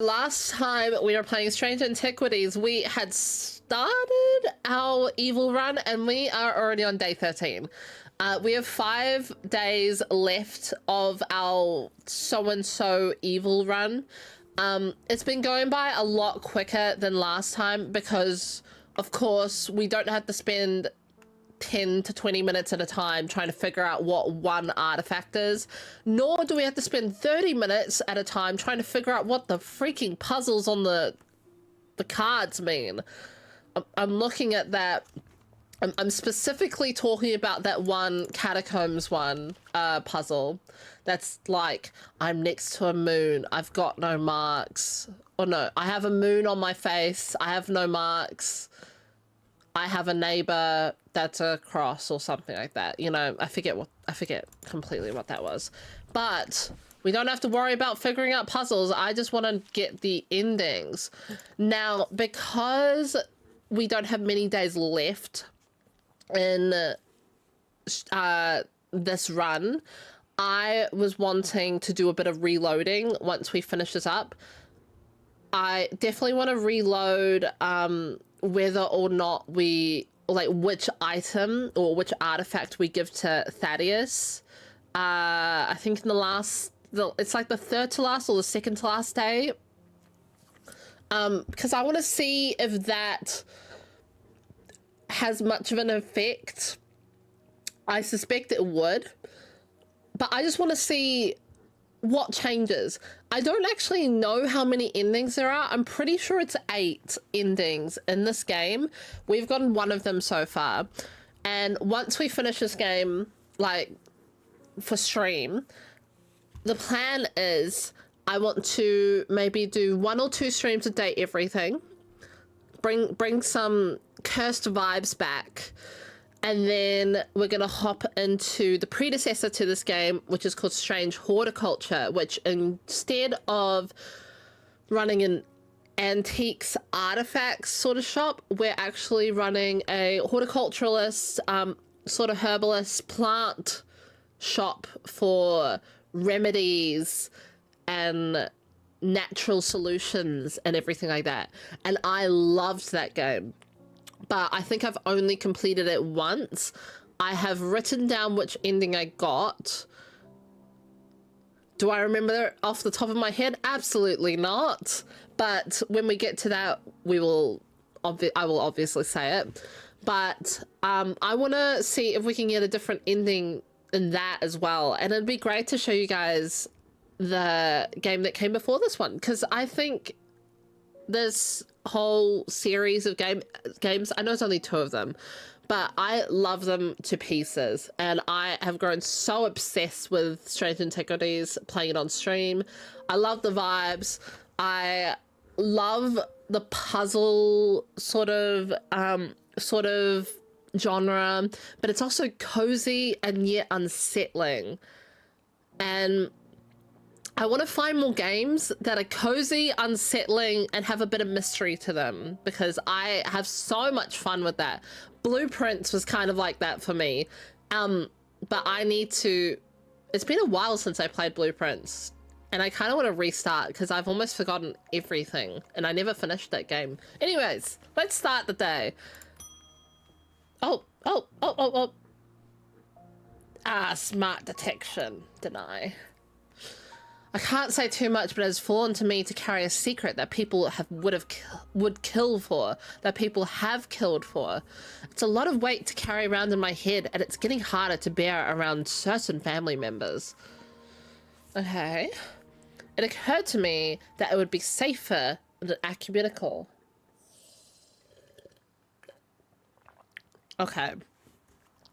Last time we were playing Strange Antiquities, we had started our evil run and we are already on day 13. We have 5 days left of our so-and-so evil run. It's been going by a lot quicker than last time because, of course, we don't have to spend 10 to 20 minutes at a time trying to figure out what one artifact is, nor do we have to spend 30 minutes at a time trying to figure out what the freaking puzzles on the cards mean. I'm looking at that. I'm specifically talking about that one catacombs one puzzle that's like, I'm next to a moon, I've got no marks. Or no, I have a moon on my face, I have no marks. I have a neighbor that's a cross or something like that. You know, I forget completely what that was. But we don't have to worry about figuring out puzzles. I just want to get the endings. Now, because we don't have many days left in this run, I was wanting to do a bit of reloading once we finish this up. I definitely want to reload whether or not we, like, which item or which artifact we give to Thaddeus. I think in it's like the 3rd to last or the 2nd to last day. Because I want to see if that has much of an effect. I suspect it would, but I just want to see what changes. I don't actually know how many endings there are. I'm pretty sure it's 8 endings in this game. We've gotten 1 of them so far. And once we finish this game, like, for stream, the plan is I want to maybe do 1 or 2 streams a day, everything. Bring some cursed vibes back. And then we're going to hop into the predecessor to this game, which is called Strange Horticulture, which instead of running an antiques artifacts sort of shop, we're actually running a horticulturalist, sort of herbalist plant shop for remedies and natural solutions and everything like that. And I loved that game. But I think I've only completed it once. I have written down which ending I got. Do I remember it off the top of my head? Absolutely not. But when we get to that, I will obviously say it. But I want to see if we can get a different ending in that as well. And it'd be great to show you guys the game that came before this one, because I think this whole series of games, I know it's only 2 of them, but I love them to pieces, and I have grown so obsessed with Strange Antiquities, playing it on stream. I love the vibes. I love the puzzle sort of genre, but it's also cozy and yet unsettling. And I want to find more games that are cozy, unsettling, and have a bit of mystery to them, because I have so much fun with that. Blueprints was kind of like that for me. But I need to... It's been a while since I played Blueprints, and I kind of want to restart because I've almost forgotten everything, and I never finished that game. Anyways, let's start the day. Oh. Ah, smart detection. Deny. I can't say too much, but it has fallen to me to carry a secret that people would kill for, that people have killed for. It's a lot of weight to carry around in my head, and it's getting harder to bear around certain family members. Okay. It occurred to me that it would be safer than ecumenical. Okay.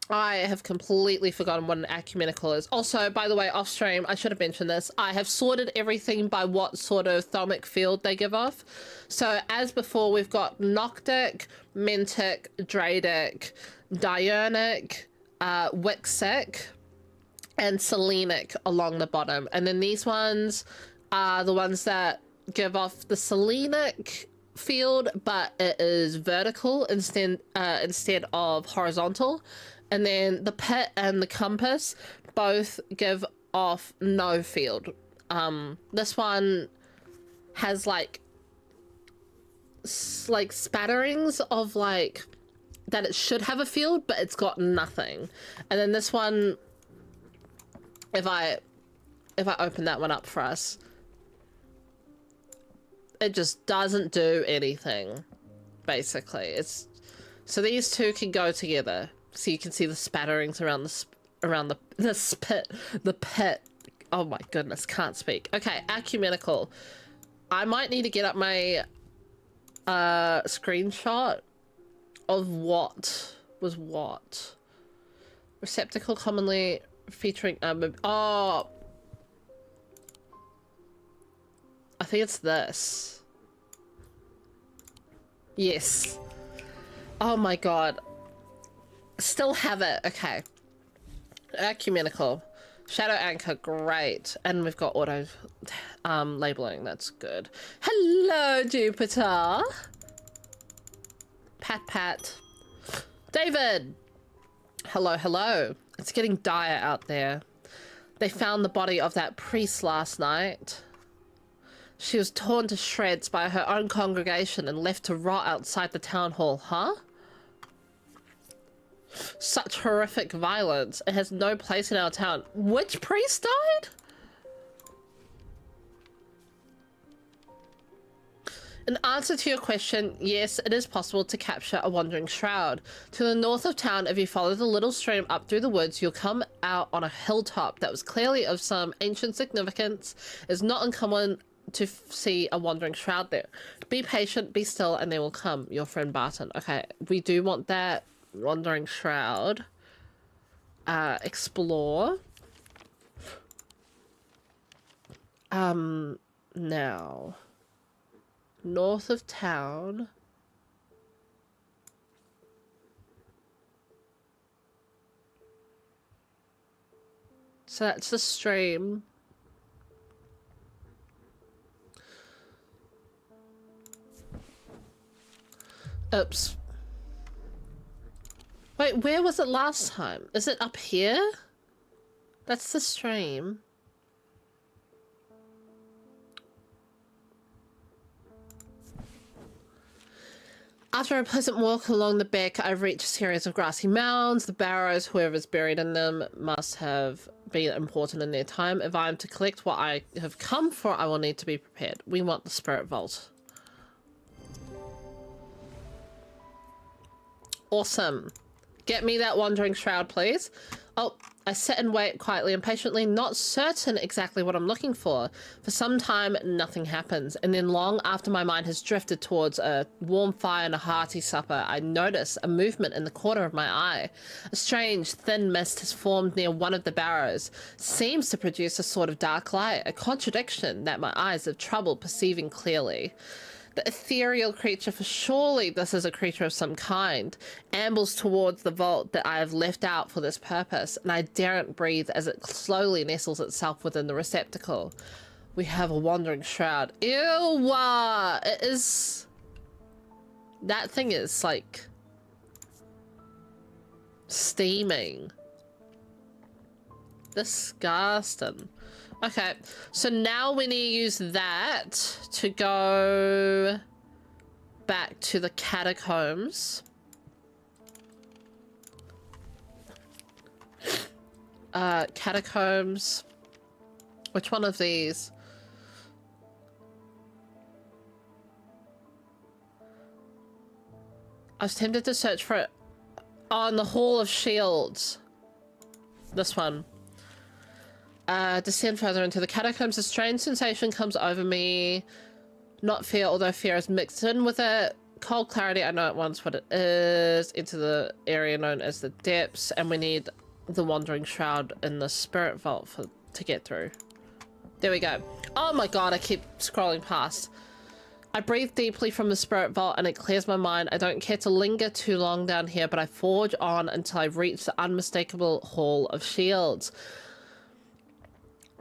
I have completely forgotten what an ecumenical is. Also, by the way, off stream, I should have mentioned this. I have sorted everything by what sort of thermic field they give off. So as before, we've got Noctic, Mentic, Dradic, Diurnic, Wixic, and Selenic along the bottom. And then these ones are the ones that give off the Selenic field, but it is vertical instead of horizontal. And then the pit and the compass both give off no field. This one has like spatterings of like that it should have a field, but it's got nothing. And then this one, if I open that one up for us, it just doesn't do anything, basically. It's so these two can go together, so you can see the spatterings around the pit. Oh my goodness, can't speak. Okay, ecumenical. I might need to get up my screenshot of what was what. Receptacle commonly featuring oh, I think it's this. Yes. Oh my god. Still have it. Okay. Ecumenical. Shadow anchor, great. And we've got auto labeling, that's good. Hello, Jupiter. Pat pat. David. Hello, hello. It's getting dire out there. They found the body of that priest last night. She was torn to shreds by her own congregation and left to rot outside the town hall, huh? Such horrific violence. It has no place in our town. Which priest died? In answer to your question, yes, it is possible to capture a wandering shroud. To the north of town, if you follow the little stream up through the woods, you'll come out on a hilltop that was clearly of some ancient significance. It's not uncommon to see a wandering shroud there. Be patient, be still, and they will come. Your friend Barton. Okay, we do want that wandering shroud. Explore. Now. North of town. So that's the stream. Oops. Wait, where was it last time? Is it up here? That's the stream. After a pleasant walk along the beck, I've reached a series of grassy mounds. The barrows, whoever's buried in them, must have been important in their time. If I am to collect what I have come for, I will need to be prepared. We want the spirit vault. Awesome. Get me that wandering shroud, please. Oh, I sit and wait quietly and patiently, not certain exactly what I'm looking for. For some time, nothing happens. And then long after my mind has drifted towards a warm fire and a hearty supper, I notice a movement in the corner of my eye. A strange, thin mist has formed near one of the barrows. Seems to produce a sort of dark light, a contradiction that my eyes have trouble perceiving clearly. The ethereal creature, for surely this is a creature of some kind, ambles towards the vault that I have left out for this purpose, and I daren't breathe as it slowly nestles itself within the receptacle. We have a wandering shroud. Ew! It is... That thing is, like... steaming. Disgusting. Okay, so now we need to use that to go back to the catacombs. Catacombs. Which one of these? I was tempted to search for it on the Hall of Shields. This one. Descend further into the catacombs. A strange sensation comes over me. Not fear, although fear is mixed in with it. Cold clarity, I know at once what it is. Into the area known as the depths, and we need the wandering shroud in the spirit vault to get through. There we go. Oh my god, I keep scrolling past. I breathe deeply from the spirit vault and it clears my mind. I don't care to linger too long down here, but I forge on until I reach the unmistakable Hall of Shields.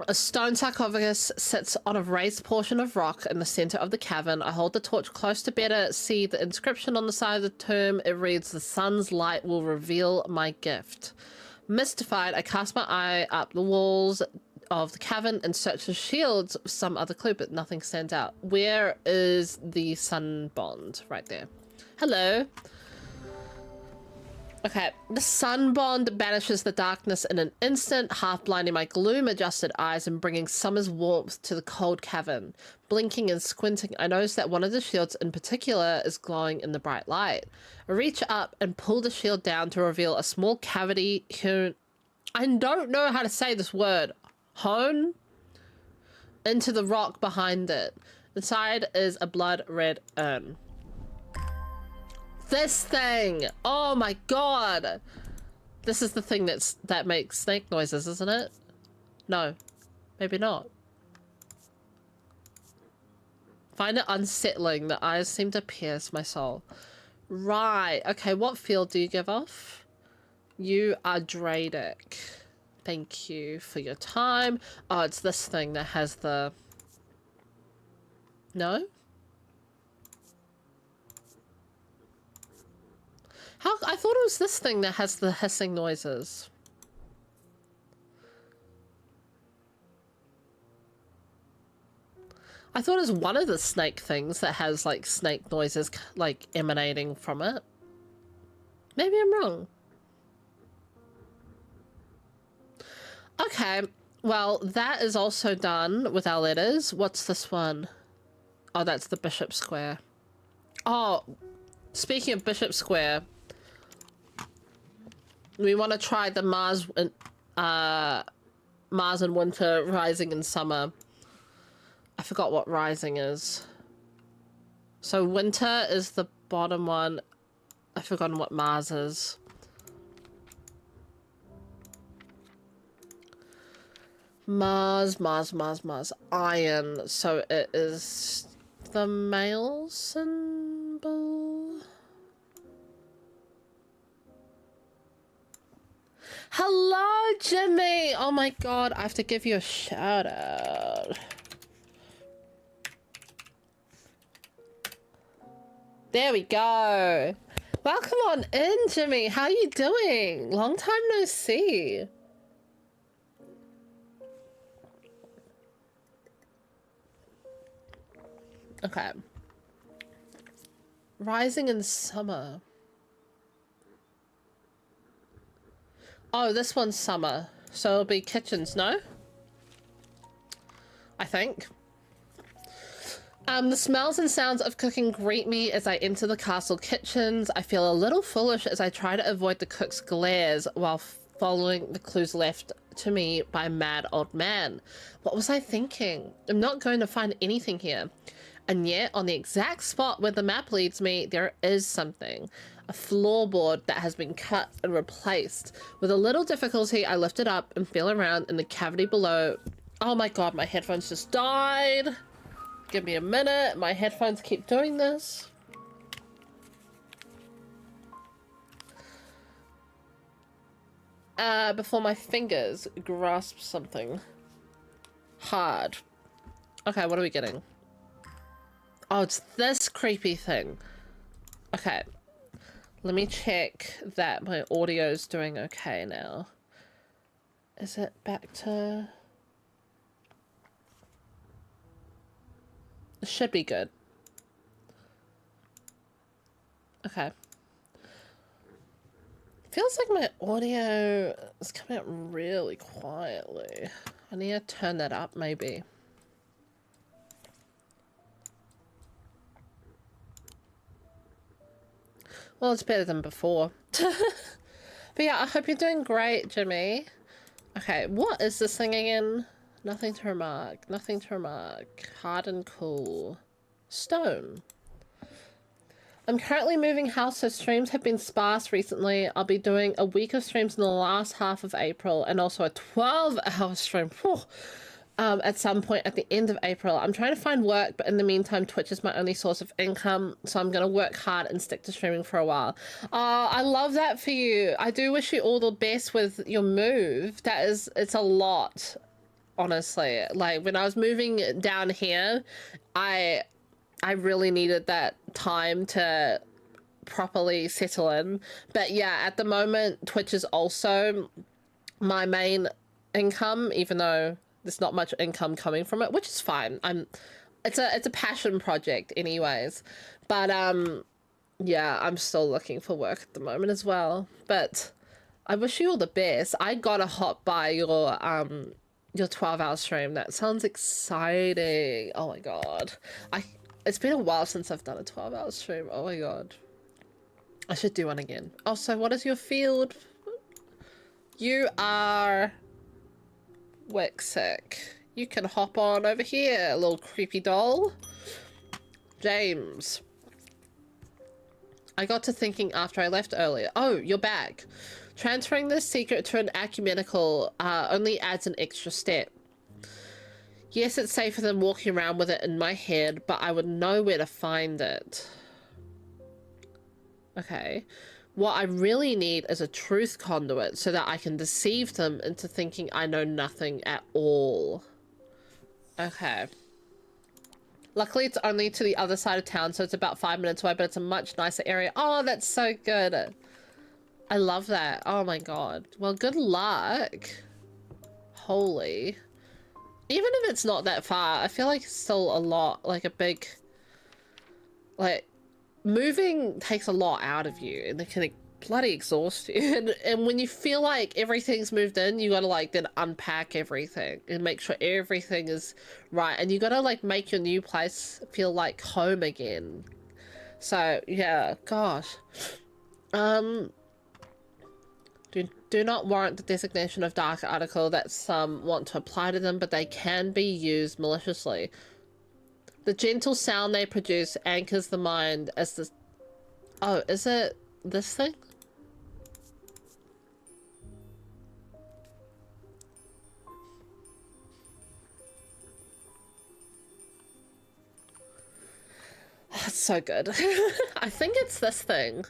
A stone sarcophagus sits on a raised portion of rock in the center of the cavern. I hold the torch close to better see the inscription on the side of the tomb. It reads, "The sun's light will reveal my gift." Mystified, I cast my eye up the walls of the cavern and search the shields for some other clue, but nothing stands out. Where is the sun bond? Right there. Hello. Okay, the sun bond banishes the darkness in an instant, half blinding my gloom-adjusted eyes and bringing summer's warmth to the cold cavern. Blinking and squinting, I notice that one of the shields in particular is glowing in the bright light. I reach up and pull the shield down to reveal a small cavity I don't know how to say this word. Hone? Into the rock behind it. Inside is a blood-red urn. This thing! Oh my god! This is the thing that makes snake noises, isn't it? No. Maybe not. Find it unsettling. The eyes seem to pierce my soul. Right. Okay, what field do you give off? You are Dradic. Thank you for your time. Oh, it's this thing that has the... No? I thought it was this thing that has the hissing noises. I thought it was one of the snake things that has like snake noises like emanating from it. Maybe I'm wrong. Okay, well that is also done with our letters. What's this one? Oh, that's the Bishop Square. Oh, speaking of Bishop Square, we want to try the Mars and Winter, Rising and Summer. I forgot what Rising is. So Winter is the bottom one. I've forgotten what Mars is. Mars. Iron. So it is the male symbol. Hello, Jimmy! Oh my god, I have to give you a shout out. There we go. Welcome on in, Jimmy. How you doing? Long time no see. Okay. Rising in Summer. Oh, this one's Summer. So it'll be kitchens, no? I think. The smells and sounds of cooking greet me as I enter the castle kitchens. I feel a little foolish as I try to avoid the cook's glares while following the clues left to me by a mad old man. What was I thinking? I'm not going to find anything here. And yet, on the exact spot where the map leads me, there is something. A floorboard that has been cut and replaced. With a little difficulty, I lift it up and feel around in the cavity below. Oh my god, my headphones just died. Give me a minute. My headphones keep doing this. Before my fingers grasp something hard. Okay, what are we getting? Oh, it's this creepy thing. Okay. Let me check that my audio's doing okay now. Is it back to... It should be good. Okay. Feels like my audio is coming out really quietly. I need to turn that up maybe. Well, it's better than before. But yeah, I hope you're doing great, Jimmy. Okay, what is this thing again? Nothing to remark. Nothing to remark. Hard and cool. Stone. I'm currently moving house, so streams have been sparse recently. I'll be doing a week of streams in the last half of April and also a 12-hour stream. Whew. At some point at the end of April. I'm trying to find work, but in the meantime, Twitch is my only source of income, so I'm going to work hard and stick to streaming for a while. I love that for you. I do wish you all the best with your move. It's a lot, honestly. Like, when I was moving down here, I really needed that time to properly settle in. But yeah, at the moment, Twitch is also my main income, even though there's not much income coming from it, which is fine. It's a passion project anyways. But yeah, I'm still looking for work at the moment as well. But I wish you all the best. I gotta hop by your 12-hour stream. That sounds exciting. Oh my god. It's been a while since I've done a 12-hour stream. Oh my god. I should do one again. Also, what is your field? You are Wixic. You can hop on over here, little creepy doll. James. I got to thinking after I left earlier. Oh, you're back. Transferring this secret to an ecumenical only adds an extra step. Yes, it's safer than walking around with it in my head, but I would know where to find it. Okay. What I really need is a truth conduit so that I can deceive them into thinking I know nothing at all. Okay. Luckily, it's only to the other side of town, so it's about 5 minutes away, but it's a much nicer area. Oh, that's so good. I love that. Oh my god. Well, good luck. Holy. Even if it's not that far, I feel like it's still a lot, like a big... Like, moving takes a lot out of you, and it can bloody exhaust you. And when you feel like everything's moved in, you gotta like then unpack everything and make sure everything is right. And you gotta like make your new place feel like home again. So yeah, gosh. Do not warrant the designation of dark article that some want to apply to them, but they can be used maliciously. The gentle sound they produce anchors the mind as the... Oh, is it this thing? Oh, it's so good. I think it's this thing.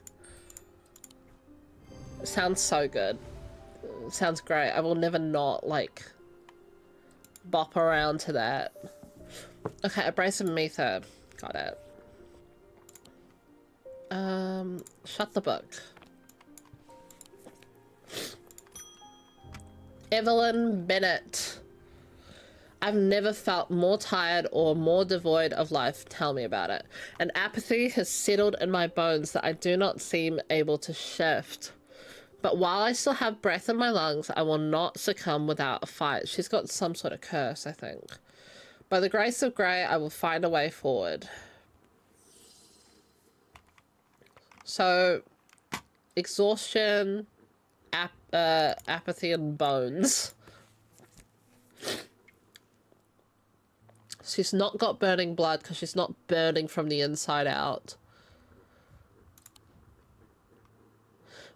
It sounds so good. It sounds great. I will never not, like, bop around to that. Okay, abrasive ether. Got it. Shut the book. Evelyn Bennett. I've never felt more tired or more devoid of life. Tell me about it. An apathy has settled in my bones that I do not seem able to shift. But while I still have breath in my lungs, I will not succumb without a fight. She's got some sort of curse, I think. By the grace of Grey, I will find a way forward. So, exhaustion, apathy, and bones. She's not got burning blood because she's not burning from the inside out.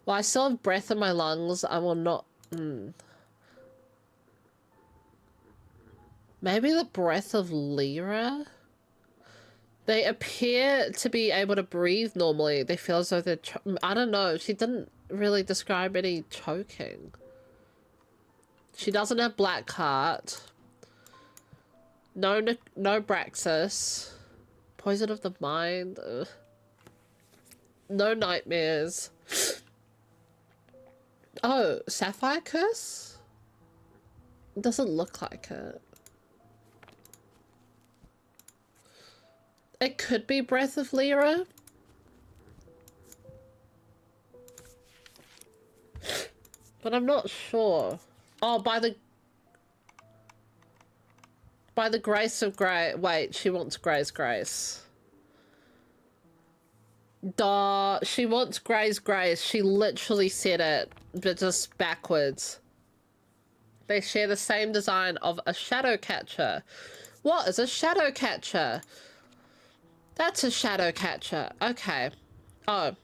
While I still have breath in my lungs, I will not... Maybe the breath of Lyra? They appear to be able to breathe normally. They feel as though they're... I don't know. She didn't really describe any choking. She doesn't have black heart. No Braxis. Poison of the mind. Ugh. No nightmares. Oh, Sapphire Curse? It doesn't look like it. It could be Breath of Lyra. But I'm not sure. Oh, by the grace of Grey. Wait, she wants Grey's grace. Duh, she wants Grey's grace. She literally said it, but just backwards. They share the same design of a shadow catcher. What is a shadow catcher? That's a shadow catcher. Okay. Oh.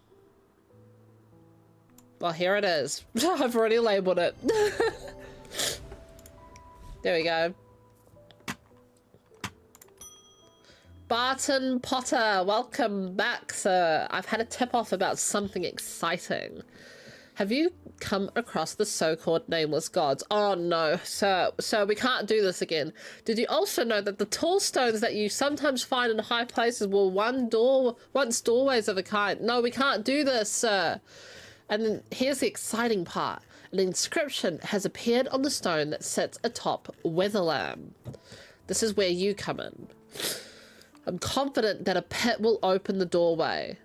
Well, here it is. I've already labeled it. There we go. Barton Potter, welcome back, sir. I've had a tip-off about something exciting. Have you come across the so-called nameless gods? Oh no, sir, we can't do this again. Did you also know that the tall stones that you sometimes find in high places were once doorways of a kind? No, we can't do this, sir. And then here's the exciting part. An inscription has appeared on the stone that sits atop Weatherlam. This is where you come in. I'm confident that a pit will open the doorway.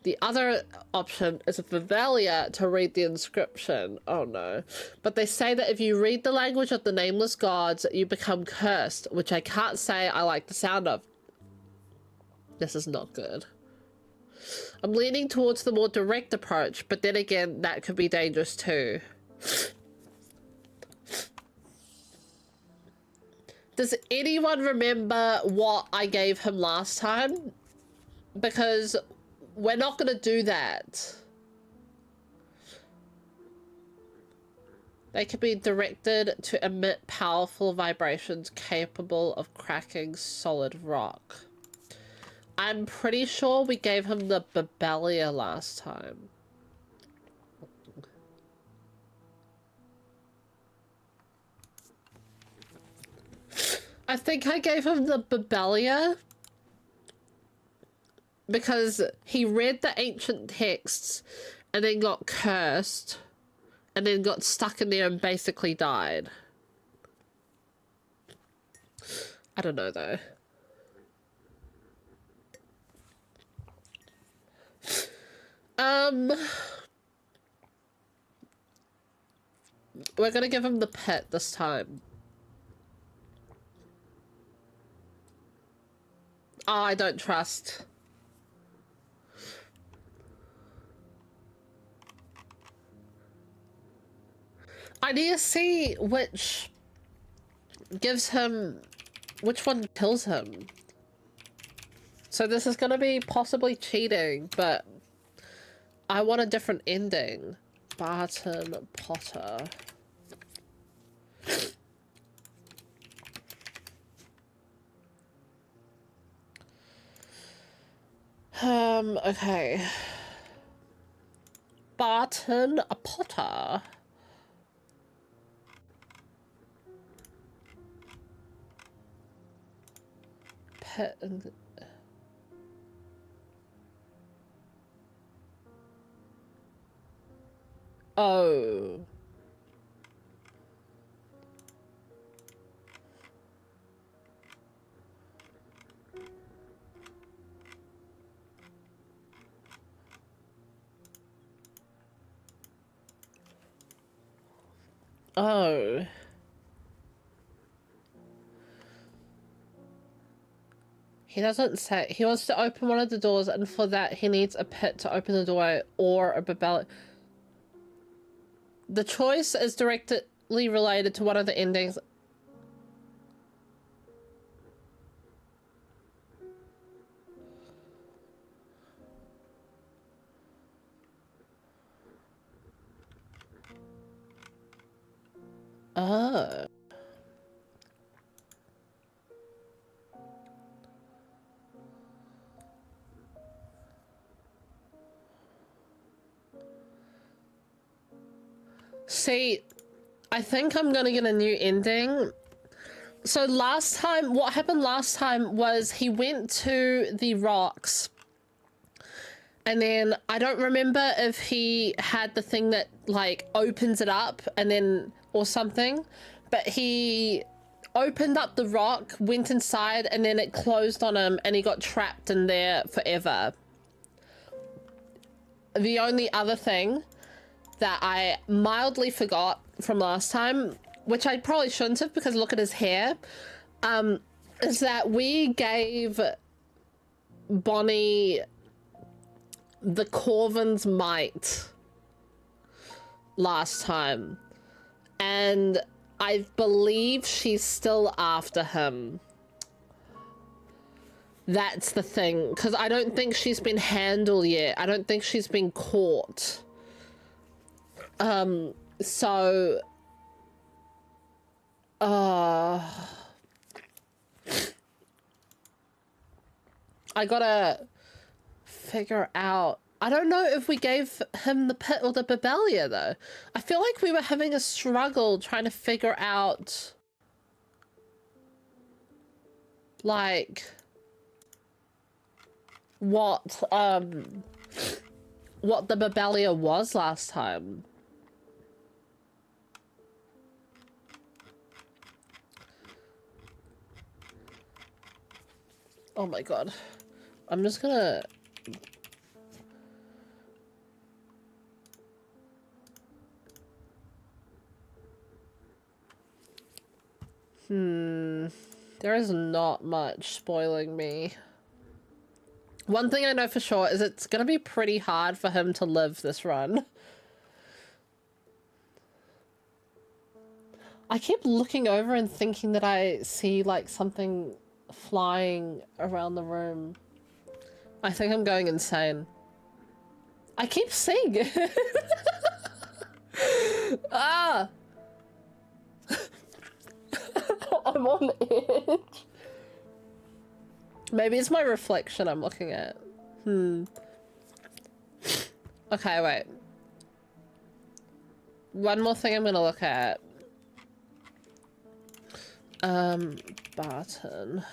The other option is for Valia to read the inscription. Oh no. But they say that if you read the language of the nameless gods, you become cursed, which I can't say I like the sound of. This is not good. I'm leaning towards the more direct approach, but then again, that could be dangerous too. Does anyone remember what I gave him last time? Because we're not going to do that. They can be directed to emit powerful vibrations capable of cracking solid rock. I'm pretty sure we gave him the Babelia last time. I think I gave him the Babelia because he read the ancient texts and then got cursed and then got stuck in there and basically died. I don't know though. We're gonna give him the pit this time. Oh, I don't trust. I need to see which gives him, which one kills him. So this is gonna be possibly cheating, but I want a different ending. Barton Potter. Okay. Barton Potter. Pet and... Oh. Oh. He doesn't say. He wants to open one of the doors, and for that he needs a pit to open the door or a Babel. The choice is directly related to one of the endings. Oh. See, I think I'm gonna get a new ending. So last time, what happened last time was he went to the rocks and then I don't remember if he had the thing that like opens it up and then or something, but he opened up the rock, went inside, and then it closed on him and he got trapped in there forever. The only other thing that I mildly forgot from last time, which I probably shouldn't have because look at his hair, is that we gave Bonnie the Corvin's Might last time. And I believe she's still after him. That's the thing. Because I don't think she's been handled yet. I don't think she's been caught. So... I gotta figure out... I don't know if we gave him the pit or the Babelia, though. I feel like we were having a struggle trying to figure out... like... what the Babelia was last time. Oh my god. I'm just gonna... There is not much spoiling me. One thing I know for sure is it's gonna be pretty hard for him to live this run. I keep looking over and thinking that I see like something flying around the room. I think I'm going insane. I keep seeing it. Ah! I'm on edge. Maybe it's my reflection I'm looking at. Okay, wait. One more thing I'm gonna look at. Barton.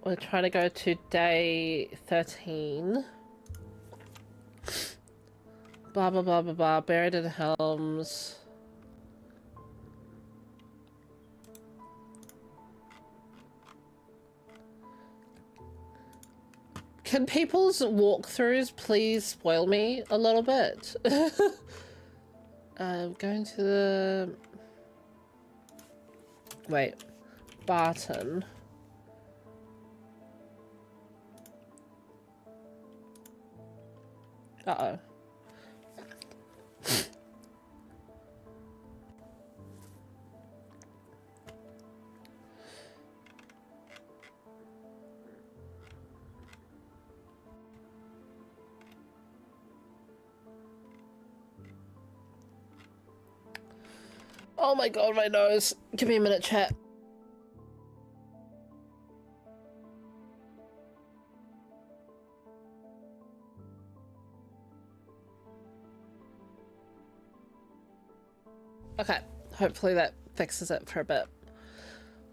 We're trying to go to day 13. Blah, blah, blah, blah, blah. Buried in Helms. Can people's walkthroughs please spoil me a little bit? I'm going to the... Wait. Barton. Uh-oh. Oh my god, my nose. Give me a minute, chat. Okay, hopefully that fixes it for a bit.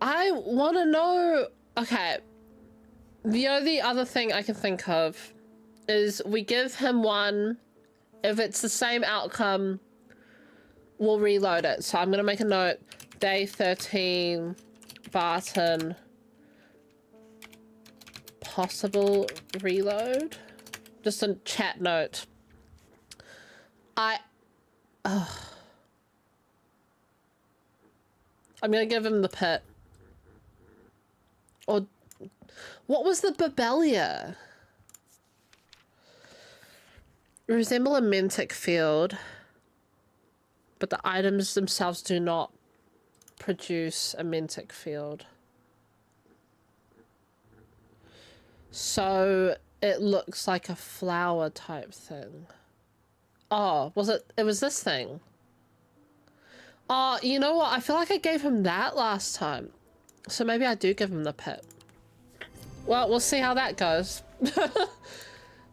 I want to know... Okay, the only other thing I can think of is we give him one. If it's the same outcome, we'll reload it. So I'm going to make a note. Day 13, Barton. Possible reload. Just a chat note. I'm going to give him the pit. Or... What was the Babelia? Resemble a Mentic field, but the items themselves do not produce a Mentic field. So it looks like a flower type thing. Oh, was it? It was this thing. Oh, you know what? I feel like I gave him that last time. So maybe I do give him the pit. Well, we'll see how that goes.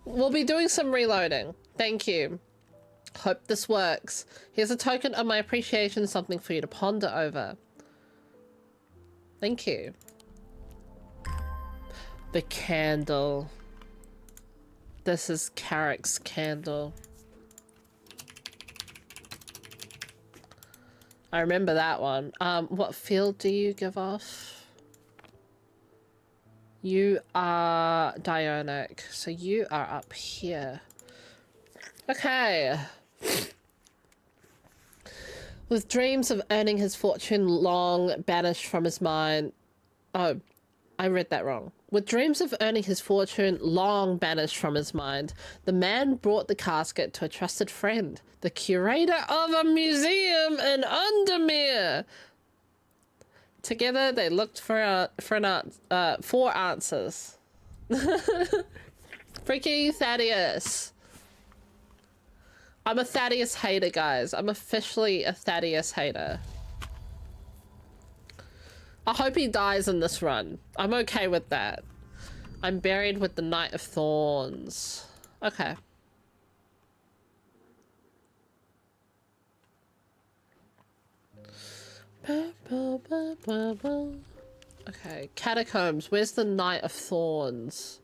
We'll be doing some reloading. Thank you. Hope this works. Here's a token of my appreciation, something for you to ponder over. Thank you. The candle. This is Carrick's candle. I remember that one. What field do you give off? You are Dionic, so you are up here. Okay. With dreams of earning his fortune long banished from his mind. Oh, I read that wrong. With dreams of earning his fortune long banished from his mind, the man brought the casket to a trusted friend, the curator of a museum in Undermere. Together, they looked for answers. Freaky Thaddeus. I'm a Thaddeus hater, guys. I'm officially a Thaddeus hater. I hope he dies in this run. I'm okay with that. I'm buried with the Knight of Thorns. Okay. Okay, Catacombs. Where's the Knight of Thorns?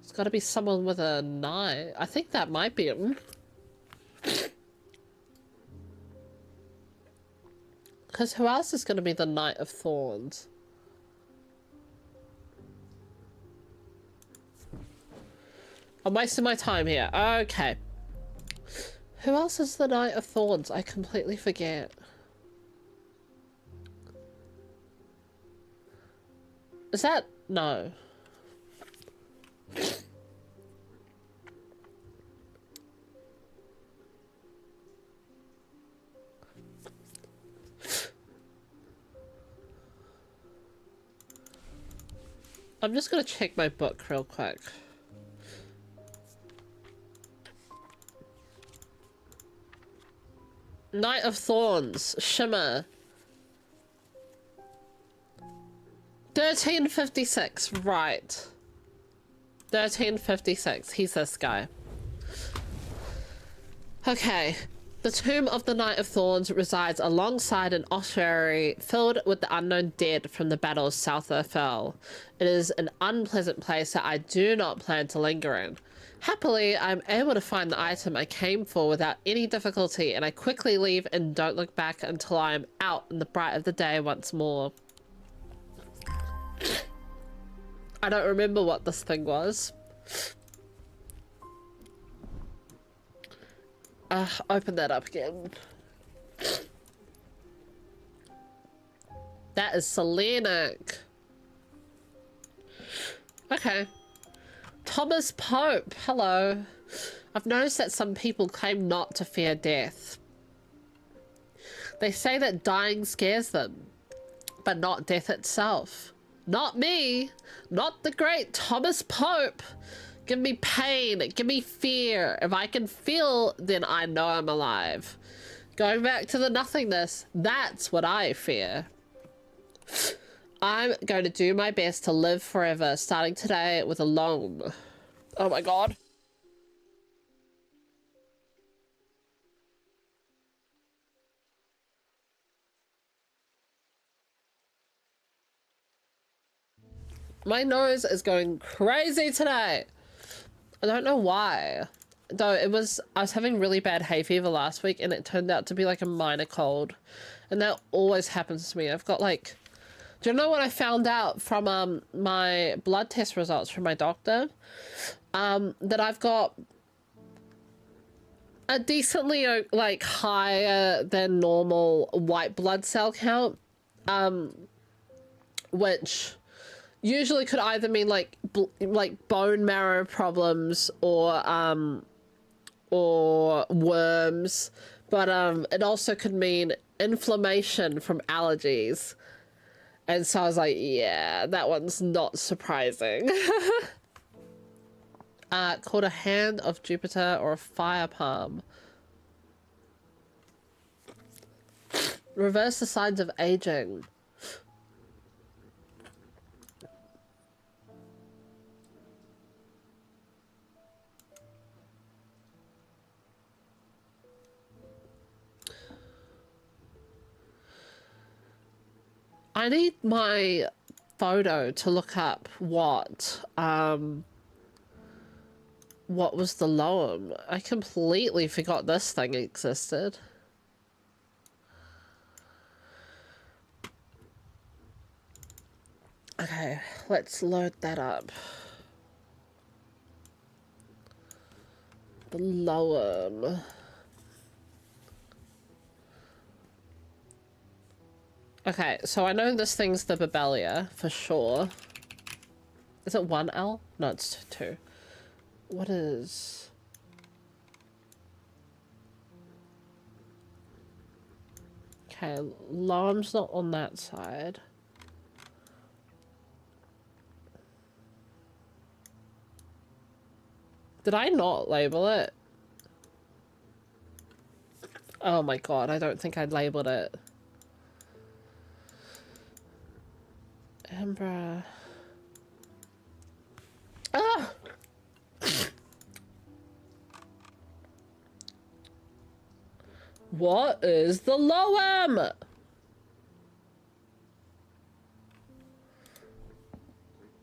It's got to be someone with a knight. I think that might be him. Because who else is going to be the Knight of Thorns? I'm wasting my time here. Okay. Who else is the Knight of Thorns? I completely forget. Is that... No. I'm just gonna check my book real quick. Knight of Thorns, Shimmer. 1356, right. 1356, he's this guy. Okay. The tomb of the Knight of Thorns resides alongside an ossuary filled with the unknown dead from the battles south of Fell. It is an unpleasant place that I do not plan to linger in. Happily, I'm able to find the item I came for without any difficulty, and I quickly leave and don't look back until I am out in the bright of the day once more. I don't remember what this thing was. Open that up again. That is Selenic. Okay. Thomas Pope, hello. I've noticed that some people claim not to fear death. They say that dying scares them, but not death itself. Not me. Not the great Thomas Pope. Give me pain. Give me fear. If I can feel, then I know I'm alive. Going back to the nothingness, that's what I fear. I'm going to do my best to live forever, starting today with a loam. Oh my god. My nose is going crazy today. I don't know why. Though I was having really bad hay fever last week and it turned out to be like a minor cold. And that always happens to me. I've got like... Do you know what I found out from my blood test results from my doctor? That I've got a decently like higher than normal white blood cell count. Which usually could either mean like bone marrow problems or worms, but it also could mean inflammation from allergies. And so I was like, yeah, that one's not surprising. Called a Hand of Jupiter or a Fire Palm. Reverse the signs of aging. I need my photo to look up what was the loam. I completely forgot this thing existed. Okay, let's load that up. The loam. Okay, so I know this thing's the Babelia, for sure. Is it 1L? No, it's 2. What is... Okay, Loam's not on that side. Did I not label it? Oh my god, I don't think I labeled it. Ambra. Ah! What is the Loam?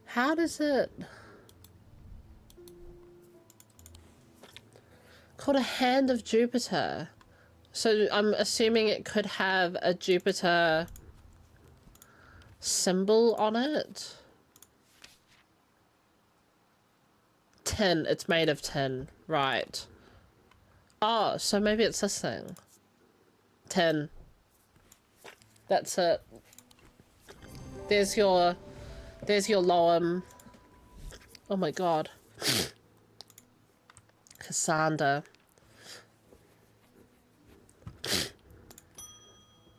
How does it... Called a Hand of Jupiter. So I'm assuming it could have a Jupiter symbol on it. Tin. It's made of tin. Right. Oh, so maybe it's this thing. Tin. That's it. There's your Loam. Oh my god. Cassandra.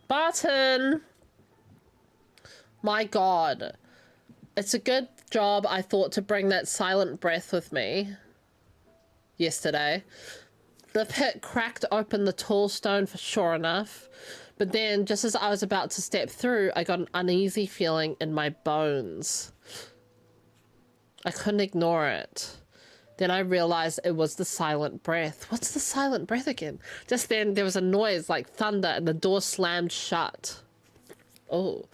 Barton! My god. It's a good job I thought to bring that silent breath with me yesterday. The pit cracked open the tall stone for sure enough, but then just as I was about to step through, I got an uneasy feeling in my bones. I couldn't ignore it. Then I realized it was the silent breath. What's the silent breath again? Just then there was a noise like thunder and the door slammed shut. Oh,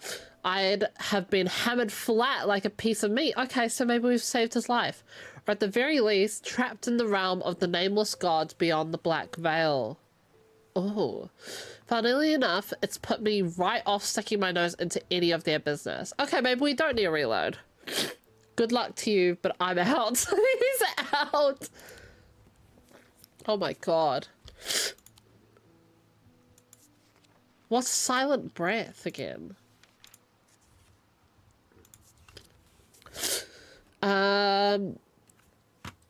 I'd have been hammered flat like a piece of meat. Okay, so maybe we've saved his life. Or at the very least, trapped in the realm of the nameless gods beyond the black veil. Oh, funnily enough, it's put me right off sticking my nose into any of their business. Okay, maybe we don't need a reload. Good luck to you, but I'm out. He's out. Oh my god. What's silent breath again?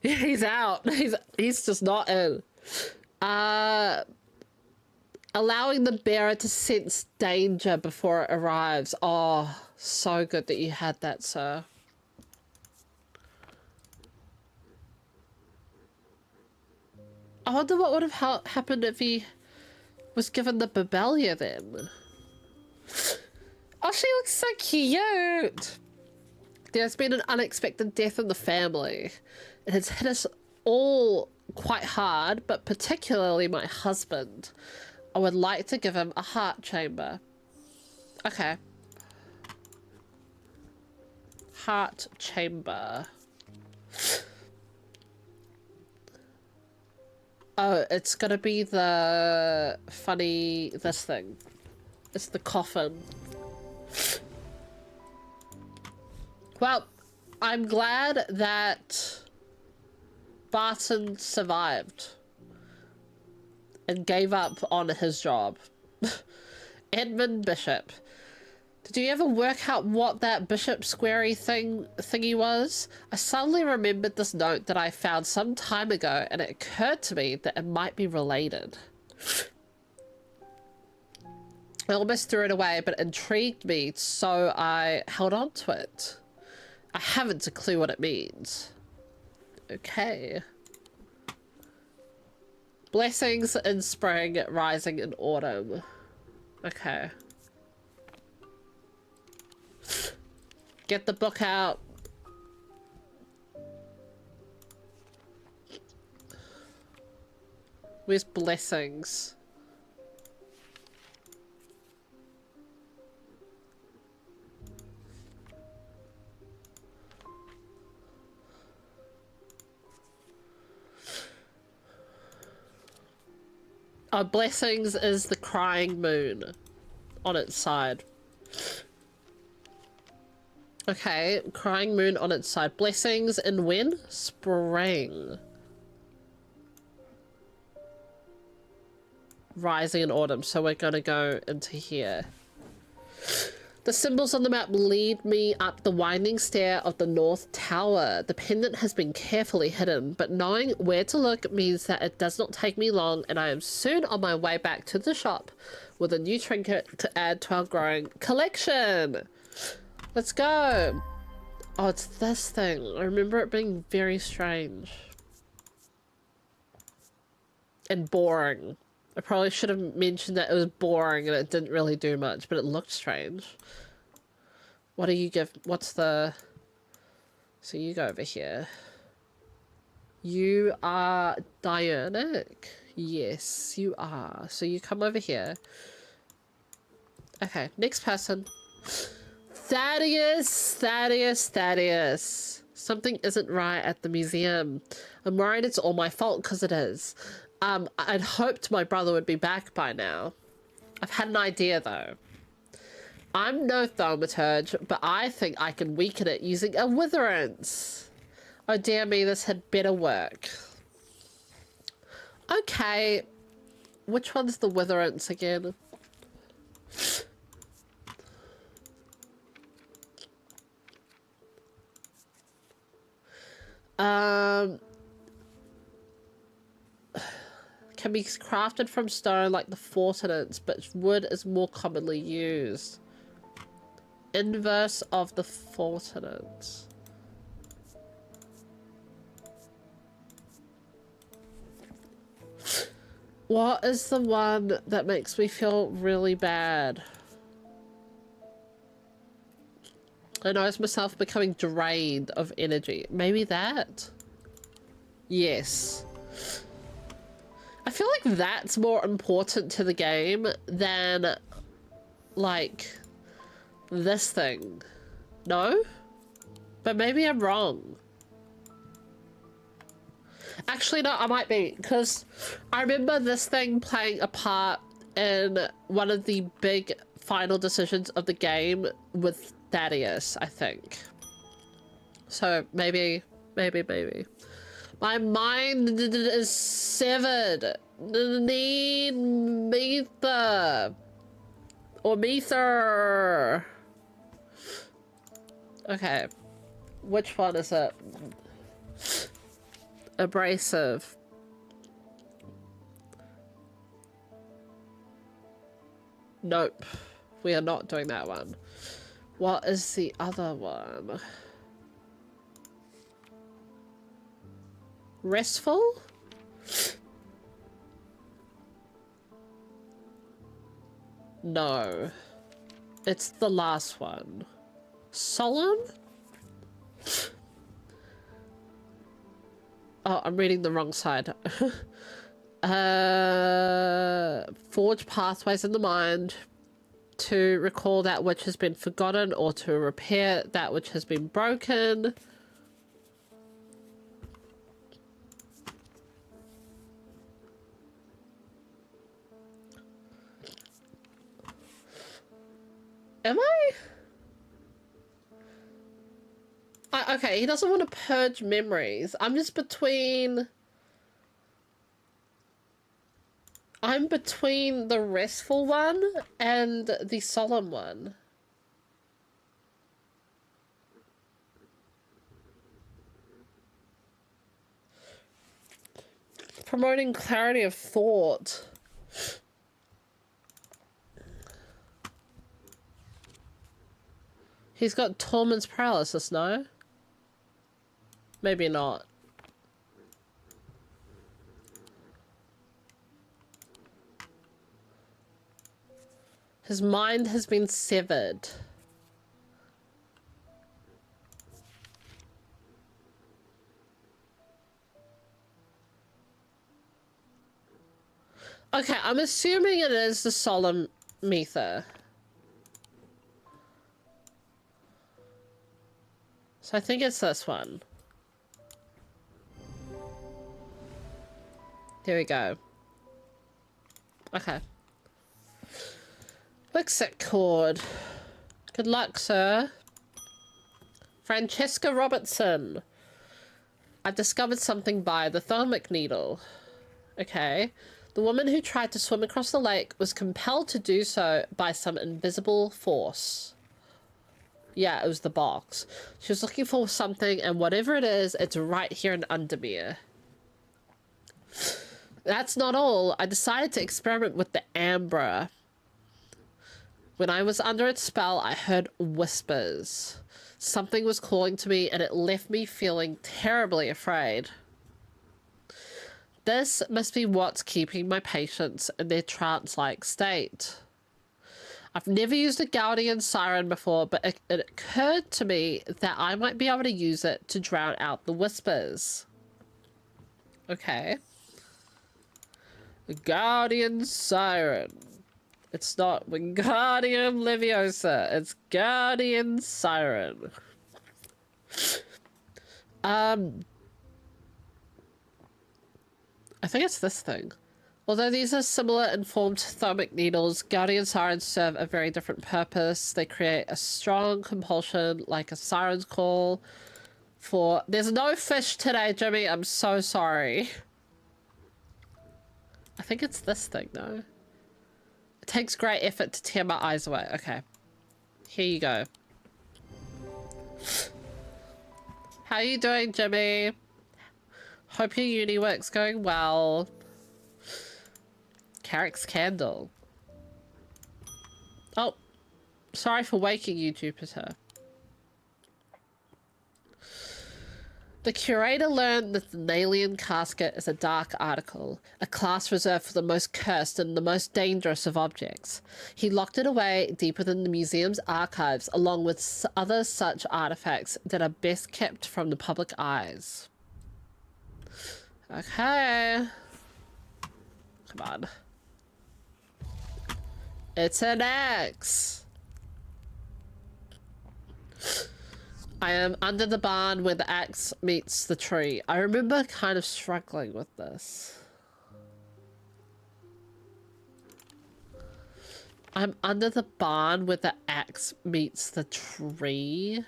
He's out. He's just not in. Allowing the bearer to sense danger before it arrives. Oh, so good that you had that, sir. I wonder what would have happened if he was given the Babelia then. Oh, she looks so cute. There's been an unexpected death in the family. It has hit us all quite hard, but particularly my husband. I would like to give him a heart chamber. Okay. Heart chamber. Oh, it's gonna be the funny, this thing. It's the coffin. Well, I'm glad that Barton survived and gave up on his job. Edmund Bishop. Did you ever work out what that Bishop Squarey thingy was? I suddenly remembered this note that I found some time ago, and it occurred to me that it might be related. I almost threw it away, but it intrigued me, so I held on to it. I haven't a clue what it means. Okay. Blessings in spring, rising in autumn. Okay. Get the book out. Where's blessings? Oh, blessings is the crying moon on its side. Okay, crying moon on its side. Blessings in when? Spring. Rising in autumn, so we're gonna go into here. The symbols on the map lead me up the winding stair of the North Tower. The pendant has been carefully hidden, but knowing where to look means that it does not take me long, and I am soon on my way back to the shop with a new trinket to add to our growing collection. Let's go. Oh, it's this thing. I remember it being very strange. And boring. I probably should have mentioned that it was boring and it didn't really do much, but it looked strange. What do you give? What's the... So you go over here. You are Diurnic? Yes, you are. So you come over here. Okay, next person. Thaddeus. Something isn't right at the museum. I'm worried it's all my fault because it is. I'd hoped my brother would be back by now. I've had an idea though. I'm no thaumaturge, but I think I can weaken it using a witherance. Oh dear me, this had better work. Okay, which one's the witherance again? Can be crafted from stone like the fortinance, but wood is more commonly used. Inverse of the fortinance. What is the one that makes me feel really bad? I notice myself becoming drained of energy. Maybe that? Yes. I feel like that's more important to the game than, like, this thing. No? But maybe I'm wrong. Actually, no, I might be, because I remember this thing playing a part in one of the big final decisions of the game with Thaddeus, I think. So, maybe. My mind is severed. Need Mether. Or Mether. Okay. Which one is it? Abrasive. Nope. We are not doing that one. What is the other one? Restful? No. It's the last one. Solemn? Oh, I'm reading the wrong side. Forge pathways in the mind to recall that which has been forgotten or to repair that which has been broken. Am I? Okay, he doesn't want to purge memories. I'm just between... I'm between the restful one and the solemn one. Promoting clarity of thought. He's got Tormund's paralysis, no? Maybe not. His mind has been severed. Okay, I'm assuming it is the solemn Mether. So I think it's this one. Here we go. Okay. Exit cord. Good luck, sir. Francesca Robertson. I've discovered something by the thermic needle. Okay. The woman who tried to swim across the lake was compelled to do so by some invisible force. Yeah, it was the box. She was looking for something, and whatever it is, it's right here in Undermere. That's not all. I decided to experiment with the Ambra. When I was under its spell, I heard whispers. Something was calling to me, and it left me feeling terribly afraid. This must be what's keeping my patients in their trance-like state. I've never used a Guardian Siren before, but it occurred to me that I might be able to use it to drown out the whispers. Okay. The Guardian Siren. It's not Wingardium Leviosa. It's Guardian Siren. I think it's this thing. Although these are similar in form to thermic needles, guardian sirens serve a very different purpose. They create a strong compulsion, like a siren's call for... There's no fish today, Jimmy. I'm so sorry. I think it's this thing, though. It takes great effort to tear my eyes away. Okay. Here you go. How you doing, Jimmy? Hope your uni work's going well. Carrick's candle. Oh, sorry for waking you, Jupiter. The curator learned that the Nalian casket is a dark article, a class reserved for the most cursed and the most dangerous of objects. He locked it away deep within the museum's archives, along with other such artifacts that are best kept from the public eyes. Okay. Come on. It's an axe. I am under the barn where the axe meets the tree. I remember kind of struggling with this. I'm under the barn where the axe meets the tree.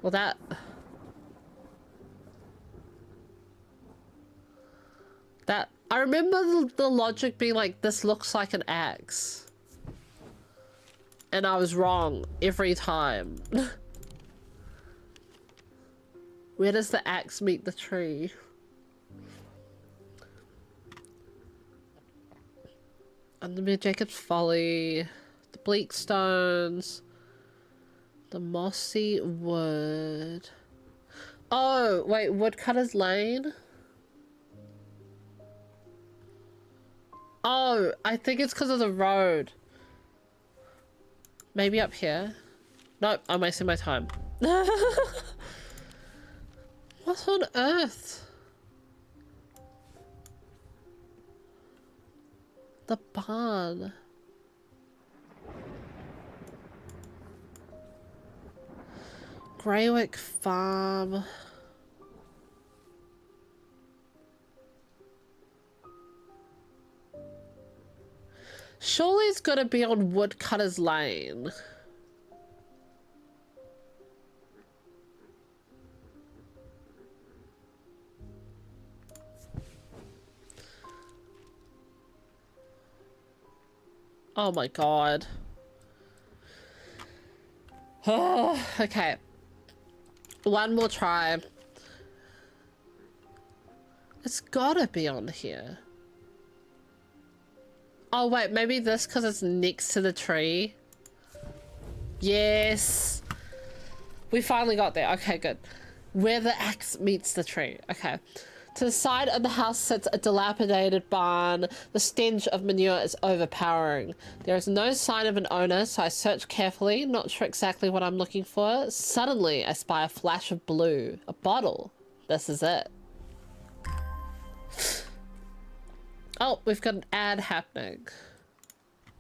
Well, that I remember the logic being like, this looks like an axe. And I was wrong every time. Where does the axe meet the tree? Under Jacob's Folly, the bleak stones, the mossy wood. Oh, wait, Woodcutter's Lane? Oh, I think it's because of the road. Maybe up here? Nope, I'm wasting my time. What on earth? The barn. Greywick Farm. Surely it's gotta be on Woodcutter's Lane. Oh my god. Oh, okay. One more try. It's gotta be on here. Oh wait, maybe this because it's next to the tree. Yes. We finally got there. Okay, good. Where the axe meets the tree. Okay. To the side of the house sits a dilapidated barn. The stench of manure is overpowering. There is no sign of an owner, so I search carefully, not sure exactly what I'm looking for. Suddenly, I spy a flash of blue. A bottle. This is it. Oh, we've got an ad happening.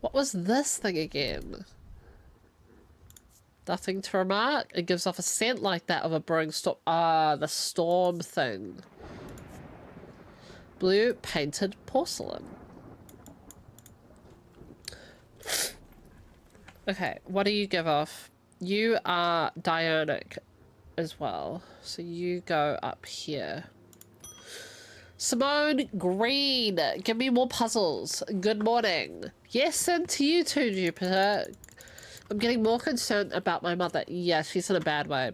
What was this thing again? Nothing to remark. It gives off a scent like that of a brewing storm. Ah, the storm thing. Blue painted porcelain. Okay, what do you give off? You are Dionic as well. So you go up here. Simone Green, give me more puzzles. Good morning. Yes, and to you too, Jupiter. I'm getting more concerned about my mother. Yeah, she's in a bad way.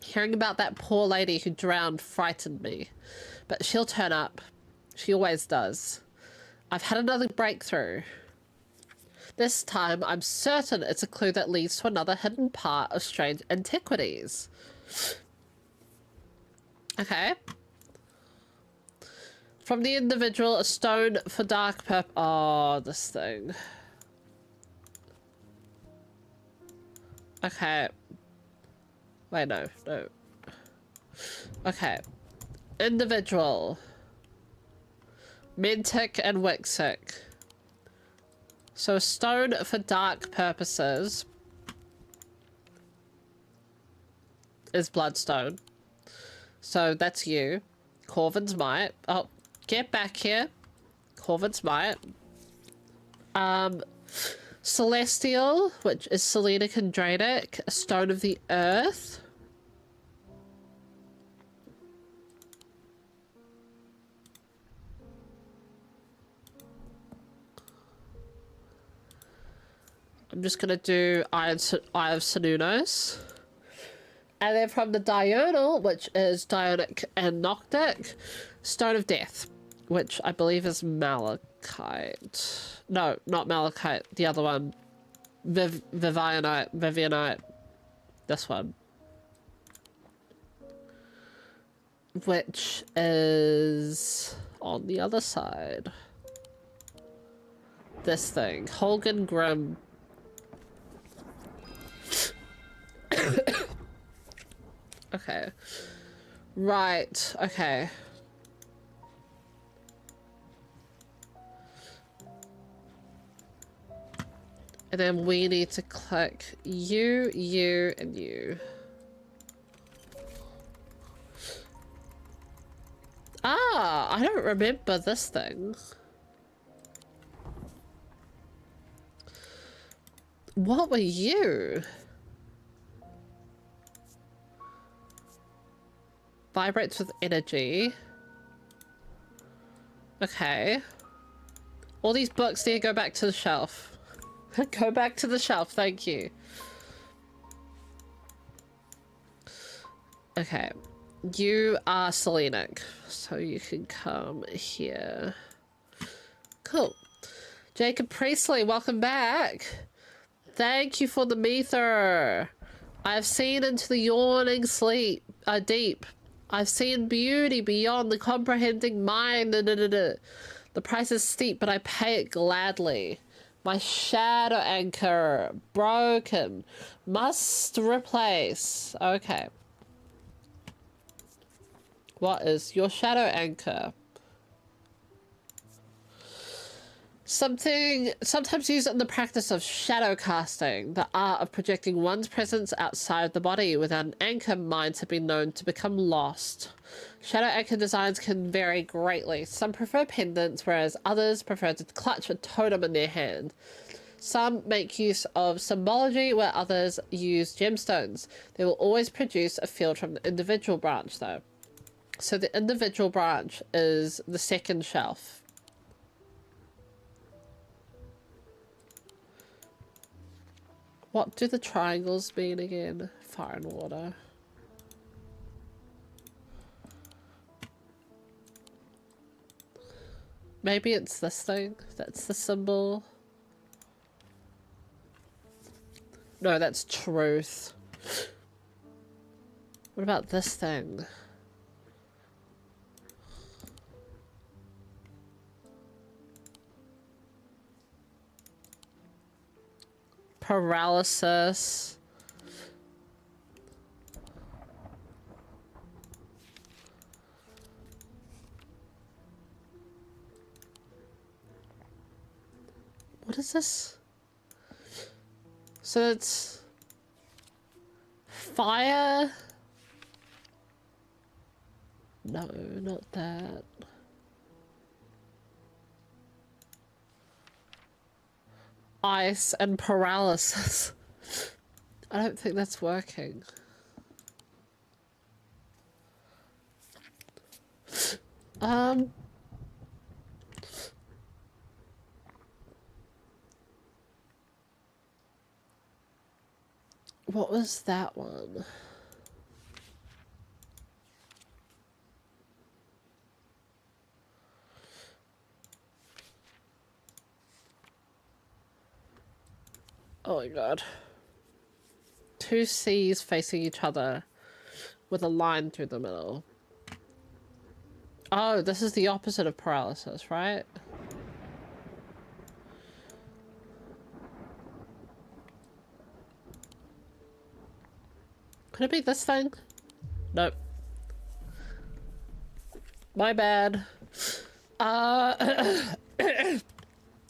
Hearing about that poor lady who drowned frightened me. But she'll turn up. She always does. I've had another breakthrough. This time, I'm certain it's a clue that leads to another hidden part of Strange Antiquities. Okay. From the individual, a stone for dark purple. Oh, this thing. Okay. Wait, no. Okay. Individual. Mentic and Wixic. So a stone for dark purposes is bloodstone. So that's you. Corvin's Might. Oh, get back here. Corvin's Might. Celestial, which is Selenic and Dranic. A Stone of the Earth. I'm just gonna do Eye of Sanunos. And then from the Diurnal, which is Dionic and Noctic, Stone of Death, which I believe is Malachite. No, not Malachite. The other one. Vivianite. This one. Which is on the other side. This thing. Holgan Grim. Okay. Right. Okay. And then we need to click you, you, and you. Ah, I don't remember this thing. What were you? Vibrates with energy. Okay. All these books need to go back to the shelf. Go back to the shelf, thank you. Okay. You are Selenic, so you can come here. Cool. Jacob Priestley, welcome back. Thank you for the meter. I've seen into the yawning sleep, deep. I've seen beauty beyond the comprehending mind. The price is steep, but I pay it gladly. My shadow anchor broken. Must replace. Okay. What is your shadow anchor? Sometimes used in the practice of shadow casting, the art of projecting one's presence outside the body without an anchor might have been known to become lost. Shadow anchor designs can vary greatly. Some prefer pendants, whereas others prefer to clutch a totem in their hand. Some make use of symbology, where others use gemstones. They will always produce a field from the individual branch, though. So the individual branch is the second shelf. What do the triangles mean again? Fire and water. Maybe it's this thing. That's the symbol. No, that's truth. What about this thing? Paralysis. What is this? So it's fire. No, not that. Ice and paralysis. I don't think that's working. What was that one? Oh my god. Two C's facing each other with a line through the middle. Oh, this is the opposite of paralysis, right? Could it be this thing? Nope. My bad.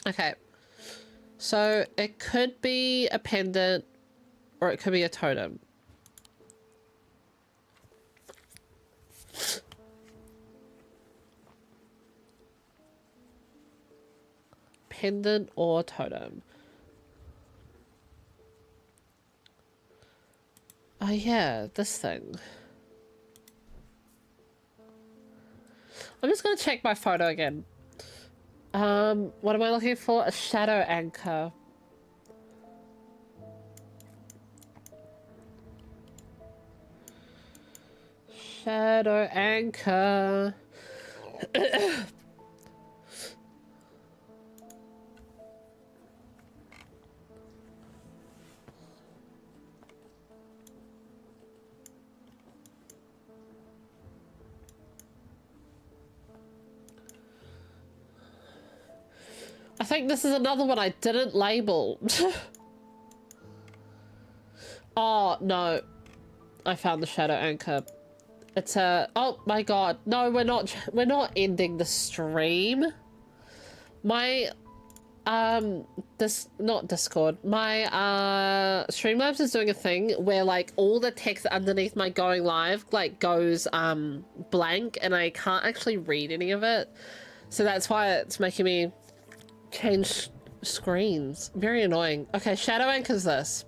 Okay. So it could be a pendant or it could be a totem. Pendant or totem. Oh yeah, this thing. I'm just gonna check my photo again. What am I looking for? A shadow anchor. Shadow anchor. I think this is another one I didn't label. Oh, no. I found the shadow anchor. It's a... Oh my god. No, we're not ending the stream. My, not Discord. My, Streamlabs is doing a thing where, like, all the text underneath my going live, like, goes, blank, and I can't actually read any of it. So that's why it's making me change screens. Very annoying. Okay, shadow anchor's this.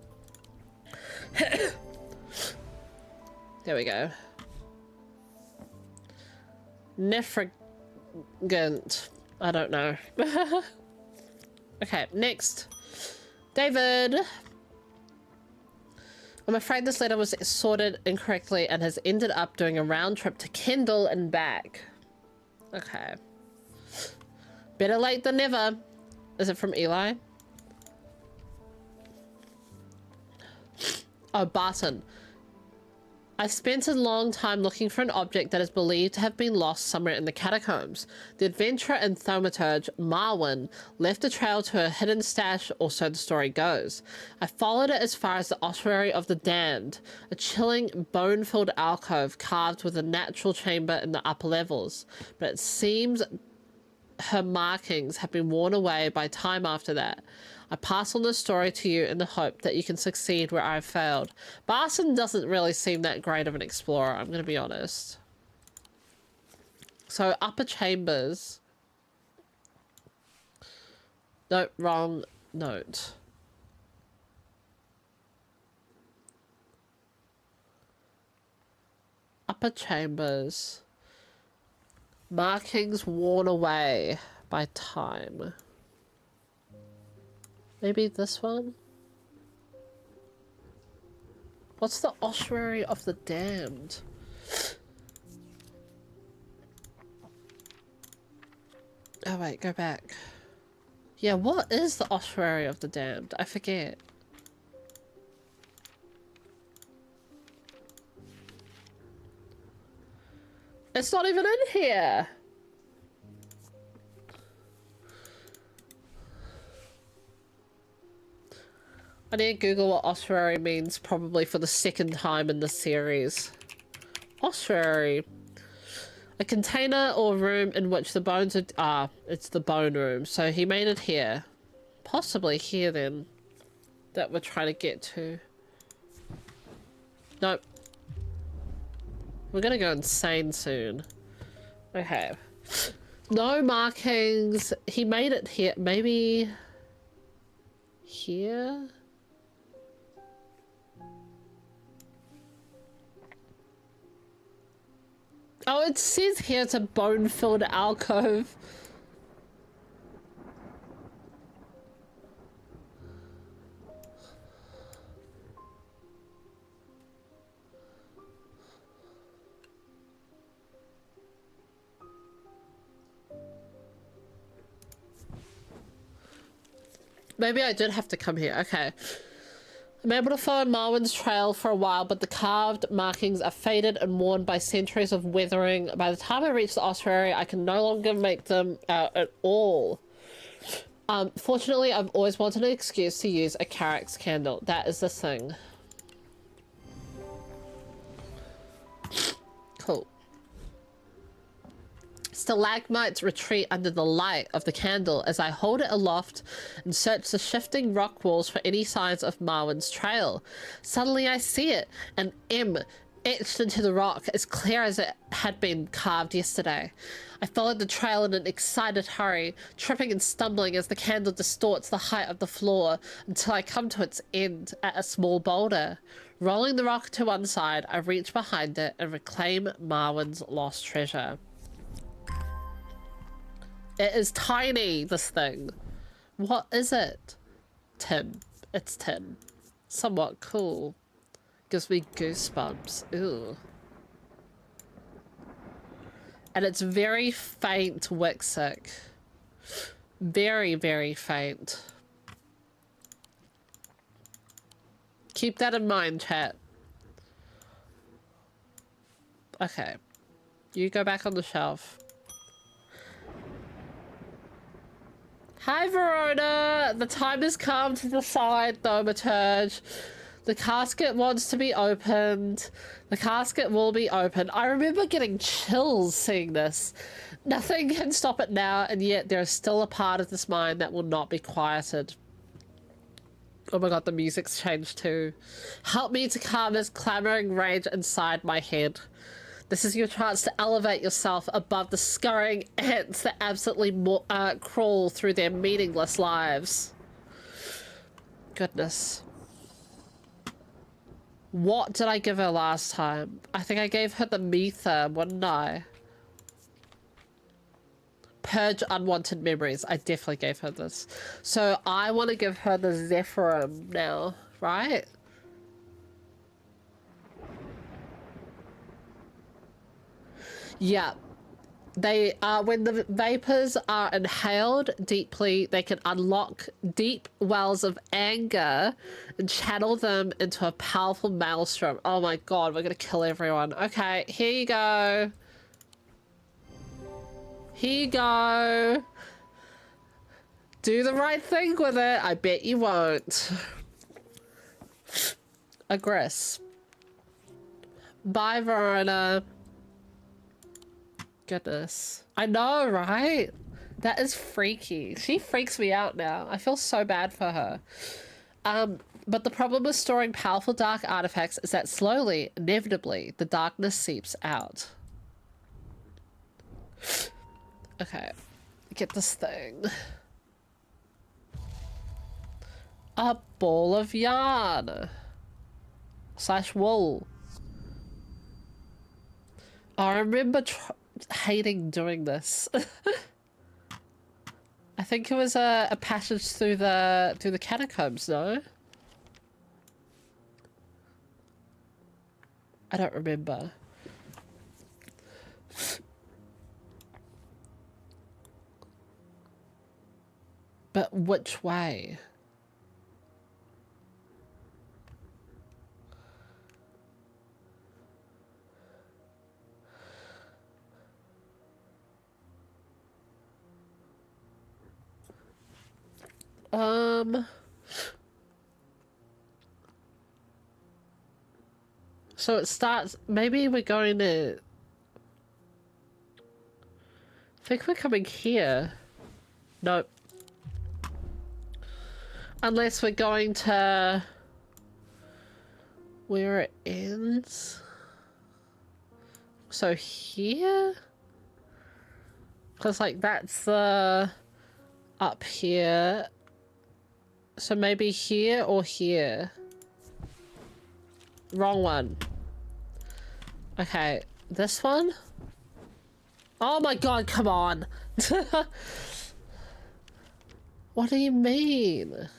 There we go. Nefragant. I don't know. Okay, next. David. I'm afraid this letter was sorted incorrectly and has ended up doing a round trip to Kendall and back. Okay. Better late than never. Is it from Eli? Oh, Barton. I spent a long time looking for an object that is believed to have been lost somewhere in the catacombs. The adventurer and thaumaturge, Marwyn, left a trail to a hidden stash, or so the story goes. I followed it as far as the Ossuary of the Damned, a chilling, bone-filled alcove carved with a natural chamber in the upper levels. But it seems her markings have been worn away by time after that. I pass on the story to you in the hope that you can succeed where I've failed. Barson doesn't really seem that great of an explorer, I'm going to be honest. So, upper chambers. No, wrong note. Upper chambers. Markings worn away by time. Maybe this one? What's the Ossuary of the Damned? Oh wait, go back. Yeah, what is the Ossuary of the Damned? I forget. It's not even in here! I need to Google what ossuary means, probably for the second time in the series. Ossuary. A container or room in which the bones are... Ah, it's the bone room. So he made it here. Possibly here then. That we're trying to get to. Nope. We're gonna go insane soon. Okay. No markings. He made it here. Maybe... here? Oh, it says here it's a bone-filled alcove. Maybe I did have to come here. Okay. I'm able to follow Marwyn's trail for a while, but the carved markings are faded and worn by centuries of weathering. By the time I reach the ossuary, I can no longer make them out at all. Fortunately, I've always wanted an excuse to use a Carrack's candle. That is the thing. Cool. It's stalagmites retreat under the light of the candle as I hold it aloft and search the shifting rock walls for any signs of Marwyn's trail. Suddenly I see it, an M etched into the rock, as clear as it had been carved yesterday. I followed the trail in an excited hurry, tripping and stumbling as the candle distorts the height of the floor until I come to its end at a small boulder. Rolling the rock to one side, I reach behind it and reclaim Marwyn's lost treasure. It is tiny, this thing. What is it? Tin. It's tin. Somewhat cool. Gives me goosebumps. Ooh. And it's very faint Wixic. Very, very faint. Keep that in mind, chat. Okay. You go back on the shelf. Hi, Verona! The time has come to decide, Thaumaturge. The casket wants to be opened. The casket will be opened. I remember getting chills seeing this. Nothing can stop it now, and yet there is still a part of this mind that will not be quieted. Oh my god, the music's changed too. Help me to calm this clamoring rage inside my head. This is your chance to elevate yourself above the scurrying ants that absolutely crawl through their meaningless lives. Goodness. What did I give her last time? I think I gave her the Mether, wouldn't I? Purge unwanted memories. I definitely gave her this. So I want to give her the Zephyrum now, right? Yeah. They when the vapors are inhaled deeply, they can unlock deep wells of anger and channel them into a powerful maelstrom. Oh my god, we're gonna kill everyone. Okay, here you go. Here you go. Do the right thing with it. I bet you won't. Aggress. Bye, Verona. Goodness. I know, right? That is freaky. She freaks me out now. I feel so bad for her. But the problem with storing powerful dark artifacts is that slowly, inevitably, the darkness seeps out. Okay. Get this thing. A ball of yarn. / wool. I remember hating doing this. I think it was a passage through the catacombs, no? I don't remember. But which way? So it starts, maybe we're going to, I think we're coming here. Nope. Unless we're going to where it ends. So here? Because like that's the up here. So maybe here or here. Wrong one. Okay, this one? Oh my god, come on. What do you mean?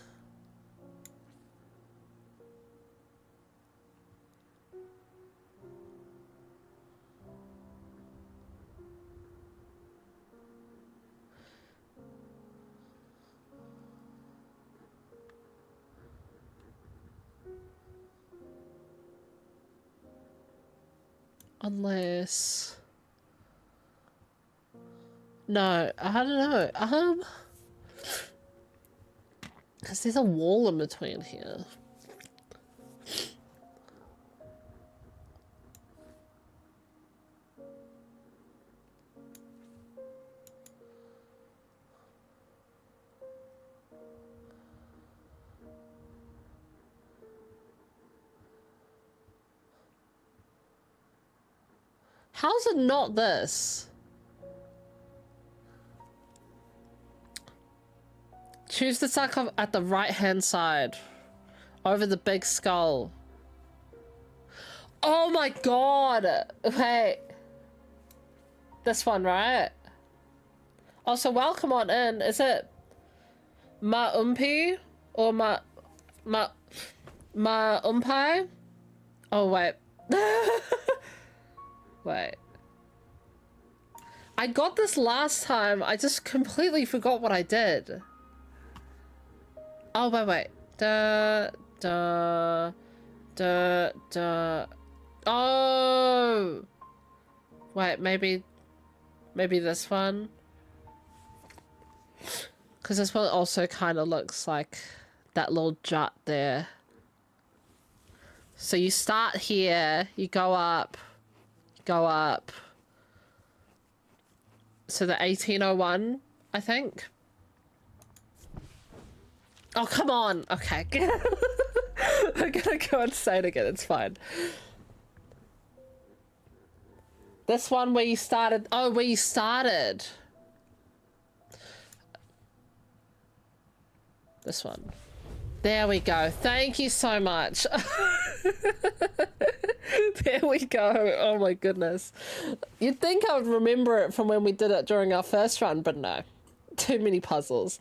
Unless... No, I don't know. Because there's a wall in between here. How's it not this? Choose the sarcophagus at the right-hand side. Over the big skull. Oh my god! Wait. This one, right? Also, welcome on in. Is it Ma-umpi? Or Ma-umpai? Oh, wait. Wait. I got this last time. I just completely forgot what I did. Oh, wait. Oh. Wait, maybe this one? Because this one also kind of looks like that little jut there. So you start here, you go up. So the 1801, I think. Oh, come on. Okay. I'm gonna go insane again. It's fine. This one where you started. Oh, where you started. This one. There we go. Thank you so much. There we go. Oh my goodness. You'd think I would remember it from when we did it during our first run, but no. Too many puzzles.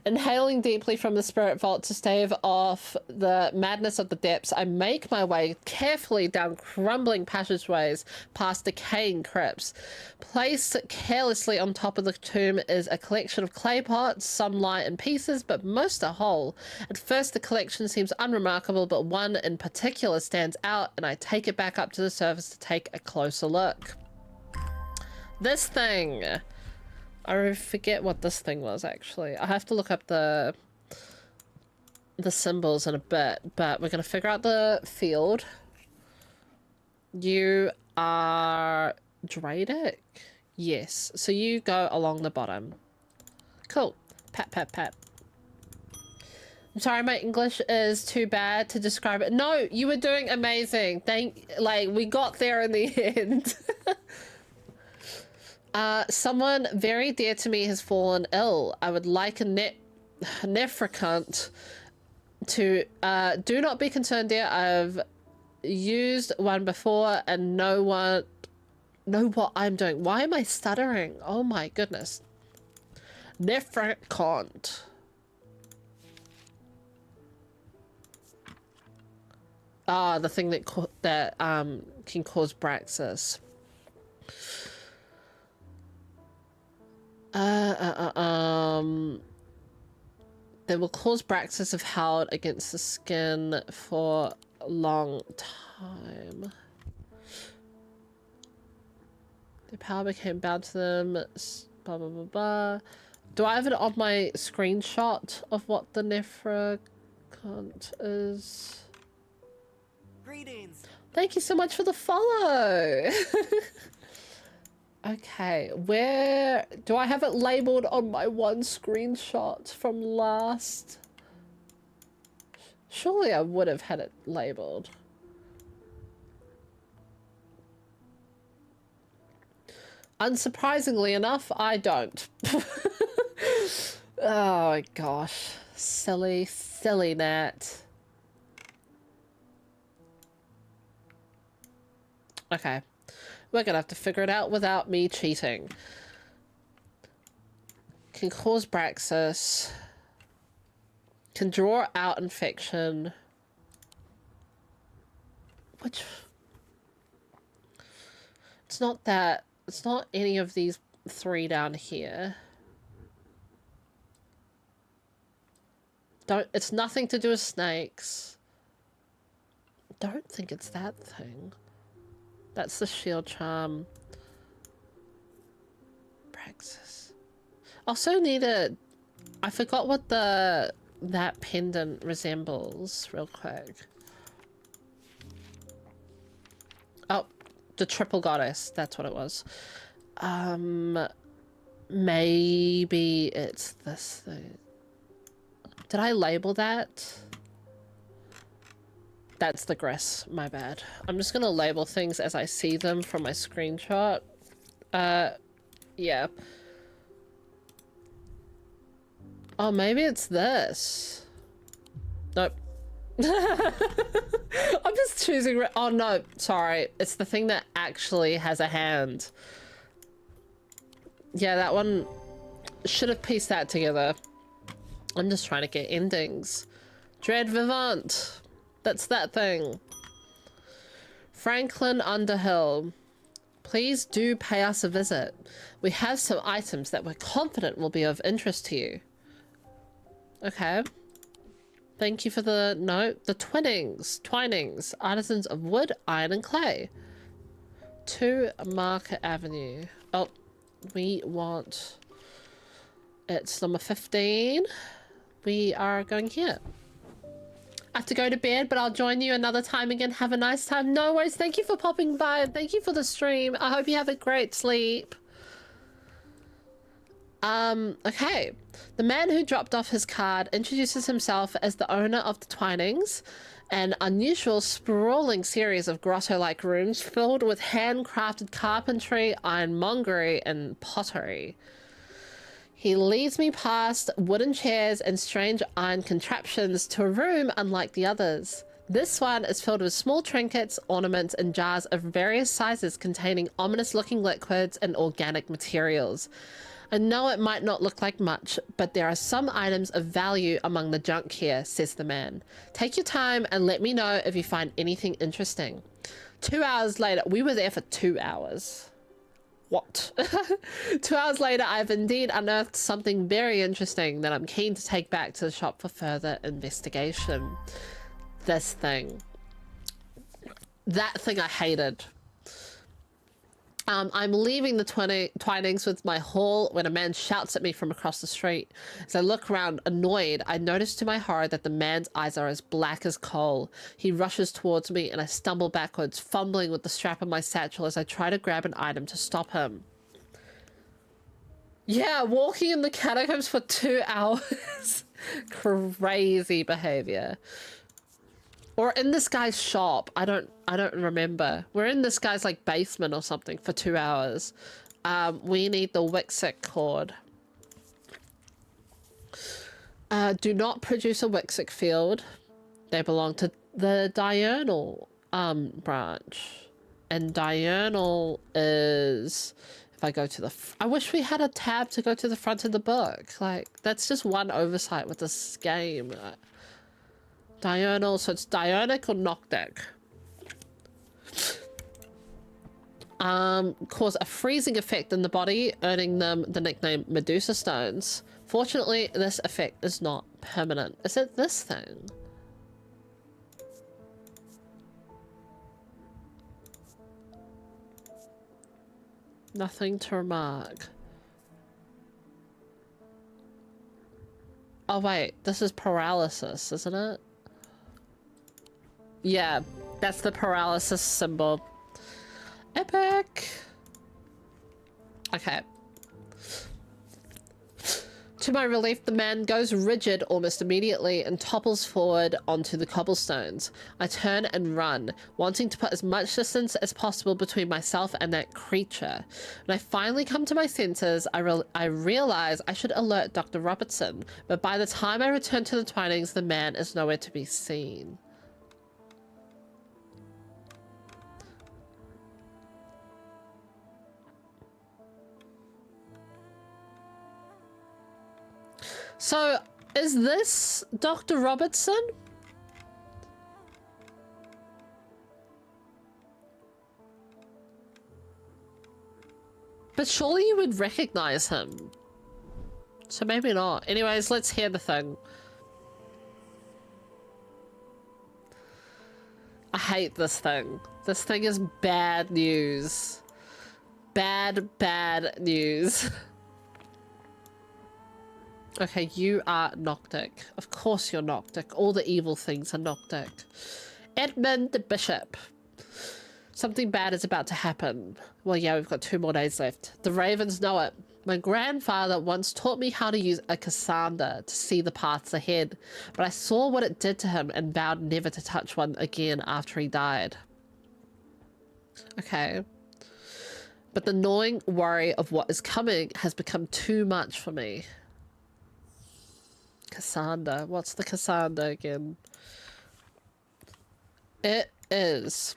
Inhaling deeply from the spirit vault to stave off the madness of the depths, I make my way carefully down crumbling passageways past decaying crypts. Placed carelessly on top of the tomb is a collection of clay pots, some lie in pieces, but most are whole. At first the collection seems unremarkable, but one in particular stands out, and I take it back up to the surface to take a closer look. This thing. I forget what this thing was, actually. I have to look up the symbols in a bit, but we're going to figure out the field. You are Dradic? Yes. So you go along the bottom. Cool. Pat, pat, pat. I'm sorry, my English is too bad to describe it. No, you were doing amazing. We got there in the end. Someone very dear to me has fallen ill. I would like a nephricant to, do not be concerned, dear. I've used one before and know what I'm doing. Why am I stuttering? Oh my goodness. Nephricant. Ah, the thing that can cause Braxis. They will cause Braxis if held against the skin for a long time. Their power became bound to them. Blah, blah, blah, blah. Do I have it on my screenshot of what the Nephricant is? Greetings. Thank you so much for the follow. Okay, where do I have it labeled on my one screenshot from last? Surely I would have had it labeled. Unsurprisingly enough, I don't. Oh my gosh. Silly, silly Nat. Okay. We're gonna have to figure it out without me cheating. Can cause Braxis. Can draw out infection. Which... It's not that... It's not any of these three down here. It's nothing to do with snakes. Don't think it's that thing. That's the shield charm. Praxis. Also need a... I forgot what that pendant resembles real quick. Oh, the triple goddess. That's what it was. Maybe it's this thing. Did I label that? That's the grass, my bad. I'm just gonna label things as I see them from my screenshot. Yeah. Oh, maybe it's this. Nope. I'm just choosing. Oh no, sorry. It's the thing that actually has a hand. Yeah, that one should have pieced that together. I'm just trying to get endings. Dread Vivant. That's that thing. Franklin Underhill. Please do pay us a visit. We have some items that we're confident will be of interest to you. Okay. Thank you for the note. The Twinings, artisans of wood, iron, and clay. 2 Market Avenue. Oh, we want... It's number 15. We are going here. I have to go to bed, but I'll join you another time again. Have a nice time. No worries. Thank you for popping by, and thank you for the stream. I hope you have a great sleep. Okay. The man who dropped off his card introduces himself as the owner of the Twinings, an unusual sprawling series of grotto-like rooms filled with handcrafted carpentry, ironmongery, and pottery. He leads me past wooden chairs and strange iron contraptions to a room unlike the others. This one is filled with small trinkets, ornaments, and jars of various sizes containing ominous-looking liquids and organic materials. I know it might not look like much, but there are some items of value among the junk here, says the man. Take your time and let me know if you find anything interesting. 2 hours later, we were there for 2 hours. What? 2 hours later, I've indeed unearthed something very interesting that I'm keen to take back to the shop for further investigation. This thing. That thing I hated. I'm leaving the Twinings with my haul when a man shouts at me from across the street. As I look around, annoyed, I notice to my horror that the man's eyes are as black as coal. He rushes towards me and I stumble backwards, fumbling with the strap of my satchel as I try to grab an item to stop him. Yeah, walking in the catacombs for 2 hours. Crazy behavior. Or in this guy's shop. I don't remember. We're in this guy's like basement or something for 2 hours. We need the Wixic cord. Do not produce a Wixic field. They belong to the diurnal branch. And diurnal is... If I go to the... I wish we had a tab to go to the front of the book. Like, that's just one oversight with this game. Diurnal, so it's diurnic or noctic. Cause a freezing effect in the body, earning them the nickname Medusa Stones. Fortunately, this effect is not permanent. Is it this thing? Nothing to remark. Oh wait, this is paralysis, isn't it? Yeah, that's the paralysis symbol. Epic. Okay. To my relief, the man goes rigid almost immediately and topples forward onto the cobblestones. I turn and run, wanting to put as much distance as possible between myself and that creature. When I finally come to my senses, I realize I should alert Dr. Robertson, but by the time I return to the Twinings, the man is nowhere to be seen. So, is this Dr. Robertson? But surely you would recognize him. So maybe not. Anyways, let's hear the thing. I hate this thing. This thing is bad news. Bad news. Okay, you are Noctic. Of course you're Noctic. All the evil things are Noctic. Edmund the Bishop. Something bad is about to happen. Well, yeah, we've got 2 more days left. The Ravens know it. My grandfather once taught me how to use a Cassandra to see the paths ahead, but I saw what it did to him and vowed never to touch one again after he died. Okay. But the gnawing worry of what is coming has become too much for me. Cassandra. What's the Cassandra again? It is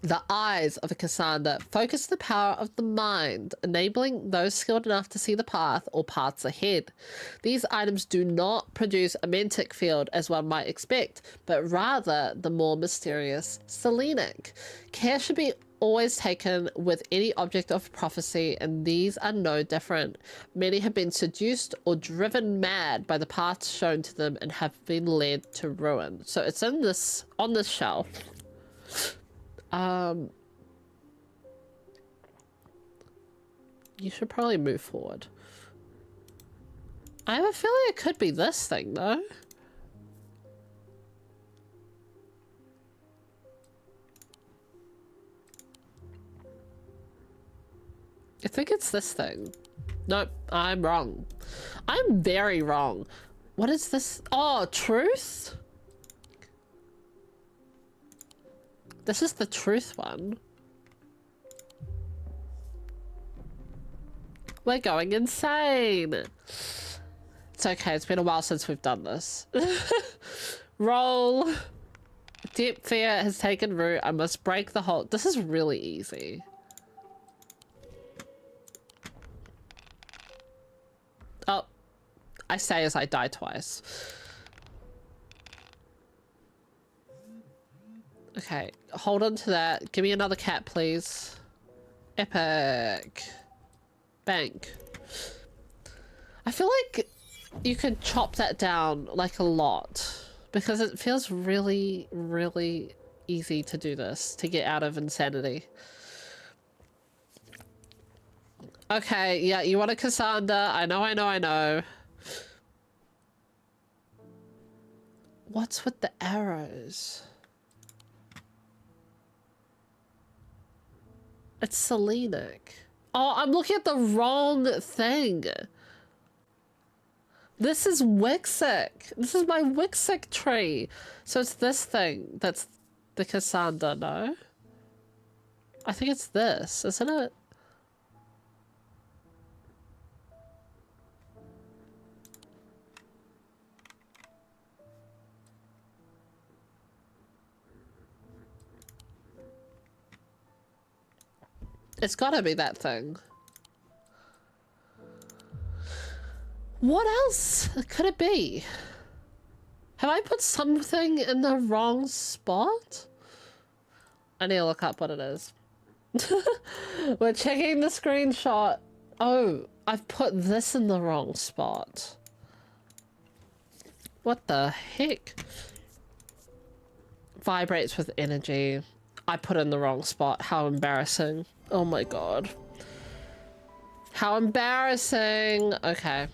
the eyes of a Cassandra focus the power of the mind, enabling those skilled enough to see the path or paths ahead. These items do not produce a mentic field as one might expect, but rather the more mysterious Selenic. Care should be always taken with any object of prophecy, and these are no different. Many have been seduced or driven mad by the paths shown to them and have been led to ruin. So it's in this, on this shelf. You should probably move forward. I have a feeling it could be this thing, though. I think it's this thing. Nope, I'm wrong. I'm very wrong. What is this? Oh, truth? This is the truth one. We're going insane. It's okay, it's been a while since we've done this. Roll. Deep fear has taken root. I must break the hold. This is really easy. Oh, I say as I die twice. Okay, hold on to that. Give me another cat, please. Epic. Bank. I feel like you could chop that down like a lot because it feels really, really easy to do this, to get out of insanity. Okay, yeah, you want a Cassandra. I know. What's with the arrows? It's Selenic. Oh, I'm looking at the wrong thing. This is Wixic. This is my Wixic tree. So it's this thing that's the Cassandra, no? I think it's this, isn't it? It's gotta be that thing. What else could it be? Have I put something in the wrong spot? I need to look up what it is. We're checking the screenshot. Oh, I've put this in the wrong spot. What the heck? Vibrates with energy. I put in the wrong spot. How embarrassing. Oh my god. How embarrassing. Okay.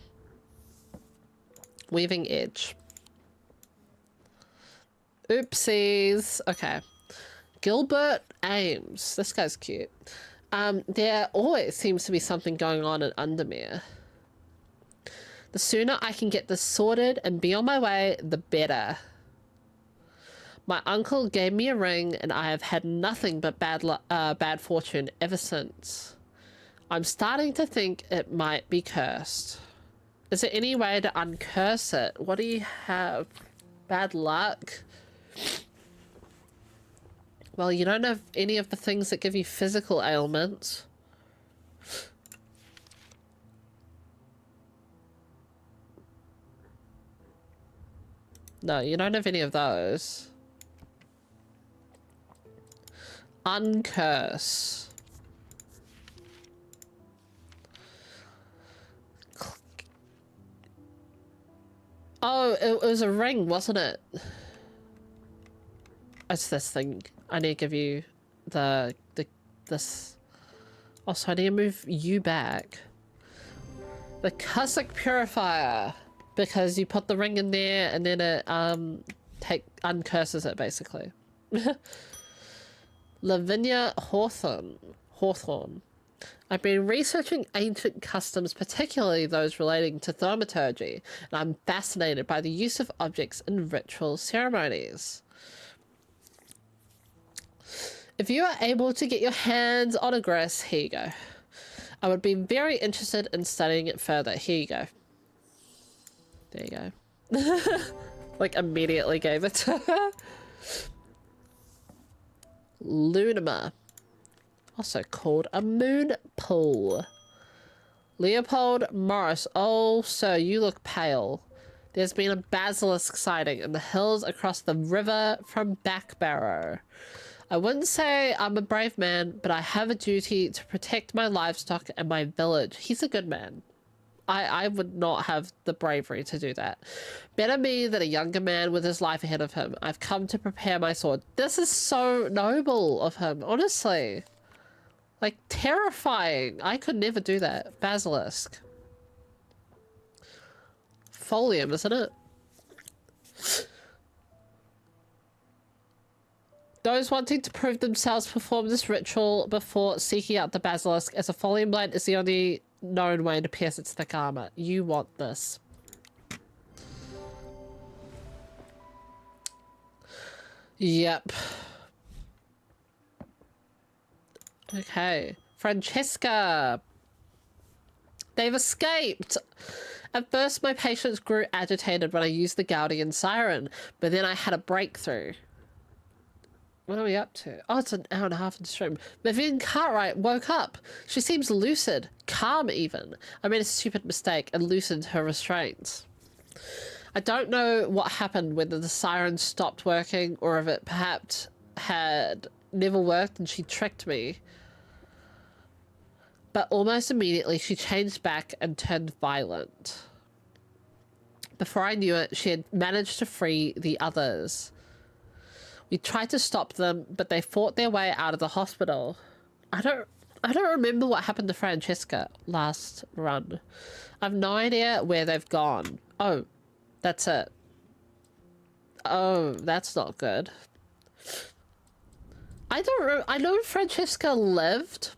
Weaving edge. Oopsies. Okay. Gilbert Ames. This guy's cute. There always seems to be something going on in Undermere. The sooner I can get this sorted and be on my way, the better. My uncle gave me a ring and I have had nothing but bad fortune ever since. I'm starting to think it might be cursed. Is there any way to uncurse it? What do you have? Bad luck? Well, you don't have any of the things that give you physical ailments. No, you don't have any of those. Uncurse. Oh, it was a ring, wasn't it? It's this thing. I need to give you this. Also, I need to move you back. The Cussack Purifier. Because you put the ring in there and then it uncurses it, basically. Lavinia Hawthorne. I've been researching ancient customs, particularly those relating to thaumaturgy, and I'm fascinated by the use of objects in ritual ceremonies. If you are able to get your hands on a grist, here you go. I would be very interested in studying it further. Here you go. There you go. Like, immediately gave it to her. Lunima. Also called a moon pool. Leopold Morris. Oh, sir, you look pale. There's been a basilisk sighting in the hills across the river from Backbarrow. I wouldn't say I'm a brave man, but I have a duty to protect my livestock and my village. He's a good man. I would not have the bravery to do that. Better me than a younger man with his life ahead of him. I've come to prepare my sword. This is so noble of him, honestly. Like, terrifying. I could never do that. Basilisk. Folium, isn't it? Those wanting to prove themselves perform this ritual before seeking out the basilisk, as a folium blade is the only known way to pierce its thick armor. You want this. Yep. Okay. Francesca. They've escaped. At first, my patience grew agitated when I used the Guardian Siren, but then I had a breakthrough. What are we up to? Oh, it's an hour and a half in stream. Vivian Cartwright woke up. She seems lucid, calm even. I made a stupid mistake and loosened her restraints. I don't know what happened, whether the siren stopped working or if it perhaps had never worked and she tricked me. But almost immediately she changed back and turned violent. Before I knew it, she had managed to free the others. We tried to stop them, but they fought their way out of the hospital. I don't remember what happened to Francesca last run. I've no idea where they've gone. Oh, that's it. Oh, that's not good. I know Francesca lived,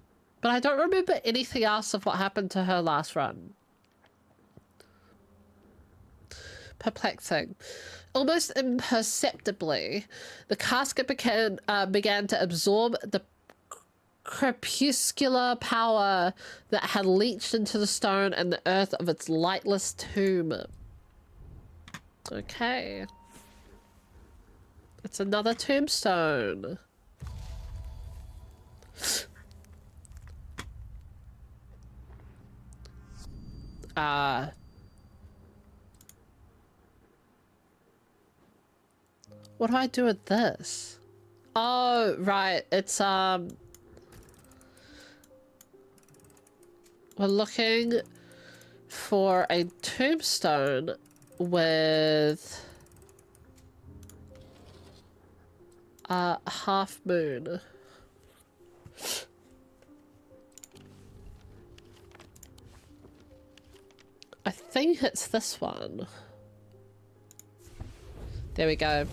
but I don't remember anything else of what happened to her last run. Perplexing. Almost imperceptibly, the casket began to absorb the crepuscular power that had leached into the stone and the earth of its lightless tomb. Okay. It's another tombstone. What do I do with this? Oh, right. It's, we're looking for a tombstone with a half moon. I think it's this one. There we go.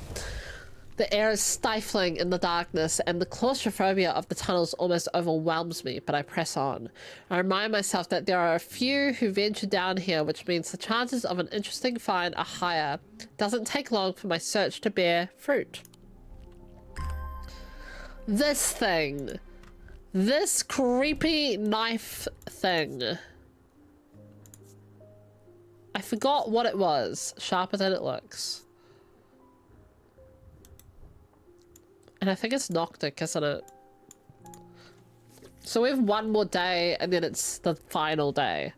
The air is stifling in the darkness, and the claustrophobia of the tunnels almost overwhelms me, but I press on. I remind myself that there are a few who venture down here, which means the chances of an interesting find are higher. It doesn't take long for my search to bear fruit. This thing. This creepy knife thing. I forgot what it was. Sharper than it looks. And I think it's Noctic, isn't it? So we have one more day, and then it's the final day.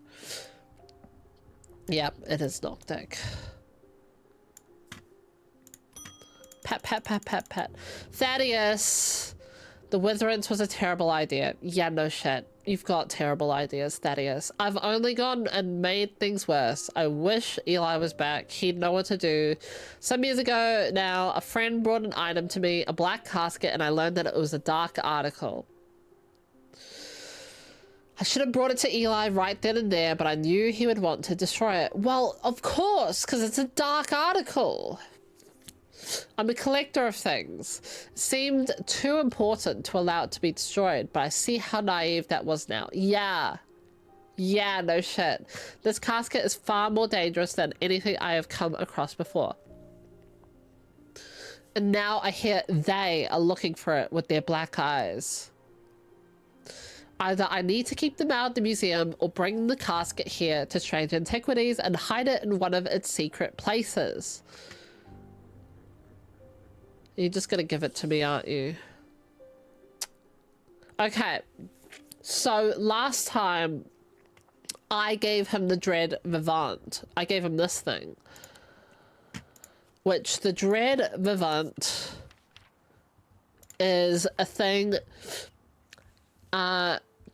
Yep, it is Noctic. Pat, pat, pat, pat, pat. Thaddeus! The Witherance was a terrible idea. Yeah, no shit. You've got terrible ideas, Thaddeus. I've only gone and made things worse. I wish Eli was back. He'd know what to do. Some years ago now, a friend brought an item to me, a black casket, and I learned that it was a dark article. I should have brought it to Eli right then and there, but I knew he would want to destroy it. Well, of course, because it's a dark article. I'm a collector of things. Seemed too important to allow it to be destroyed, but I see how naive that was now. Yeah. Yeah, no shit. This casket is far more dangerous than anything I have come across before. And now I hear they are looking for it with their black eyes. Either I need to keep them out of the museum or bring the casket here to Strange Antiquities and hide it in one of its secret places. You're just gonna give it to me, aren't you? Okay. So last time I gave him the Dread Vivant. I gave him this thing. Which the Dread Vivant is a thing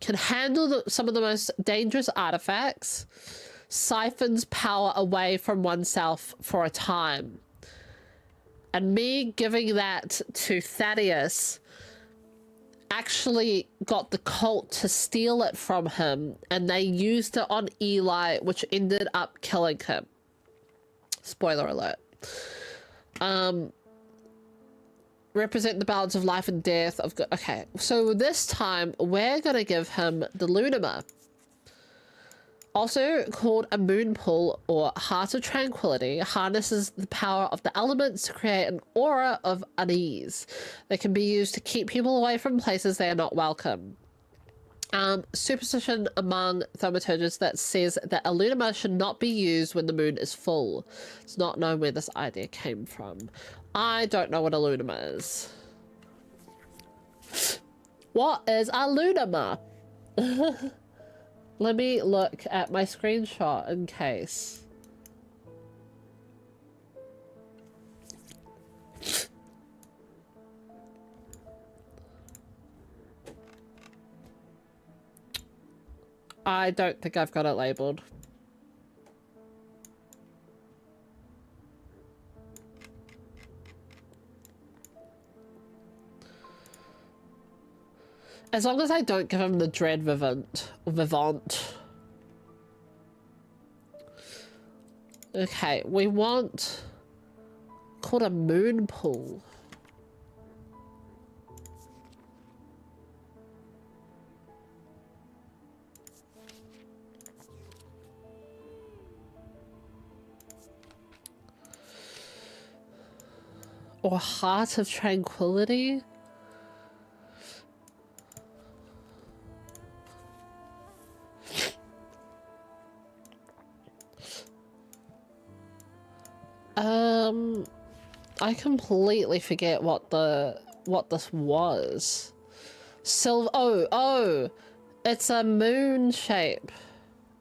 can handle some of the most dangerous artifacts, siphons power away from oneself for a time. And me giving that to Thaddeus actually got the cult to steal it from him, and they used it on Eli, which ended up killing him. Spoiler alert. Represent the balance of life and death of okay, so this time we're gonna give him the Lunima, also called a moon pool or heart of tranquility. Harnesses the power of the elements to create an aura of unease that can be used to keep people away from places they are not welcome. Superstition among thaumaturgists that says that a Lunima should not be used when the moon is full. It's not known where this idea came from. I don't know what a Lunima is. What is a Lunima? Let me look at my screenshot in case. I don't think I've got it labeled. As long as I don't give him the Dread Vivant. Okay, we want called a moon pool. Or heart of tranquility. I completely forget what this was. Oh, it's a moon shape.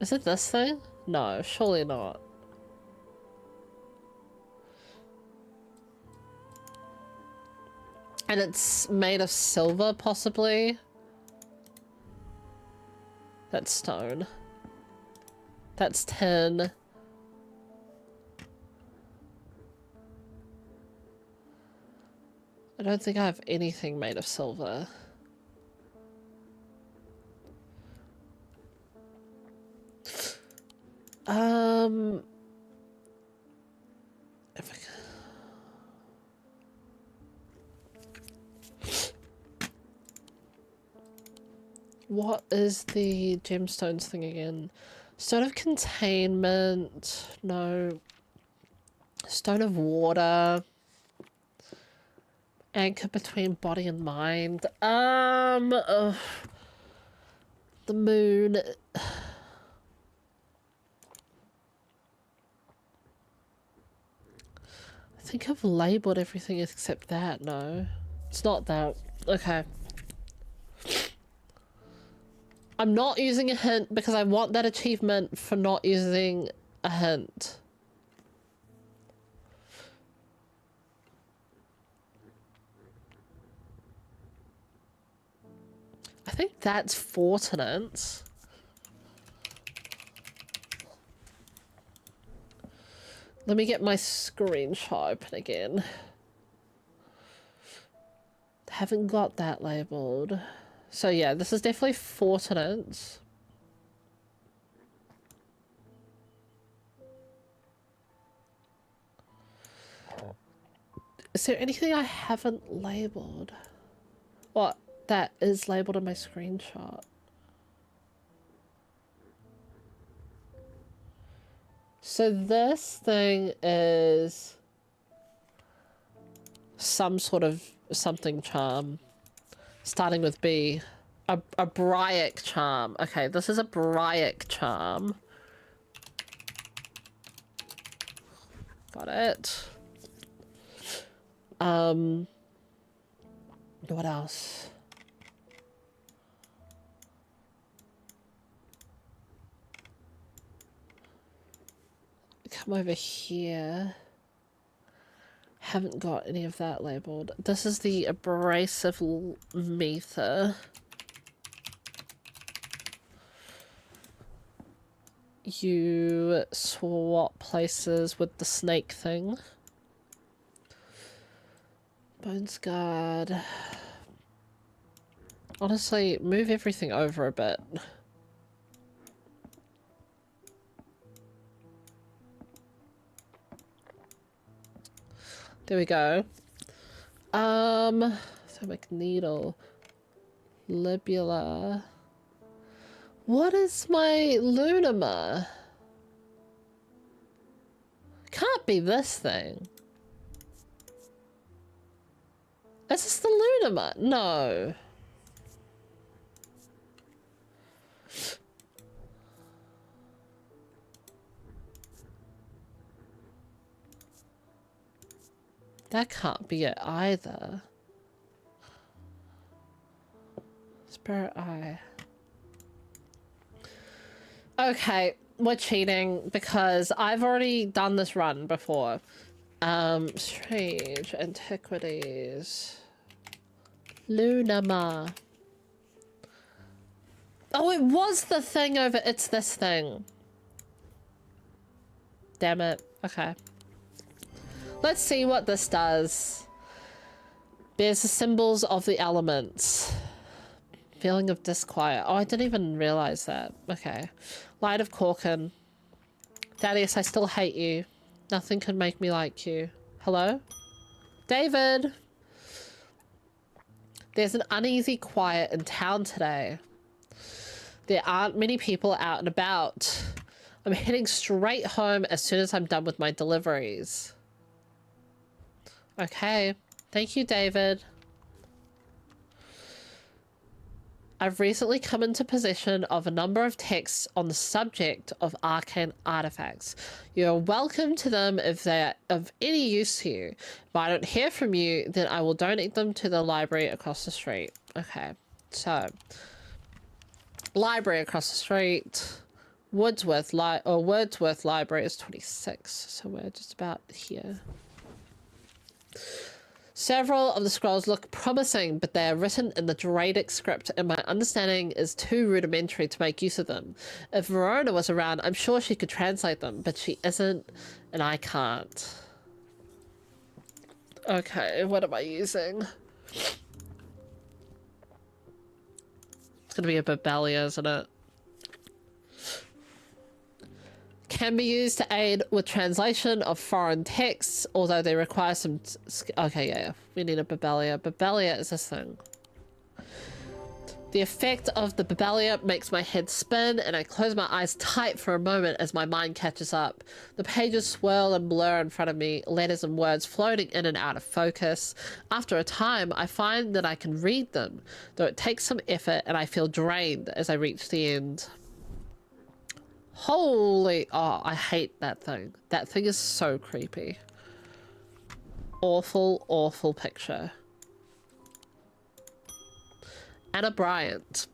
Is it this thing? No, surely not. And it's made of silver, possibly. That's stone. That's tin. I don't think I have anything made of silver. If I can... What is the gemstones thing again? Stone of containment. No. Stone of water. Anchor between body and mind. The moon. I think I've labeled everything except that. No, it's not that. Okay. I'm not using a hint because I want that achievement for not using a hint. I think that's fortunate. Let me get my screenshot open again. Haven't got that labeled. So yeah, this is definitely fortunate. there anything I haven't labeled? What, that is labeled in my screenshot? So this thing is some sort of something charm, starting with B. A Braic charm. Okay, this is a Braic charm. Got it. What else? Come over here. Haven't got any of that labeled. This is the abrasive mether. You swap places with the snake thing. Bones guard. Honestly, move everything over a bit. There we go. Thermic needle. Libula. What is my Lunama? Can't be this thing. Is this the Lunama? No. That can't be it either. Spirit Eye. Okay, we're cheating because I've already done this run before. Strange Antiquities. Lunama. Oh, it was the thing over. It's this thing. Damn it. Okay. Let's see what this does. There's the symbols of the elements. Feeling of disquiet. Oh, I didn't even realize that. Okay. Light of Corkin. Thaddeus, I still hate you. Nothing could make me like you. Hello? David! There's an uneasy quiet in town today. There aren't many people out and about. I'm heading straight home as soon as I'm done with my deliveries. Okay. Thank you, David. I've recently come into possession of a number of texts on the subject of arcane artifacts. You're welcome to them if they're of any use to you. If I don't hear from you, then I will donate them to the library across the street. Okay, so library across the street. Wordsworth Library is 26, so we're just about here. Several of the scrolls look promising, but they are written in the Dradic script, and my understanding is too rudimentary to make use of them. If Verona was around, I'm sure she could translate them, but she isn't, and I can't. Okay, what am I using? It's gonna be a Babelia, isn't it? Can be used to aid with translation of foreign texts, although they require some... Okay, yeah, we need a Babelia. Babelia is this thing. The effect of the Babelia makes my head spin, and I close my eyes tight for a moment as my mind catches up. The pages swirl and blur in front of me, letters and words floating in and out of focus. After a time, I find that I can read them, though it takes some effort, and I feel drained as I reach the end. Holy... Oh, I hate that thing. That thing is so creepy. Awful, awful picture. Anna Bryant.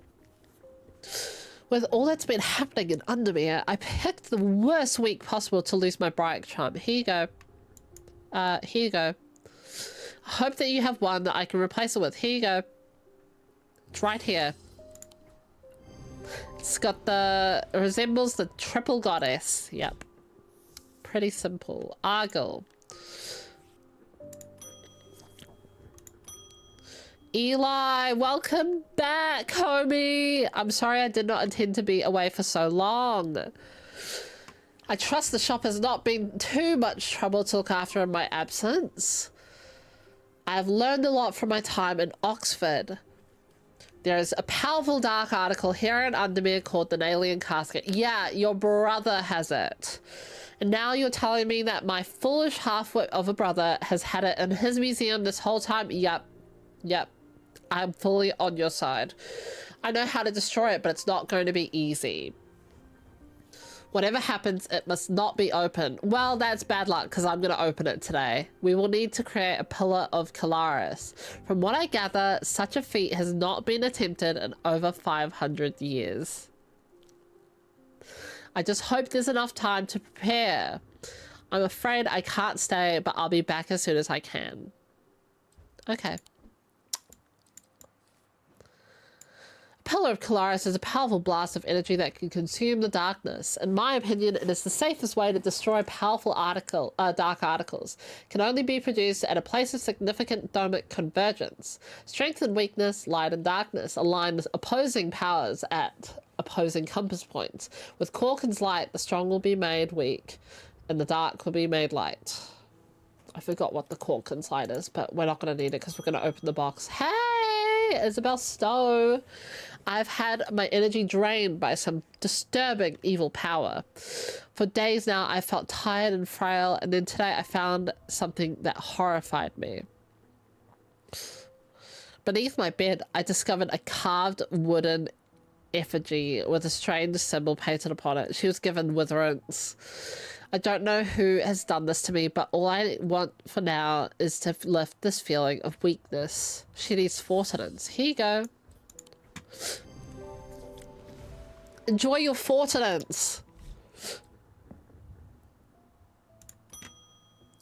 With all that's been happening in Undermere, I picked the worst week possible to lose my Braic charm. Here you go. Here you go. I hope that you have one that I can replace it with. Here you go. It's right here. It's got the... It resembles the triple goddess. Yep. Pretty simple. Argyle. Eli, welcome back, homie. I'm sorry I did not intend to be away for so long. I trust the shop has not been too much trouble to look after in my absence. I've learned a lot from my time in Oxford. There's a powerful dark article here in Undermere called the Alien Casket. Yeah, your brother has it. And now you're telling me that my foolish half-wit of a brother has had it in his museum this whole time? Yep. Yep. I'm fully on your side. I know how to destroy it, but it's not going to be easy. Whatever happens, it must not be open. Well, that's bad luck, because I'm going to open it today. We will need to create a pillar of Calaris. From what I gather, such a feat has not been attempted in over 500 years. I just hope there's enough time to prepare. I'm afraid I can't stay, but I'll be back as soon as I can. Okay. Pillar of Calaris is a powerful blast of energy that can consume the darkness. In my opinion, it is the safest way to destroy powerful dark articles. It can only be produced at a place of significant dhomic convergence. Strength and weakness, light and darkness, align opposing powers at opposing compass points. With Corkin's light, the strong will be made weak, and the dark will be made light. I forgot what the Corkin's light is, but we're not going to need it because we're going to open the box. Hey, Isabel Stowe! I've had my energy drained by some disturbing evil power. For days now, I felt tired and frail, and then today I found something that horrified me. Beneath my bed, I discovered a carved wooden effigy with a strange symbol painted upon it. She was given witherance. I don't know who has done this to me, but all I want for now is to lift this feeling of weakness. She needs fortinance. Here you go. Enjoy your fortinance.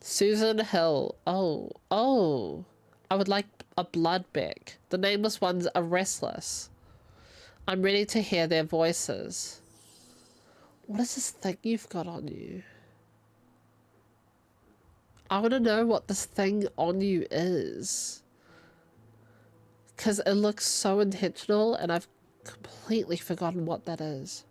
Susan Hill. Oh. I would like a blood beck. The nameless ones are restless. I'm ready to hear their voices. What is this thing you've got on you? I want to know what this thing on you is. Because it looks so intentional and I've completely forgotten what that is.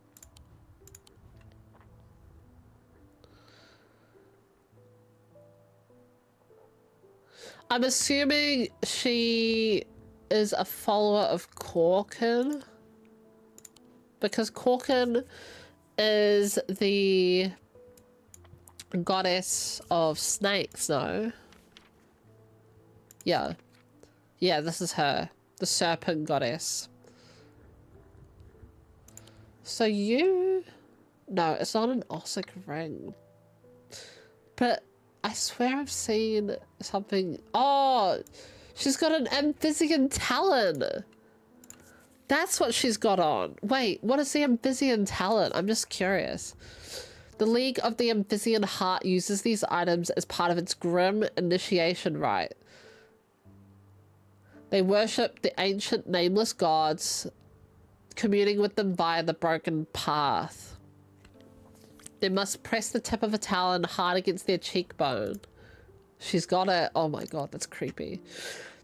I'm assuming she is a follower of Corkin. Because Corkin is the goddess of snakes, no? Yeah. Yeah, this is her. The serpent goddess. So you... No, it's not an Ossic ring. But I swear I've seen something... Oh! She's got an Amphizian talon! That's what she's got on. Wait, what is the Amphizian talon? I'm just curious. The League of the Amphizian Heart uses these items as part of its grim initiation rite. They worship the ancient nameless gods, communing with them via the broken path. They must press the tip of a talon hard against their cheekbone. She's got it. Oh my god, that's creepy.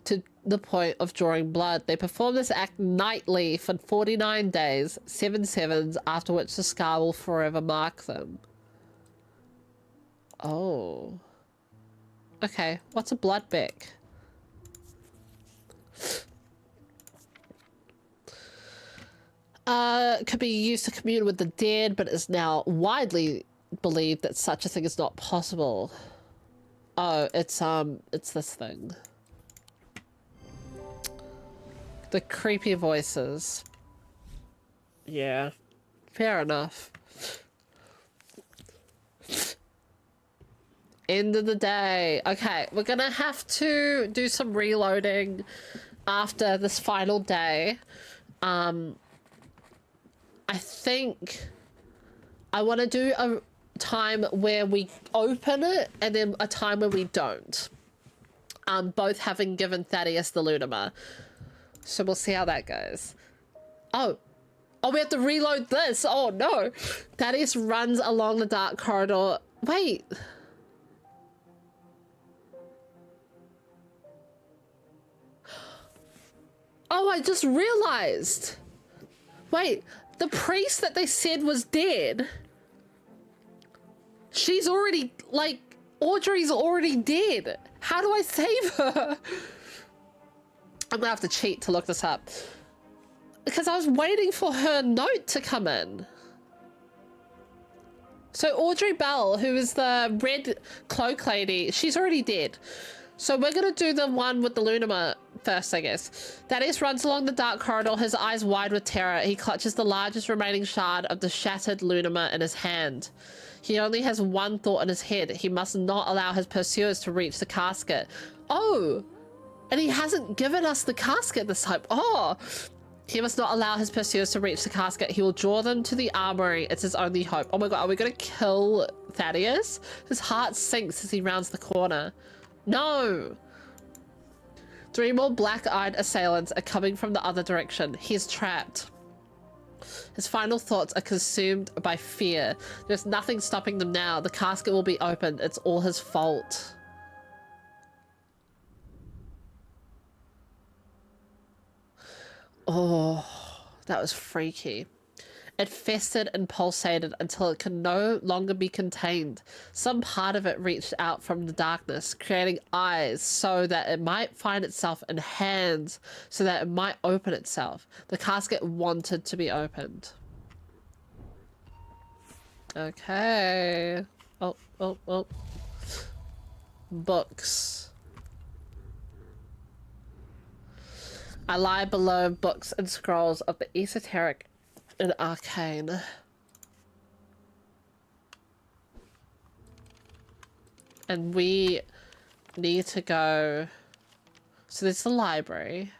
To the point of drawing blood. They perform this act nightly for 49 days, 7 sevens, after which the scar will forever mark them. Oh. Okay, what's a blood beck? Could be used to commune with the dead, but is now widely believed that such a thing is not possible. Oh, it's this thing. The creepy voices. Yeah, fair enough. End of the day. Okay, we're gonna have to do some reloading after this final day. I think I want to do a time where we open it and then a time where we don't. Both having given Thaddeus the Lunima. So we'll see how that goes. Oh, we have to reload this. Oh no. Thaddeus runs along the dark corridor. Wait. Oh, I just realized. Wait, the priest that they said was dead. She's already, like, Audrey's already dead. How do I save her? I'm gonna have to cheat to look this up. Because I was waiting for her note to come in. So Audrey Bell, who is the red cloak lady, she's already dead. So we're gonna do the one with the Lunama first, I guess. Thaddeus runs along the dark corridor, his eyes wide with terror. He clutches the largest remaining shard of the shattered Lunama in his hand. He only has one thought in his head. He must not allow his pursuers to reach the casket. Oh, and he hasn't given us the casket this time. Oh, he must not allow his pursuers to reach the casket. He will draw them to the armory. It's his only hope. Oh my God, are we gonna kill Thaddeus? His heart sinks as he rounds the corner. No! 3 more black-eyed assailants are coming from the other direction. He's trapped. His final thoughts are consumed by fear. There's nothing stopping them now. The casket will be opened. It's all his fault. Oh, that was freaky. It festered and pulsated until it could no longer be contained. Some part of it reached out from the darkness, creating eyes so that it might find itself, and hands so that it might open itself. The casket wanted to be opened. Okay. Oh. Books. I lie below books and scrolls of the esoteric and arcane. And we need to go. So there's the library.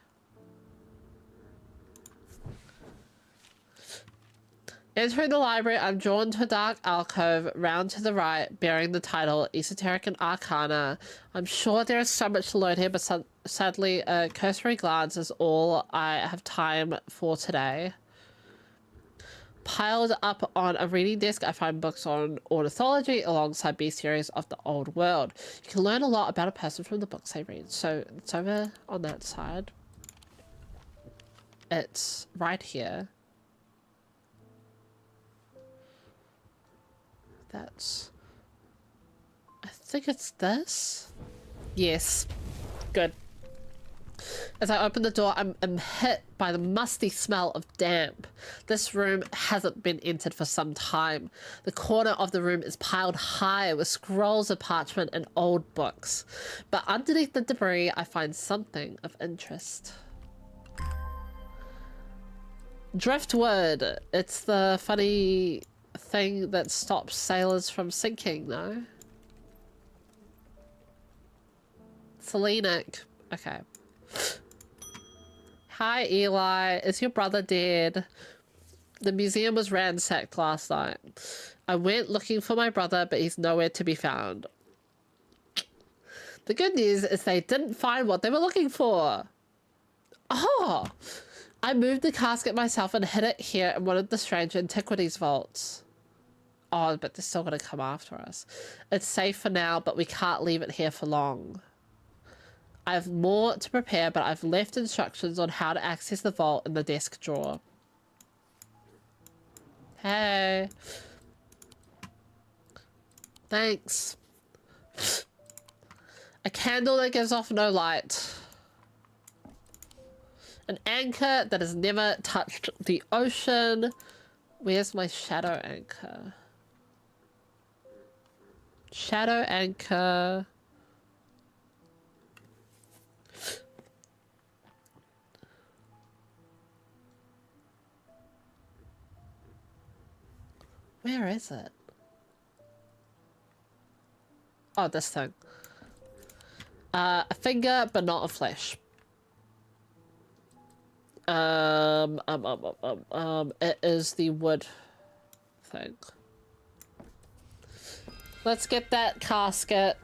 Entering the library, I'm drawn to a dark alcove round to the right, bearing the title Esoteric and Arcana. I'm sure there is so much to learn here, but sadly, a cursory glance is all I have time for today. Piled up on a reading desk, I find books on ornithology alongside bestiaries of the old world. You can learn a lot about a person from the books they read. So it's over on that side. It's right here. That's... I think it's this? Yes. Good. As I open the door, I'm hit by the musty smell of damp. This room hasn't been entered for some time. The corner of the room is piled high with scrolls of parchment and old books. But underneath the debris, I find something of interest. Driftwood. It's the funny thing that stops sailors from sinking, though. Selenic. Okay. Hi, Eli. Is your brother dead? The museum was ransacked last night. I went looking for my brother, but he's nowhere to be found. The good news is they didn't find what they were looking for. Oh! I moved the casket myself and hid it here in one of the Strange Antiquities vaults. Oh, but they're still going to come after us. It's safe for now, but we can't leave it here for long. I have more to prepare, but I've left instructions on how to access the vault in the desk drawer. Hey. Thanks. A candle that gives off no light. An anchor that has never touched the ocean. Where's my shadow anchor? Shadow anchor. Where is it? Oh, this thing. A finger, but not a flesh. It is the wood thing. Let's get that casket.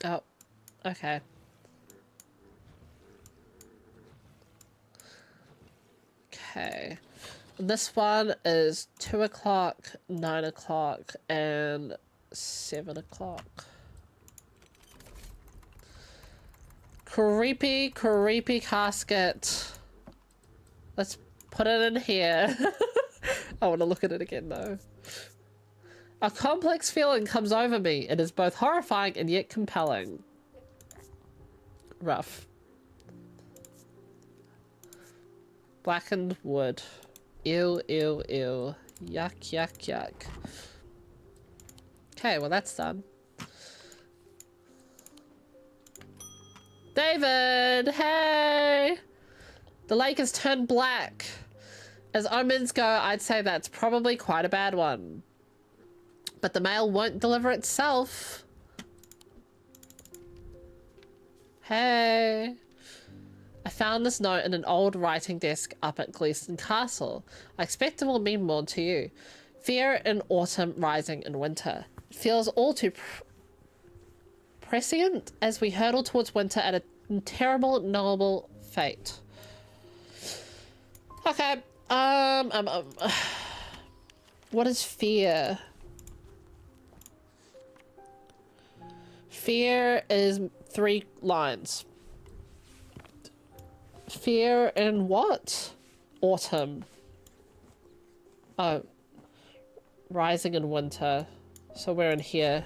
Oh, okay. Okay. This one is 2 o'clock, 9 o'clock, and 7 o'clock. Creepy, creepy casket. Let's put it in here. I want to look at it again, though. A complex feeling comes over me. It is both horrifying and yet compelling. Rough. Blackened wood. Ew, ew, ew. Yuck, yuck, yuck. Okay, well that's done. David! Hey! The lake has turned black. As omens go, I'd say that's probably quite a bad one. But the mail won't deliver itself. Hey. I found this note in an old writing desk up at Gleeston Castle. I expect it will mean more to you. Fear in autumn, rising in winter. It feels all too prescient as we hurtle towards winter at a terrible, knowable fate. Okay. What is fear? Fear is 3 lines. Fear in what? Autumn. Oh. Rising in winter. So we're in here.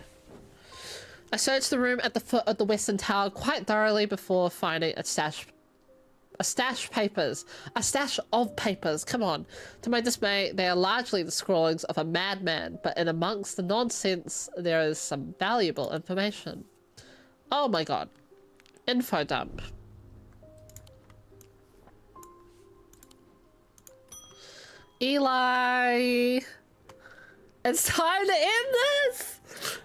I searched the room at the foot of the Western Tower quite thoroughly before finding a stash of papers. Come on. To my dismay, they are largely the scrawlings of a madman, but in amongst the nonsense, there is some valuable information. Oh my god. Info dump. Eli! It's time to end this!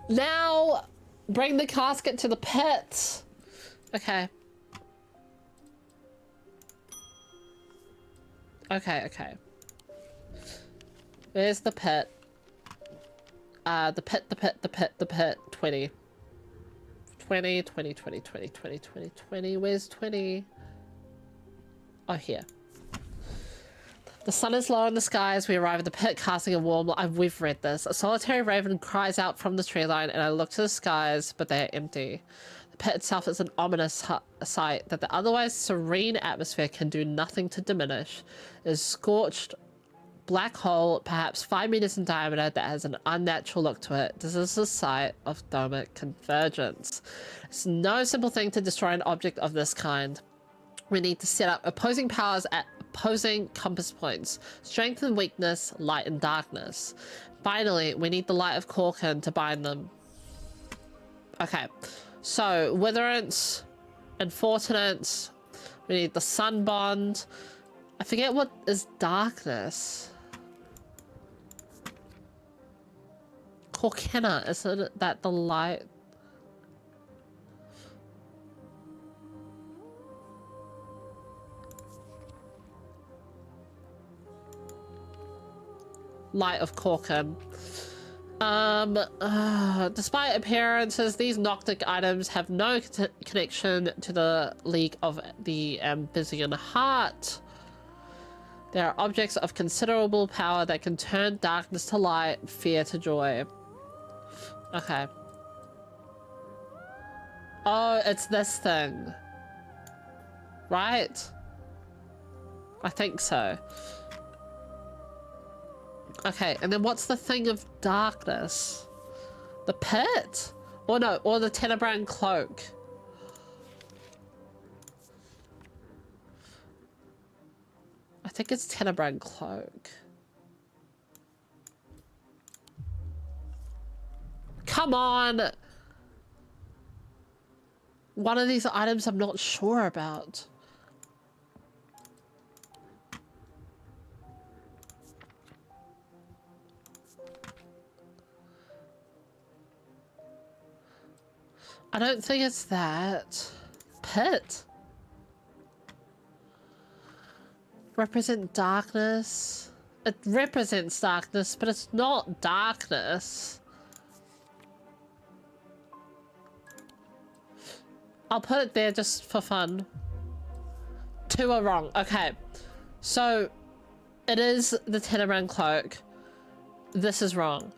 Now, bring the casket to the pit. Okay. Okay. Where's the pit? The pit. 20. 20. Where's 20? Oh, here. The sun is low in the sky as we arrive at the pit, casting a warm light. We've read this. A solitary raven cries out from the tree line, and I look to the skies, but they are empty. The pit itself is an ominous sight that the otherwise serene atmosphere can do nothing to diminish. It is a scorched black hole, perhaps 5 meters in diameter, that has an unnatural look to it. This is the site of thermic convergence. It's no simple thing to destroy an object of this kind. We need to set up opposing powers at opposing compass points. Strength and weakness, light and darkness. Finally, we need the light of Corkin to bind them. Okay, so witherance and fortunance. We need the sun bond. I forget what is darkness. Corkina, isn't that the light? Light of Corkin. Despite appearances, these Noctic items have no connection to the League of the Ambizian Heart. They are objects of considerable power that can turn darkness to light, fear to joy. Okay. Oh, it's this thing. Right? I think so. Okay, and then what's the thing of darkness? The pit? Or no, or the Tenebrand cloak. I think it's Tenebrand cloak. Come on! One of these items I'm not sure about. I don't think it's that. Pit. Represent darkness. It represents darkness, but it's not darkness. I'll put it there just for fun. 2 are wrong. Okay. So, it is the Tenebrand cloak. This is wrong.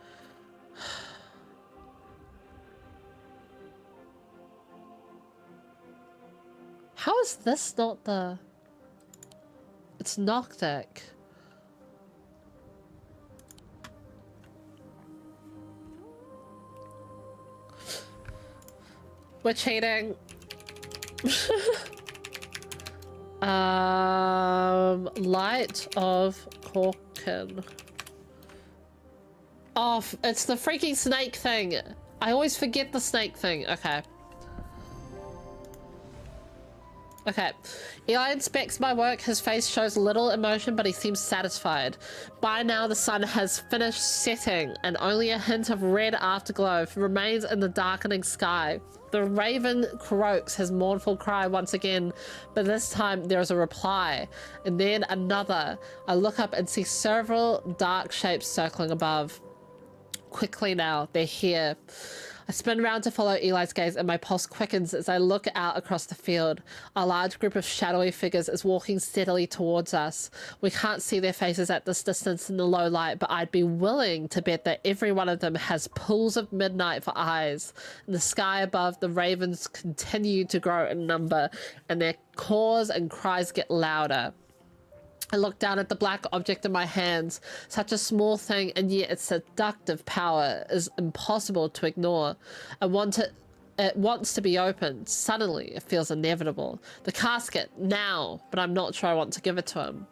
How is this not the... It's Noctic. We're cheating. Light of Corkin. Oh, it's the freaking snake thing. I always forget the snake thing. Okay. Okay. Eli inspects my work. His face shows little emotion, but he seems satisfied. By now, the sun has finished setting, and only a hint of red afterglow remains in the darkening sky. The raven croaks his mournful cry once again, but this time there is a reply, and then another. I look up and see several dark shapes circling above. Quickly now, they're here. I spin around to follow Eli's gaze, and my pulse quickens as I look out across the field. A large group of shadowy figures is walking steadily towards us. We can't see their faces at this distance in the low light, but I'd be willing to bet that every one of them has pools of midnight for eyes. In the sky above, the ravens continue to grow in number, and their caws and cries get louder. I look down at the black object in my hands. Such a small thing, and yet its seductive power is impossible to ignore. It wants to be opened. Suddenly, it feels inevitable. The casket, now, but I'm not sure I want to give it to him.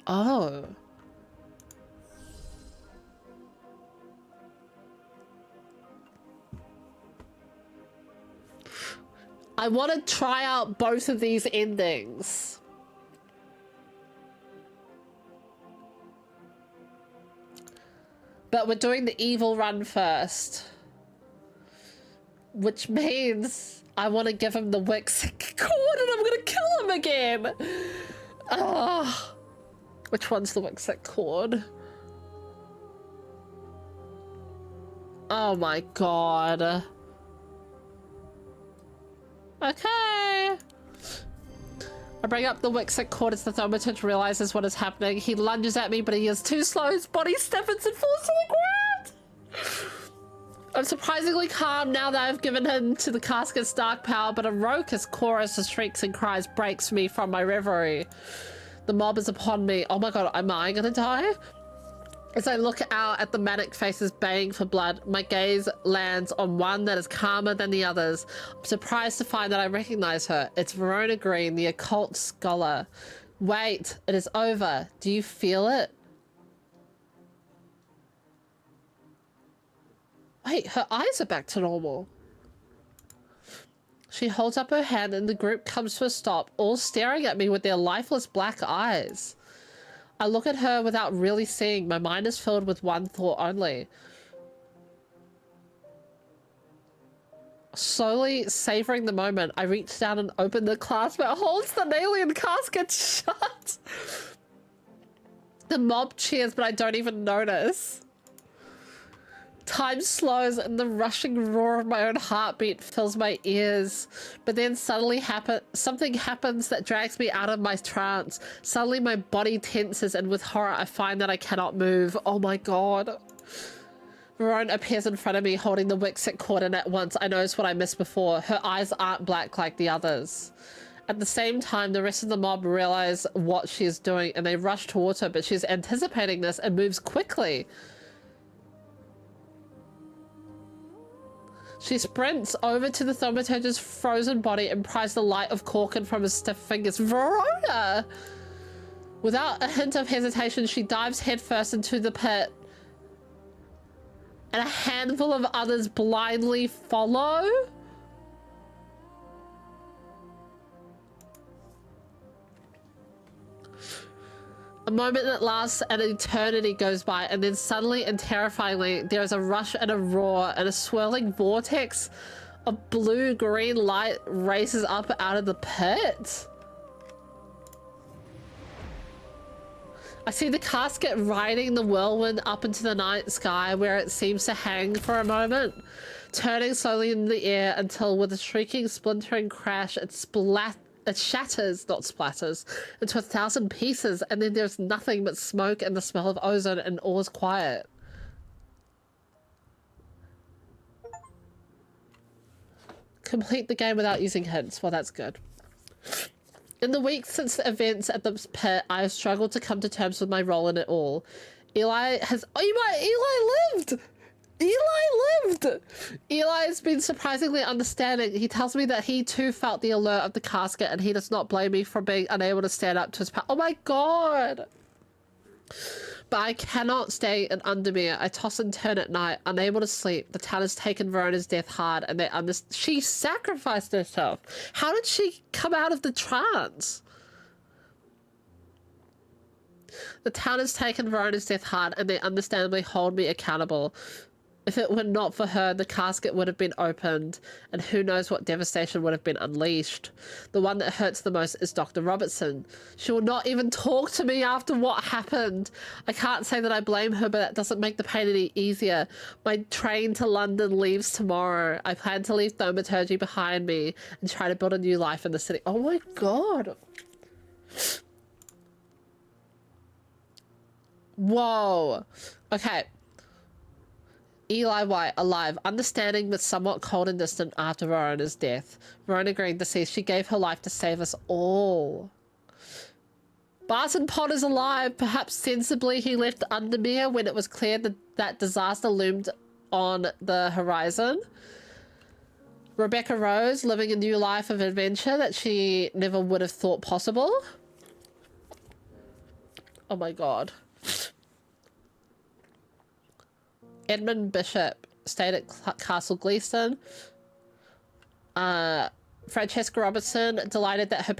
Oh. I want to try out both of these endings. But we're doing the evil run first. Which means I want to give him the Wixic cord and I'm going to kill him again. Oh. Which one's the Wixic cord? Oh my god. Okay. I bring up the Wixic cord as the thaumaturge realizes what is happening. He lunges at me, but he is too slow. His body stiffens and falls to the ground. I'm surprisingly calm now that I've given in to the casket's dark power, but a raucous chorus of shrieks and cries breaks me from my reverie. The mob is upon me. Oh my god, am I gonna die? As I look out at the manic faces baying for blood, my gaze lands on one that is calmer than the others. I'm surprised to find that I recognize her. It's Verona Green, the occult scholar. Wait, it is over. Do you feel it? Wait, her eyes are back to normal. She holds up her hand and the group comes to a stop, all staring at me with their lifeless black eyes. I look at her without really seeing. My mind is filled with one thought only. Slowly savoring the moment, I reach down and open the clasp that holds the alien casket shut. The mob cheers, but I don't even notice. Time slows and the rushing roar of my own heartbeat fills my ears. But then suddenly something happens that drags me out of my trance. Suddenly my body tenses and with horror I find that I cannot move. Oh my god. Verona appears in front of me holding the Wixic cord, and at once I notice what I missed before. Her eyes aren't black like the others. At the same time, the rest of the mob realize what she is doing and they rush towards her, but she's anticipating this and moves quickly. She sprints over to the thaumaturge's frozen body and pries the light of Corkin from his stiff fingers. Verona! Without a hint of hesitation, she dives headfirst into the pit. And a handful of others blindly follow? A moment that lasts an eternity goes by, and then suddenly and terrifyingly, there is a rush and a roar, and a swirling vortex of blue-green light races up out of the pit. I see the casket riding the whirlwind up into the night sky, where it seems to hang for a moment, turning slowly in the air until, with a shrieking, splintering crash, it shatters, not splatters, into 1,000 pieces, and then there's nothing but smoke and the smell of ozone, and all is quiet. Complete the game without using hints. Well, that's good. In the weeks since the events at the pit, I have struggled to come to terms with my role in it all. Eli lived! Eli lived! Eli's been surprisingly understanding. He tells me that he too felt the alert of the casket and he does not blame me for being unable to stand up to his power. Oh my god! But I cannot stay in Undermere. I toss and turn at night, unable to sleep. The town has taken Verona's death hard and she sacrificed herself. How did she come out of the trance? The town has taken Verona's death hard and they understandably hold me accountable. If it were not for her, the casket would have been opened, and who knows what devastation would have been unleashed. The one that hurts the most is Dr. Robertson. She will not even talk to me after what happened. I can't say that I blame her, but that doesn't make the pain any easier. My train to London leaves tomorrow. I plan to leave thaumaturgy behind me and try to build a new life in the city. Oh my god. Whoa. Okay. Eli White, alive, understanding but somewhat cold and distant after Verona's death. Verona Green, deceased. She gave her life to save us all. Barton Potter's alive. Perhaps sensibly he left Undermere when it was clear that disaster loomed on the horizon. Rebecca Rose, living a new life of adventure that she never would have thought possible. Oh my god. Edmund Bishop stayed at Castle Gleeson. Francesca Robertson, delighted that her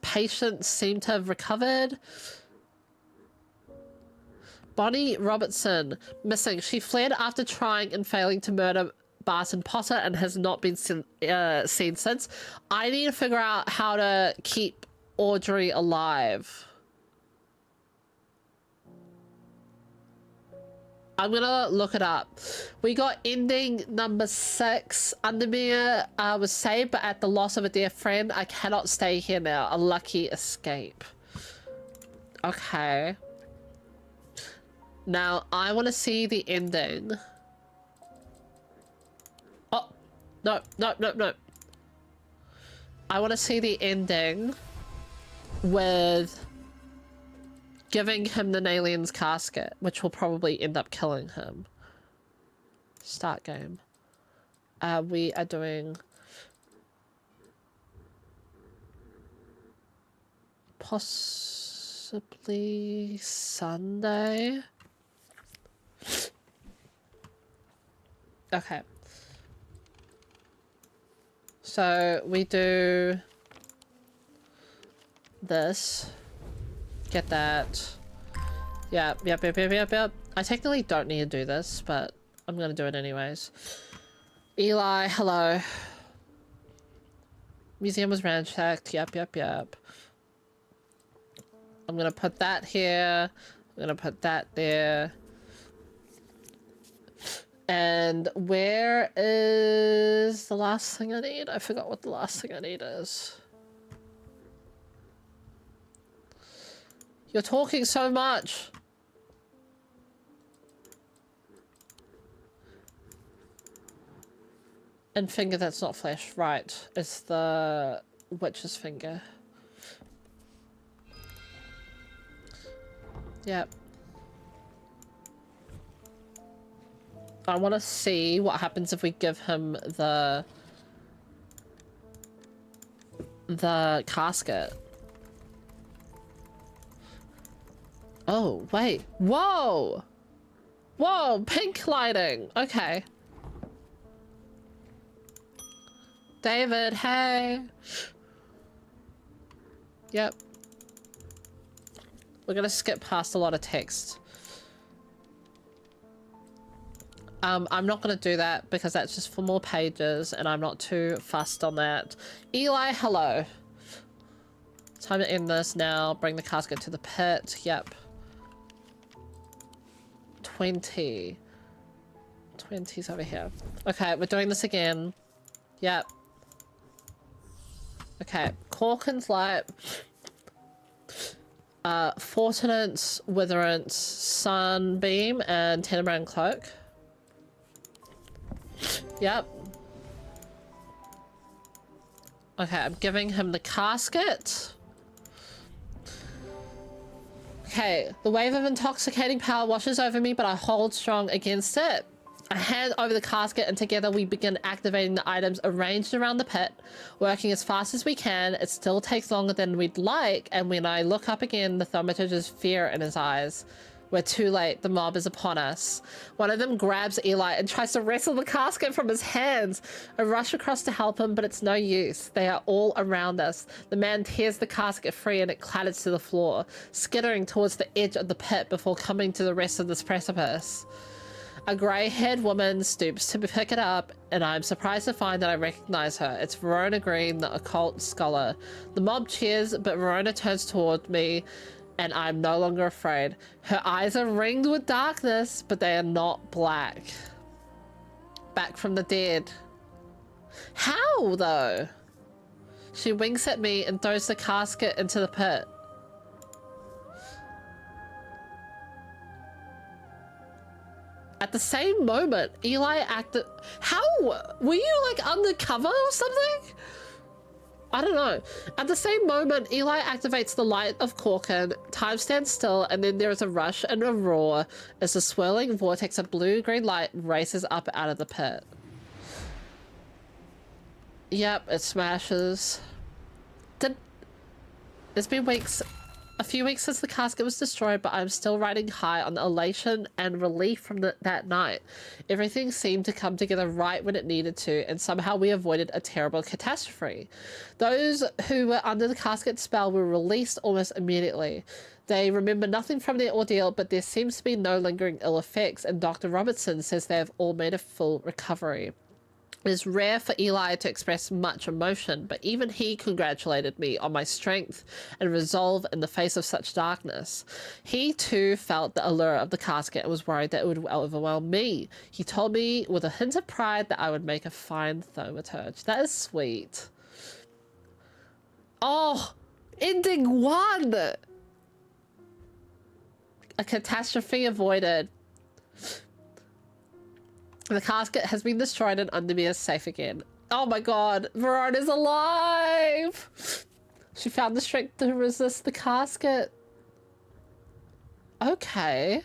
patients seemed to have recovered. Bonnie Robertson, missing. She fled after trying and failing to murder Barton Potter and has not been seen since. I need to figure out how to keep Audrey alive. I'm gonna look it up. We got ending number 6. Undermere was saved, but at the loss of a dear friend. I cannot stay here now. A lucky escape. Okay. Now, I want to see the ending. Oh, no, no, no, no. I want to see the ending with giving him the alien's casket, which will probably end up killing him. Start game. We are doing possibly Sunday. Okay. So we do this. Get that. Yep. I technically don't need to do this, but I'm gonna do it anyways. Eli, hello. Museum was ransacked. Yep. I'm gonna put that here. I'm gonna put that there. And where is the last thing I need? I forgot what the last thing I need is. You're talking so much. And finger that's not flesh. Right. It's the witch's finger. Yep. I want to see what happens if we give him the casket. Oh, wait. Whoa! Whoa, pink lighting. Okay. David, hey. Yep. We're gonna skip past a lot of text. I'm not gonna do that because that's just for more pages and I'm not too fussed on that. Eli, hello. Time to end this now. Bring the casket to the pit. Yep. 20. 20's over here. Okay, we're doing this again. Yep. Okay, Corkin's Light. Fortunance, Witherance, Sunbeam, and Tenebrand Cloak. Yep. Okay, I'm giving him the casket. Okay, the wave of intoxicating power washes over me, but I hold strong against it. I hand over the casket and together we begin activating the items arranged around the pit, working as fast as we can. It still takes longer than we'd like, and when I look up again, the thaumaturge has fear in his eyes. We're too late. The mob is upon us. One of them grabs Eli and tries to wrestle the casket from his hands. I rush across to help him, but it's no use. They are all around us. The man tears the casket free and it clatters to the floor, skittering towards the edge of the pit before coming to the rest of this precipice. A grey-haired woman stoops to pick it up, and I'm surprised to find that I recognize her. It's Verona Green, the occult scholar. The mob cheers, but Verona turns toward me, and I'm no longer afraid. Her eyes are ringed with darkness, but they are not black. Back from the dead. How, though? She winks at me and throws the casket into the pit. At the same moment, Eli acted... How? Were you, like, undercover or something? I don't know. At the same moment, Eli activates the light of Corkin, time stands still, and then there is a rush and a roar as the swirling vortex of blue-green light races up out of the pit. Yep, it smashes. It's been a few weeks since the casket was destroyed, but I'm still riding high on the elation and relief from that night. Everything seemed to come together right when it needed to, and somehow we avoided a terrible catastrophe. Those who were under the casket spell were released almost immediately. They remember nothing from their ordeal, but there seems to be no lingering ill effects, and Dr. Robertson says they have all made a full recovery. It is rare for Eli to express much emotion, but even he congratulated me on my strength and resolve in the face of such darkness. He too felt the allure of the casket and was worried that it would overwhelm me. He told me with a hint of pride that I would make a fine thaumaturge. That is sweet. Oh, ending 1! A catastrophe avoided. The casket has been destroyed and Undermere is safe again. Oh my god, Verona's alive! She found the strength to resist the casket. Okay.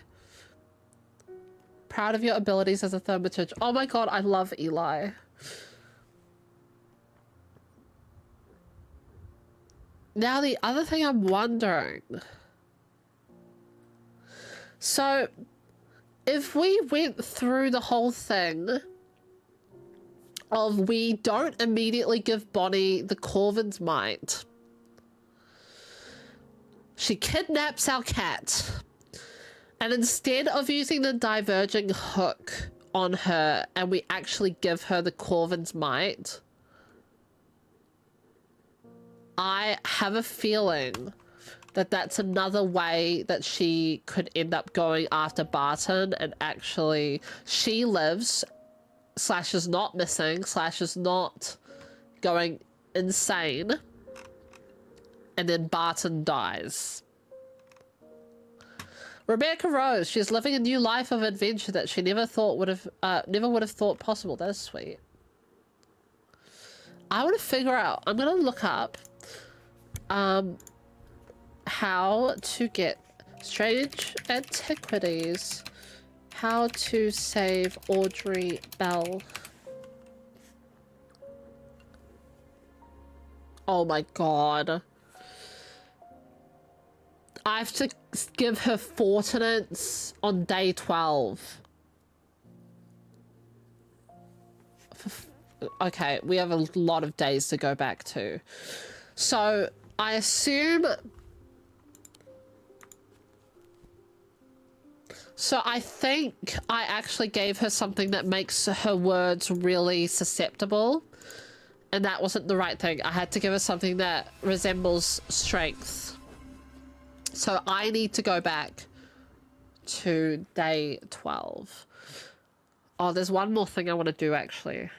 Proud of your abilities as a thaumaturge. Oh my god, I love Eli. Now the other thing I'm wondering. So... if we went through the whole thing of we don't immediately give Bonnie the Corvin's Might. She kidnaps our cat. And instead of using the diverging hook on her and we actually give her the Corvin's Might, I have a feeling that that's another way that she could end up going after Barton, and actually she lives, slash is not missing, slash is not going insane, and then Barton dies. Rebecca Rose, she's living a new life of adventure that she never would have thought possible. That is sweet. I want to figure out, I'm gonna look up how to get Strange Antiquities. How to save Audrey Bell. Oh my god. I have to give her fortinates on day 12. Okay, we have a lot of days to go back to. So I assume... So I think I actually gave her something that makes her words really susceptible. And that wasn't the right thing. I had to give her something that resembles strength. So I need to go back to day 12. Oh, there's one more thing I want to do actually.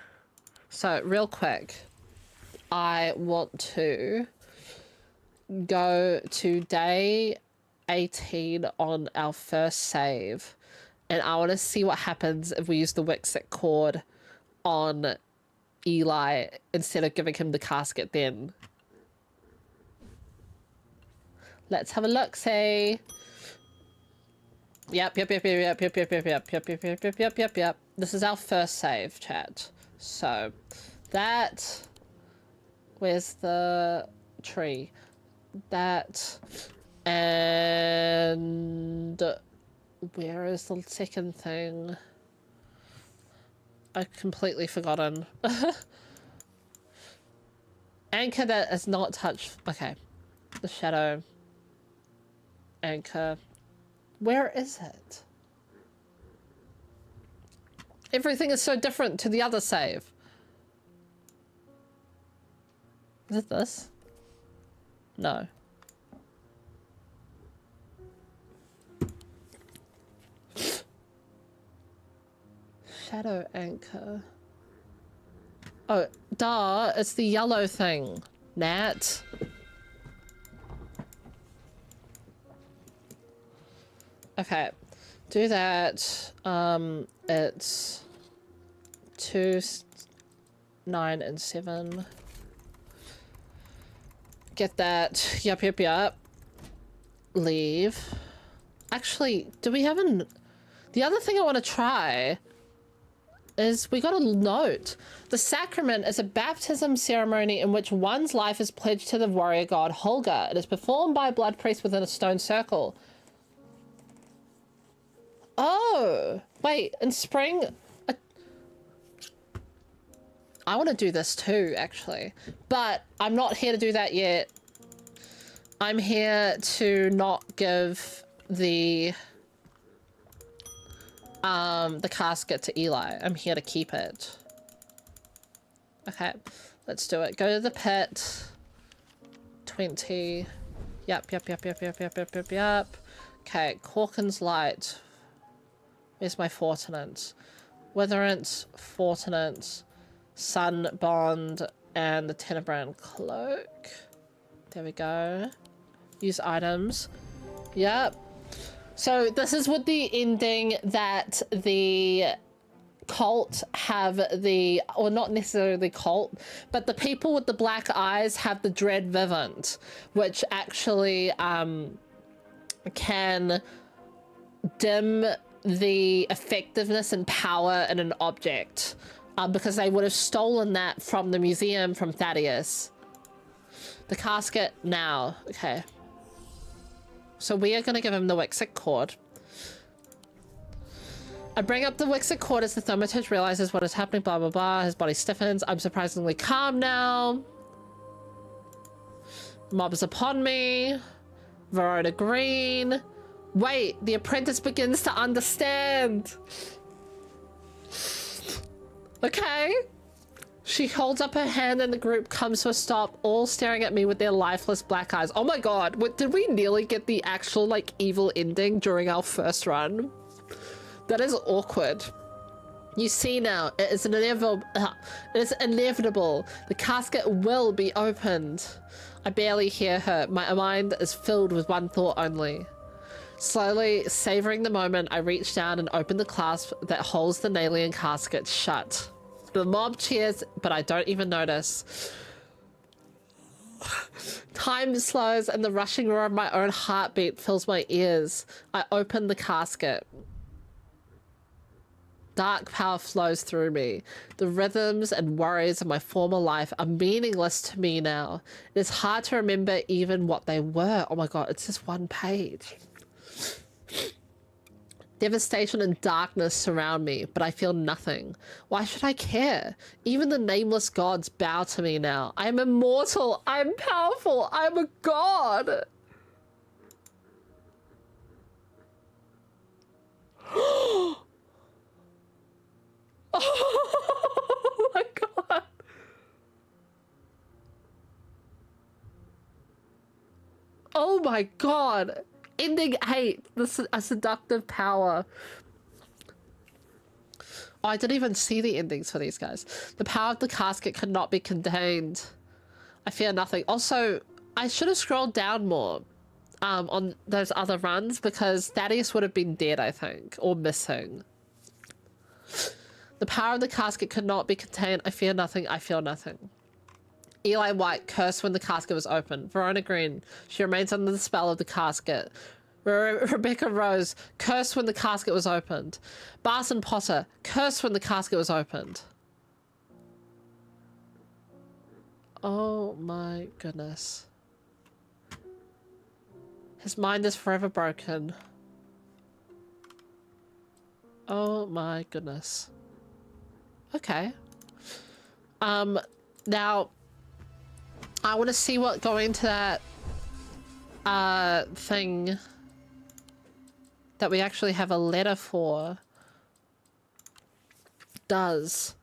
So real quick, I want to go to day 18 on our first save, and I want to see what happens if we use the Wixit cord on Eli instead of giving him the casket then. Let's have a look, see. Yep. This is our first save, chat. So, that... Where's the tree? That... And... Where is the second thing? I've completely forgotten. Anchor that is not touched. Okay. The shadow. Anchor. Where is it? Everything is so different to the other save. Is it this? No. Shadow anchor. Oh, duh, it's the yellow thing, Nat. Okay, do that. It's 2, 9, and 7. Get that. Yup. Leave. Actually, do we have an... The other thing I want to try is we got a note. The sacrament is a baptism ceremony in which one's life is pledged to the warrior god Holger. It is performed by a blood priest within a stone circle. Oh, wait, in spring... I want to do this too, actually. But I'm not here to do that yet. I'm here to not give the casket to Eli. I'm here to keep it. Okay, let's do it. Go to the pit. 20. Yep. Okay, Corkin's light. Where's my fortunate? Witherance, fortunate, sun bond, and the Tenebrand cloak. There we go. Use items. Yep. So this is with the ending that the cult have the, or not necessarily the cult, but the people with the black eyes have the dread vivant, which actually can dim the effectiveness and power in an object, because they would have stolen that from the museum from Thaddeus. The casket now. Okay. So we are going to give him the Wixic cord. I bring up the Wixic cord as the thaumaturge realizes what is happening, blah, blah, blah. His body stiffens. I'm surprisingly calm now. Mob is upon me. Verona Green. Wait, the apprentice begins to understand. Okay. She holds up her hand and the group comes to a stop, all staring at me with their lifeless black eyes. Oh my god, what, did we nearly get the actual, like, evil ending during our first run? That is awkward. You see now, it is inevitable. It is inevitable. The casket will be opened. I barely hear her. My mind is filled with one thought only. Slowly, savoring the moment, I reach down and open the clasp that holds the Nalian casket shut. The mob cheers, but I don't even notice. Time slows and the rushing roar of my own heartbeat fills my ears. I open the casket. Dark power flows through me. The rhythms and worries of my former life are meaningless to me now. It is hard to remember even what they were. Oh my god, it's just one page. Devastation and darkness surround me, but I feel nothing. Why should I care? Even the nameless gods bow to me now. I am immortal. I am powerful. I am a god. Oh my god. Oh my god. Ending 8, a seductive power. Oh, I didn't even see the endings for these guys. The power of the casket could not be contained. I fear nothing. Also, I should have scrolled down more on those other runs because Thaddeus would have been dead, I think, or missing. The power of the casket could not be contained. I fear nothing. I feel nothing. Eli White cursed when the casket was opened. Verona Green. She remains under the spell of the casket. Rebecca Rose, cursed when the casket was opened. Barson Potter, cursed when the casket was opened. Oh my goodness. His mind is forever broken. Oh my goodness. Okay. Now, I want to see what going to that thing that we actually have a letter for does.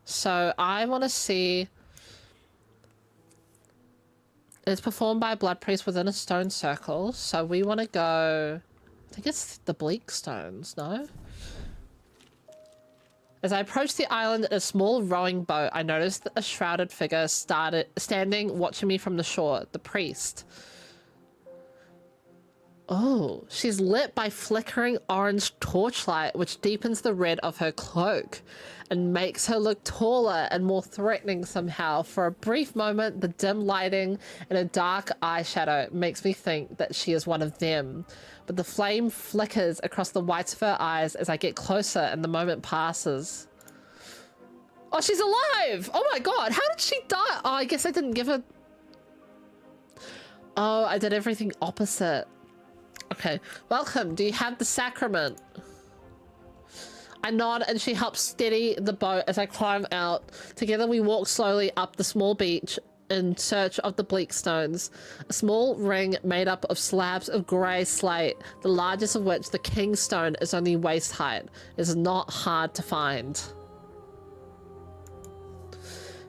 So I want to see. It's performed by a blood priest within a stone circle. So we want to go. I think it's the bleak stones, no? As I approached the island in a small rowing boat, I noticed a shrouded figure standing, watching me from the shore. The priest. Oh, she's lit by flickering orange torchlight, which deepens the red of her cloak and makes her look taller and more threatening somehow. For a brief moment, the dim lighting and a dark eyeshadow makes me think that she is one of them. But the flame flickers across the whites of her eyes as I get closer and the moment passes. Oh, she's alive! Oh my god, how did she die? Oh, I guess I didn't give her... Oh, I did everything opposite. Okay, welcome. Do you have the sacrament? I nod and she helps steady the boat as I climb out. Together we walk slowly up the small beach in search of the bleak stones. A small ring made up of slabs of grey slate, the largest of which, the king's stone, is only waist height. It is not hard to find.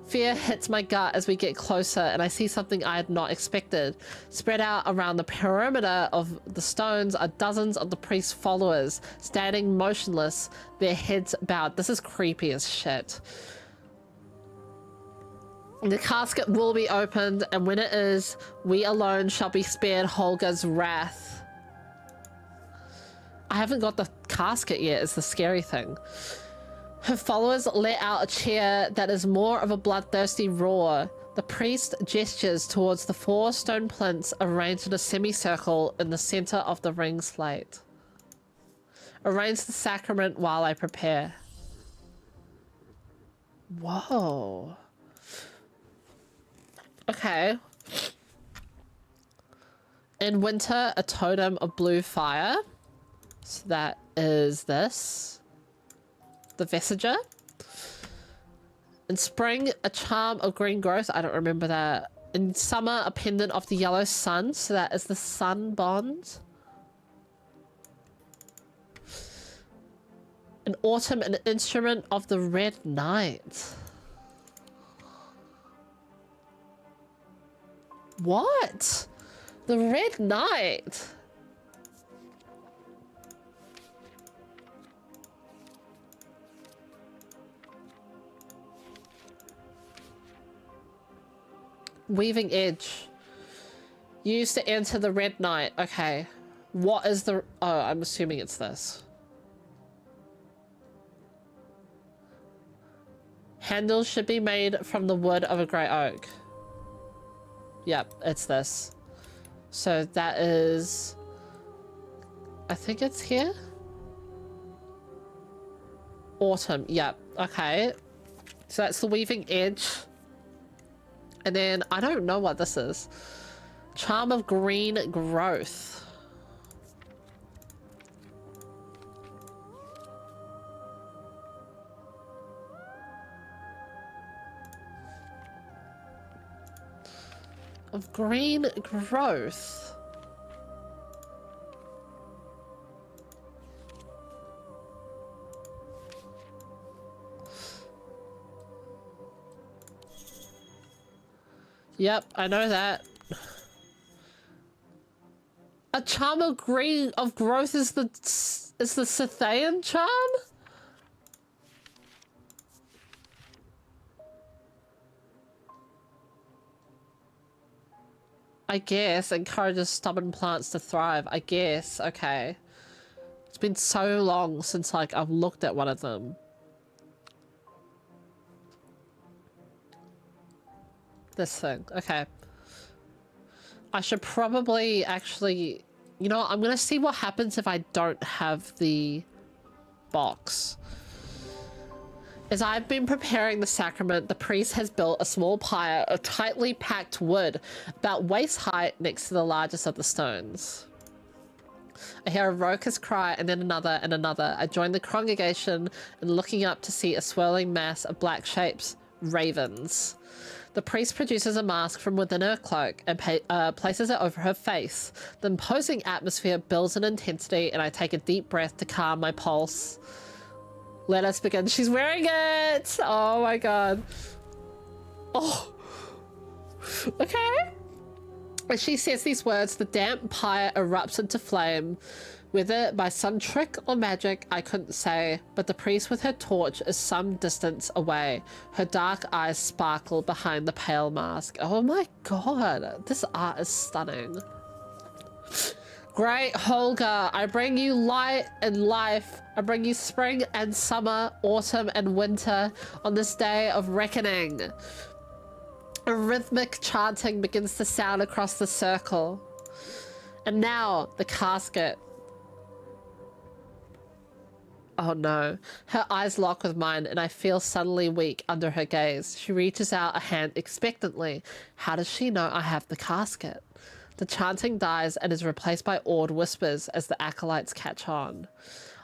Fear hits my gut as we get closer and I see something I had not expected. Spread out around the perimeter of the stones are dozens of the priest's followers, standing motionless, their heads bowed. This is creepy as shit. The casket will be opened, and when it is, we alone shall be spared Holger's wrath. I haven't got the casket yet, is the scary thing. Her followers let out a cheer that is more of a bloodthirsty roar. The priest gestures towards the 4 stone plinths arranged in a semicircle in the center of the ring slate. Arrange the sacrament while I prepare. Whoa. Okay. In winter, a totem of blue fire. So that is this. The Vestiger. In spring, a charm of green growth. I don't remember that. In summer, a pendant of the yellow sun. So that is the sun bond. In autumn, an instrument of the red knight. What? The red knight? Weaving edge. Used to enter the red knight. Okay. What is the... Oh, I'm assuming it's this. Handles should be made from the wood of a grey oak. Yep, it's this. So that is... I think it's here? Autumn, yep. Okay. So that's the weaving edge. And then, I don't know what this is. Charm of green growth. Of green growth. Yep, I know that. A charm of green of growth is the Scythian charm? I guess encourages stubborn plants to thrive. I guess. Okay. It's been so long since like I've looked at one of them. This thing. Okay. I should probably actually, you know, I'm gonna see what happens if I don't have the box. As I've been preparing the sacrament, the priest has built a small pyre of tightly packed wood about waist height next to the largest of the stones. I hear a raucous cry and then another and another. I join the congregation and looking up to see a swirling mass of black shapes, ravens. The priest produces a mask from within her cloak and places it over her face. The imposing atmosphere builds in intensity and I take a deep breath to calm my pulse. Let us begin. She's wearing it! Oh my god. Oh. Okay. As she says these words, the damp pyre erupts into flame. Whether by some trick or magic, I couldn't say, but the priest with her torch is some distance away. Her dark eyes sparkle behind the pale mask. Oh my god, this art is stunning. Great Holger, I bring you light and life. I bring you spring and summer, autumn and winter on this day of reckoning. A rhythmic chanting begins to sound across the circle. And now, the casket. Oh no. Her eyes lock with mine and I feel suddenly weak under her gaze. She reaches out a hand expectantly. How does she know I have the casket? The chanting dies and is replaced by awed whispers as the acolytes catch on.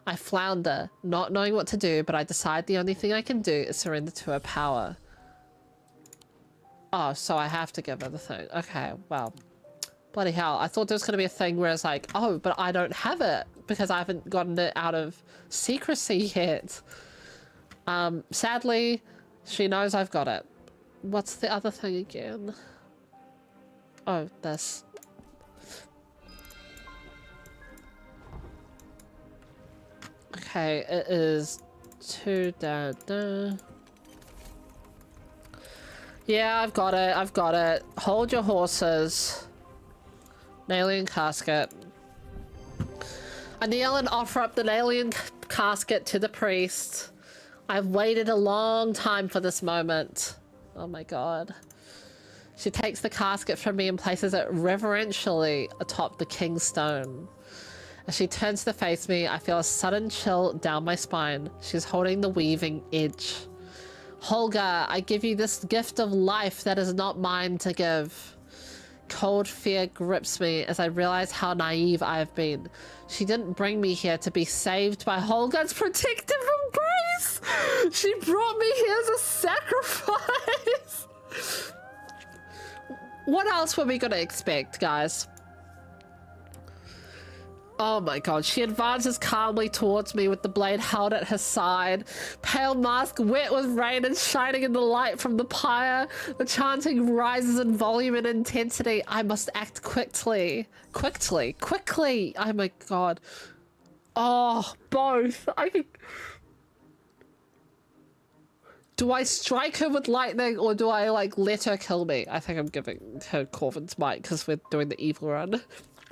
I flounder, not knowing what to do, but I decide the only thing I can do is surrender to her power. Oh, so I have to give her the thing. Okay, well. Bloody hell. I thought there was going to be a thing where it's like, oh, but I don't have it because I haven't gotten it out of secrecy yet. Sadly, she knows I've got it. What's the other thing again? Oh, this. Okay, it is two da. Yeah, I've got it. I've got it. Hold your horses. Alien casket. I kneel and offer up the alien casket to the priest. I've waited a long time for this moment. Oh my god. She takes the casket from me and places it reverentially atop the king's stone. As she turns to face me, I feel a sudden chill down my spine. She's holding the weaving edge. Holger, I give you this gift of life that is not mine to give. Cold fear grips me as I realize how naive I have been. She didn't bring me here to be saved by Holger's protective embrace. She brought me here as a sacrifice. What else were we gonna expect, guys? Oh my god, she advances calmly towards me with the blade held at her side. Pale mask wet with rain and shining in the light from the pyre. The chanting rises in volume and intensity. I must act quickly. Quickly! Oh my god. Oh, both. Do I strike her with lightning or do I, like, let her kill me? I think I'm giving her Corvin's might because we're doing the evil run.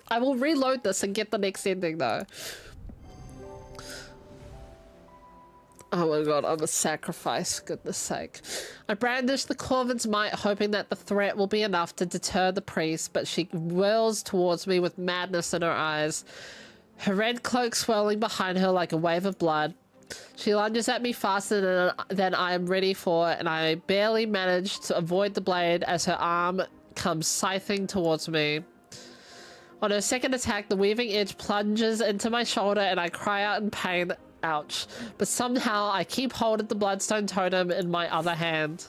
I will reload this and get the next ending though. Oh my god, I'm a sacrifice, goodness sake. I brandish the Corvin's might, hoping that the threat will be enough to deter the priest, but she whirls towards me with madness in her eyes. Her red cloak swirling behind her like a wave of blood. She lunges at me faster than I am ready for, and I barely manage to avoid the blade as her arm comes scything towards me. On her second attack, the weaving edge plunges into my shoulder and I cry out in pain. Ouch. But somehow I keep hold of the bloodstone totem in my other hand.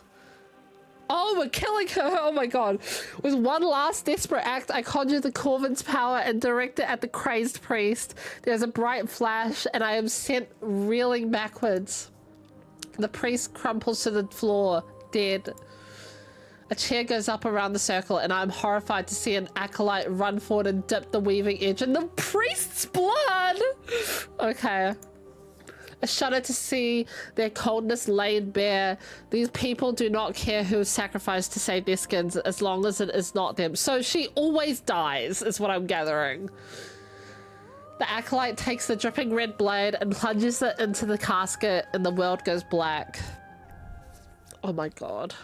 Oh, we're killing her! Oh my god. With one last desperate act, I conjure the Corvin's power and direct it at the crazed priest. There's a bright flash and I am sent reeling backwards. The priest crumples to the floor, dead. A chair goes up around the circle and I'm horrified to see an acolyte run forward and dip the weaving edge in the priest's blood! Okay. I shudder to see their coldness laid bare. These people do not care who is sacrificed to save their skins as long as it is not them. So she always dies, is what I'm gathering. The acolyte takes the dripping red blade and plunges it into the casket and the world goes black. Oh my god.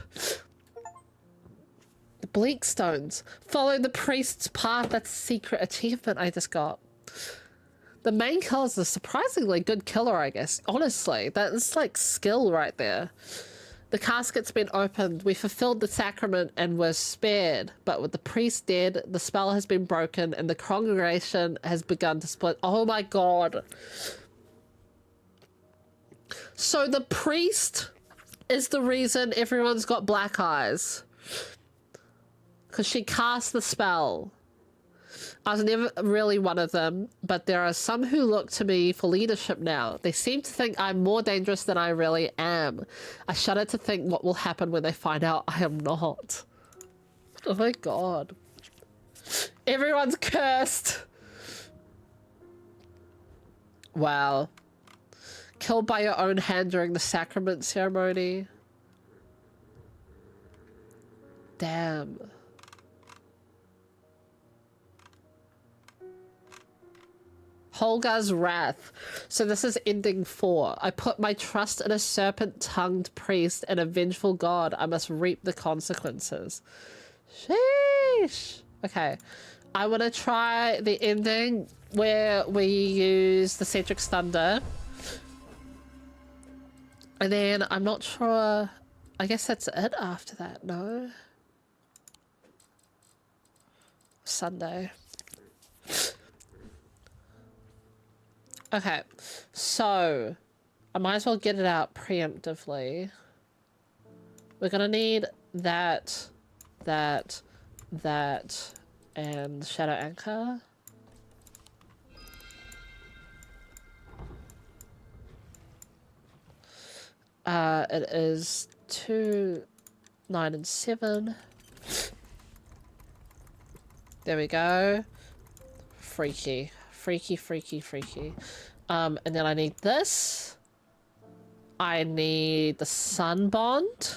The bleak stones. Follow the priest's path. That's a secret achievement I just got. The main killer's a surprisingly good killer, I guess. Honestly, that's like skill right there. The casket's been opened. We fulfilled the sacrament and were spared. But with the priest dead, the spell has been broken and the congregation has begun to split. Oh my god. So the priest is the reason everyone's got black eyes. Because she cast the spell. I was never really one of them, but there are some who look to me for leadership now. They seem to think I'm more dangerous than I really am. I shudder to think what will happen when they find out I am not. Oh my god. Everyone's cursed. Wow. Killed by your own hand during the sacrament ceremony. Damn. Holgar's Wrath. So this is ending 4. I put my trust in a serpent-tongued priest and a vengeful god. I must reap the consequences. Sheesh. Okay. I want to try the ending where we use the Cedric's Thunder. And then I'm not sure. I guess that's it after that, no? Sunday. Okay, so I might as well get it out preemptively. We're gonna need that, and Shadow Anchor. It is 2, 9, and 7. There we go. Freaky. Freaky, freaky, freaky. And then I need this. I need the Sun Bond.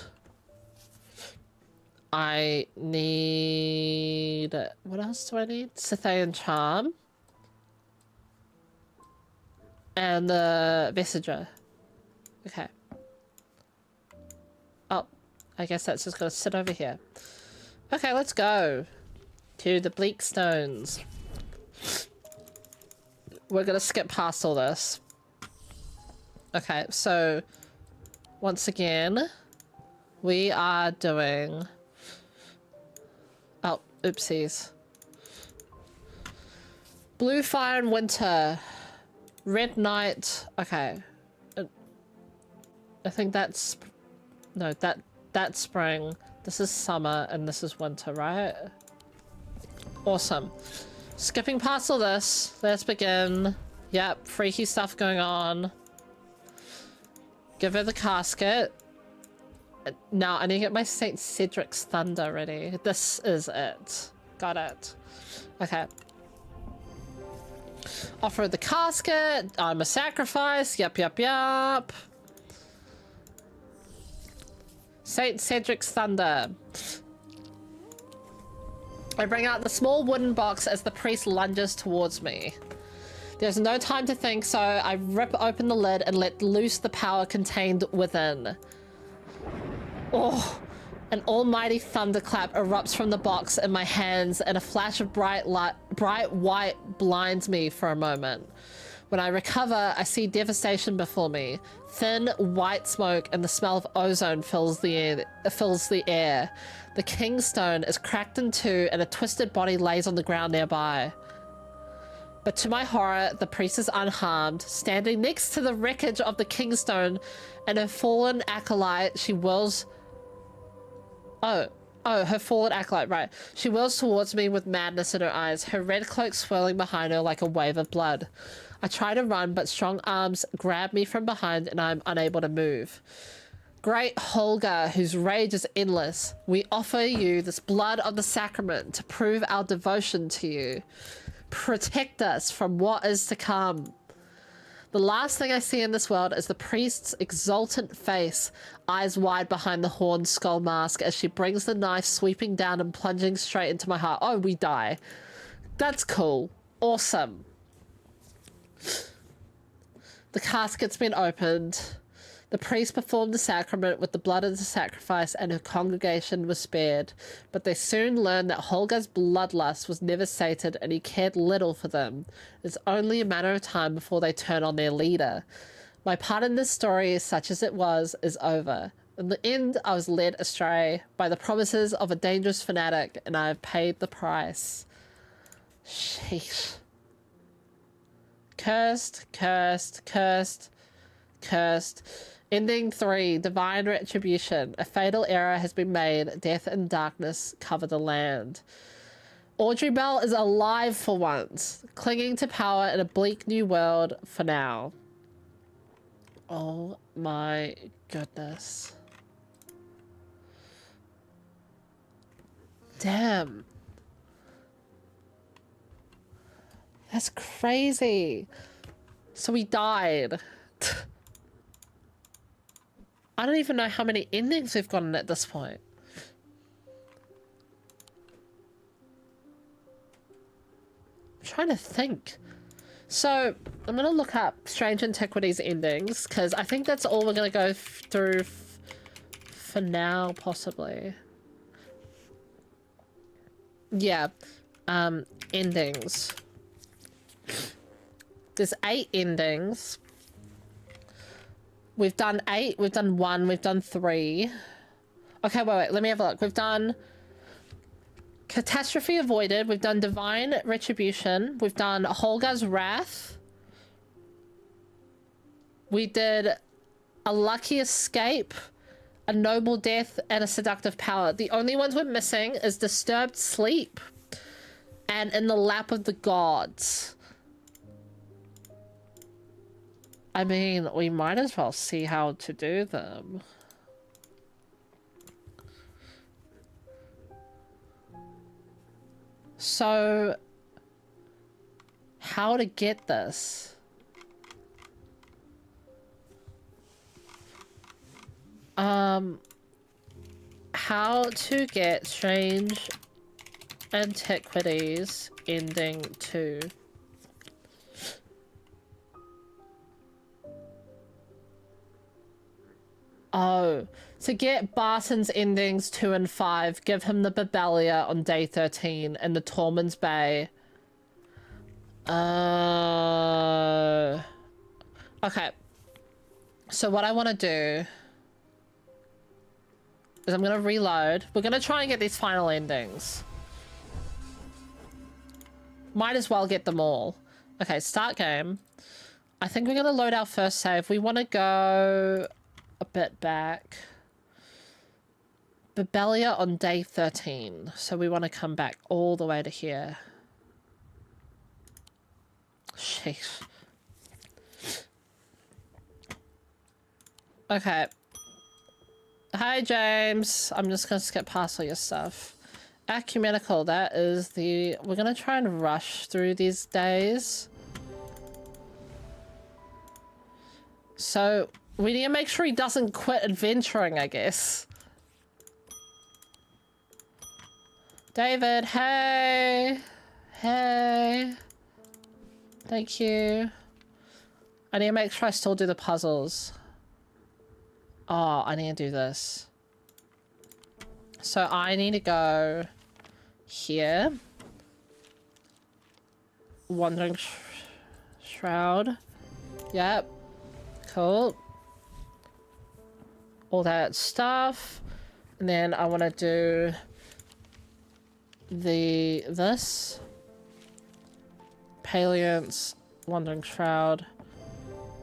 I need... What else do I need? Scythian Charm. And the Vestiger. Okay. Oh, I guess that's just gonna sit over here. Okay, let's go. To the Bleak Stones. We're gonna skip past all this. Okay, so once again, we are doing... Oh, oopsies. Blue Fire in Winter. Red Night. Okay. I think that's... No, that's spring. This is summer and this is winter, right? Awesome. Skipping past all this, let's begin. Yep, freaky stuff going on. Give her the casket. Now I need to get my St. Cedric's Thunder ready. This is it. Got it. Okay. Offer the casket. I'm a sacrifice. Yep, yep, yep. St. Cedric's Thunder. I bring out the small wooden box as the priest lunges towards me. There's no time to think, so I rip open the lid and let loose the power contained within. Oh, an almighty thunderclap erupts from the box in my hands and a flash of bright white blinds me for a moment. When I recover, I see devastation before me. Thin, white smoke and the smell of ozone fills the air. The Kingstone is cracked in two and a twisted body lays on the ground nearby. But to my horror, the priest is unharmed. Standing next to the wreckage of the Kingstone and her fallen acolyte, she whirls... Oh, her fallen acolyte, right. She whirls towards me with madness in her eyes, her red cloak swirling behind her like a wave of blood. I try to run, but strong arms grab me from behind and I'm unable to move. Great Holgar, whose rage is endless, we offer you this blood of the sacrament to prove our devotion to you. Protect us from what is to come. The last thing I see in this world is the priest's exultant face, eyes wide behind the horned skull mask as she brings the knife sweeping down and plunging straight into my heart. Oh, we die. That's cool. Awesome. The casket's been opened. The priest performed the sacrament with the blood of the sacrifice, and her congregation was spared. But they soon learned that Holger's bloodlust was never sated, and he cared little for them. It's only a matter of time before they turn on their leader. My part in this story, such as it was, is over. In the end, I was led astray by the promises of a dangerous fanatic, and I have paid the price. Sheesh. Cursed, cursed, cursed, cursed. Ending 3, Divine Retribution. A fatal error has been made. Death and darkness cover the land. Audrey Bell is alive for once, clinging to power in a bleak new world for now. Oh my goodness. Damn. That's crazy. So he died. I don't even know how many endings we've gotten at this point. I'm trying to think. So I'm going to look up Strange Antiquities endings, because I think that's all we're going to go through for now, possibly. Yeah. Endings. There's 8 endings. We've done 8, we've done 1, we've done 3. Okay, wait, let me have a look. We've done Catastrophe Avoided, we've done Divine Retribution, we've done Holger's Wrath. We did A Lucky Escape, A Noble Death, and A Seductive Power. The only ones we're missing is Disturbed Sleep and In the Lap of the Gods. I mean, we might as well see how to do them. So, how to get this? How to get Strange Antiquities ending 2. Oh, to get Barton's endings 2 and 5, give him the Babelia on day 13 and the Tormund's Bay. Okay. So what I want to do is I'm going to reload. We're going to try and get these final endings. Might as well get them all. Okay, start game. I think we're going to load our first save. We want to go a bit back. Babelia on day 13. So we want to come back all the way to here. Sheesh. Okay. Hi, James. I'm just going to skip past all your stuff. Ecumenical, that is the... We're going to try and rush through these days. So, we need to make sure he doesn't quit adventuring, I guess. David, hey! Hey! Thank you. I need to make sure I still do the puzzles. Oh, I need to do this. So I need to go here. Wandering Shroud. Yep. Cool. All that stuff. And then I want to do this. Paliance, Wandering Shroud.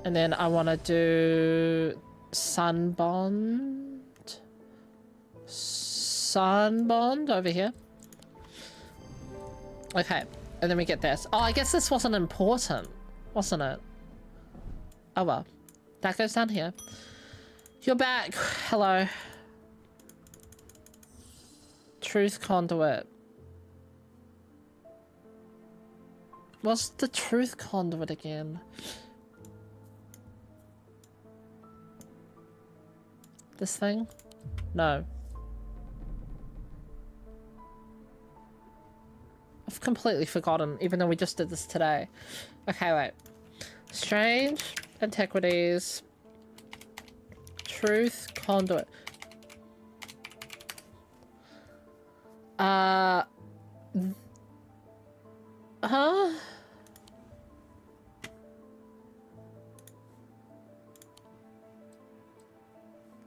And then I want to do Sunbond over here. Okay, and then we get this. Oh, I guess this wasn't important, wasn't it? Oh well. That goes down here. You're back. Hello. Truth Conduit. What's the Truth Conduit again? This thing? No. I've completely forgotten, even though we just did this today. Okay, wait. Strange Antiquities. Truth conduit. Huh?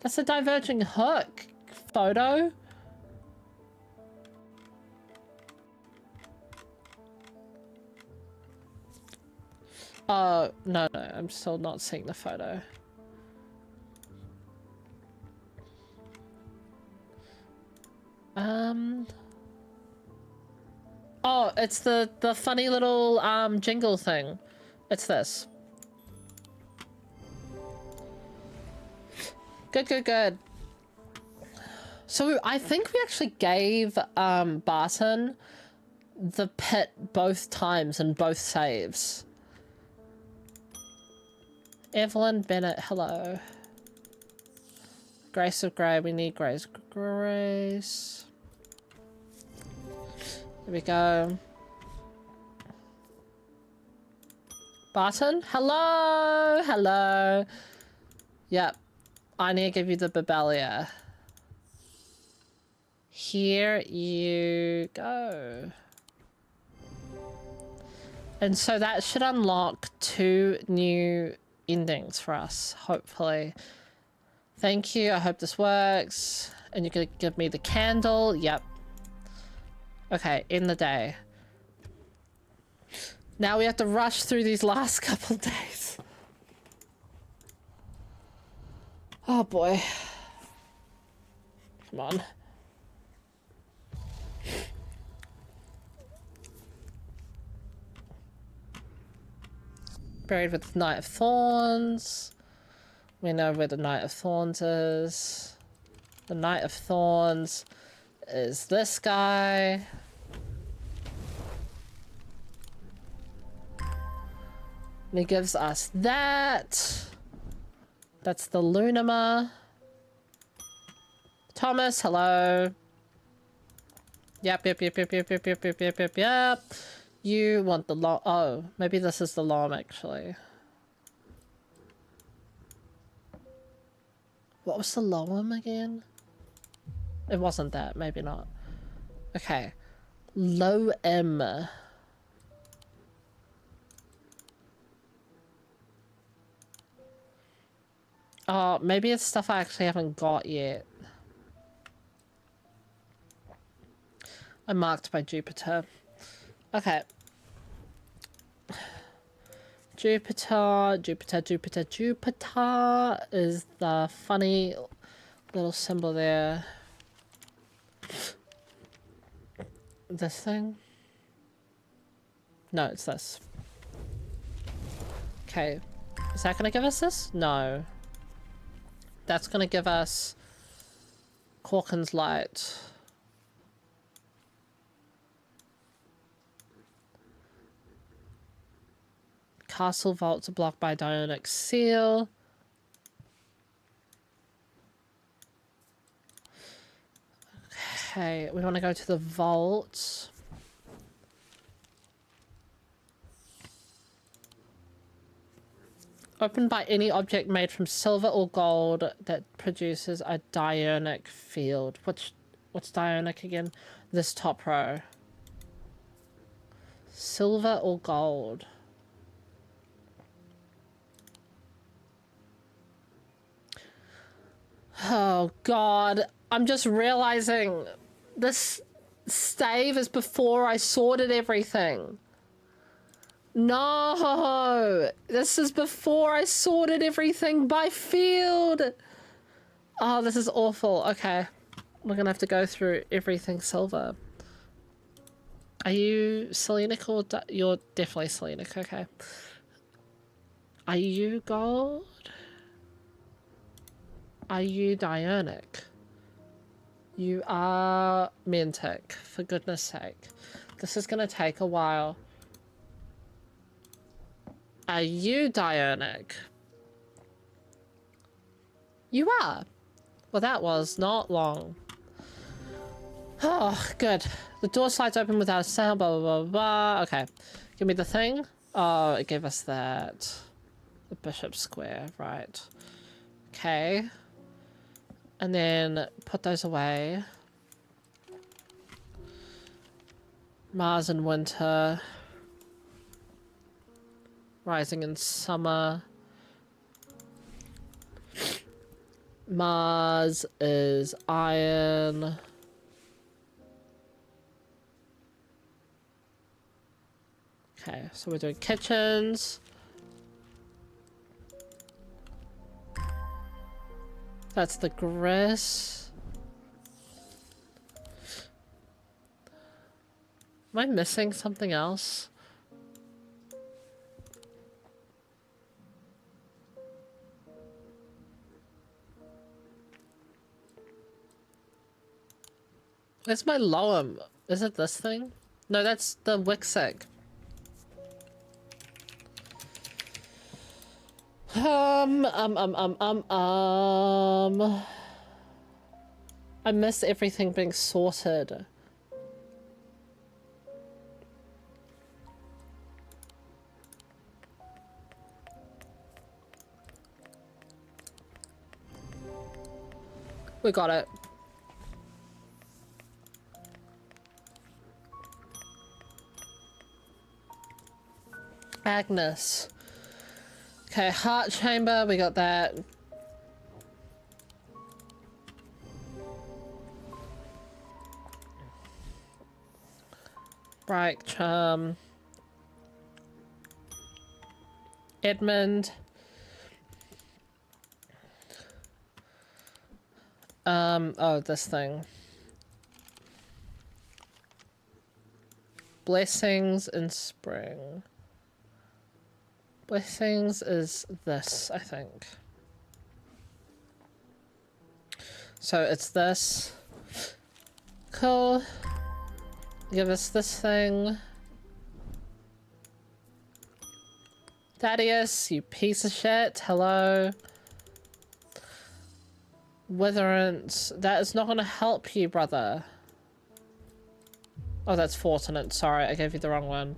That's a diverging hook photo. Oh, no, I'm still not seeing the photo. Oh, it's the funny little jingle thing. It's this. Good, good, good. So I think we actually gave Barton the pit both times and both saves. Evelyn Bennett, hello. Grace of Grey, we need Grace. Grace. There we go. Barton, hello, hello. Yep, I need to give you the Babelia. Here you go. And so that should unlock 2 new endings for us, hopefully. Thank you, I hope this works. And you're gonna give me the candle, yep. Okay, in the day. Now we have to rush through these last couple days. Oh boy. Come on. Buried with the Knight of Thorns. We know where the Knight of Thorns is. The Knight of Thorns is this guy. And he gives us that. That's the Lunima. Thomas, hello. Yep. You want the long. Oh, maybe this is the long actually. What was the Loam again? It wasn't that, maybe not. Okay. Low M. Oh, maybe it's stuff I actually haven't got yet. I'm marked by Jupiter. Okay. Jupiter is the funny little symbol there. This thing? No, it's this. Okay. Is that gonna give us this? No. That's gonna give us Corkin's Light. Castle vaults are blocked by Dionic Seal. Okay, we want to go to the vault. Opened by any object made from silver or gold that produces a Dionic field. What's Dionic again? This top row. Silver or gold. Oh god, I'm just realizing this stave is before I sorted everything. No, this is before I sorted everything by field. Oh, this is awful. Okay, we're gonna have to go through everything silver. Are you Selenic or you're definitely Selenic? Okay. Are you gold? Are you Dionic? You are Mantic, for goodness sake. This is gonna take a while. Are you Dionic? You are. Well, that was not long. Oh, good. The door slides open without a sound, blah, blah, blah, blah. Okay. Give me the thing. Oh, it gave us that. The Bishop Square, right. Okay. And then put those away. Mars in winter. Rising in summer. Mars is iron. Okay, so we're doing kitchens. That's the grass. Am I missing something else? Where's my loam? Is it this thing? No, that's the Wixig. I miss everything being sorted. We got it. Agnes. Okay, heart chamber, we got that. Bright charm. Edmund. Oh, this thing. Blessings in spring. Blessings is this, I think. So it's this. Cool. Give us this thing. Thaddeus, you piece of shit. Hello. Witherance. That is not going to help you, brother. Oh, that's Fortunate. Sorry, I gave you the wrong one.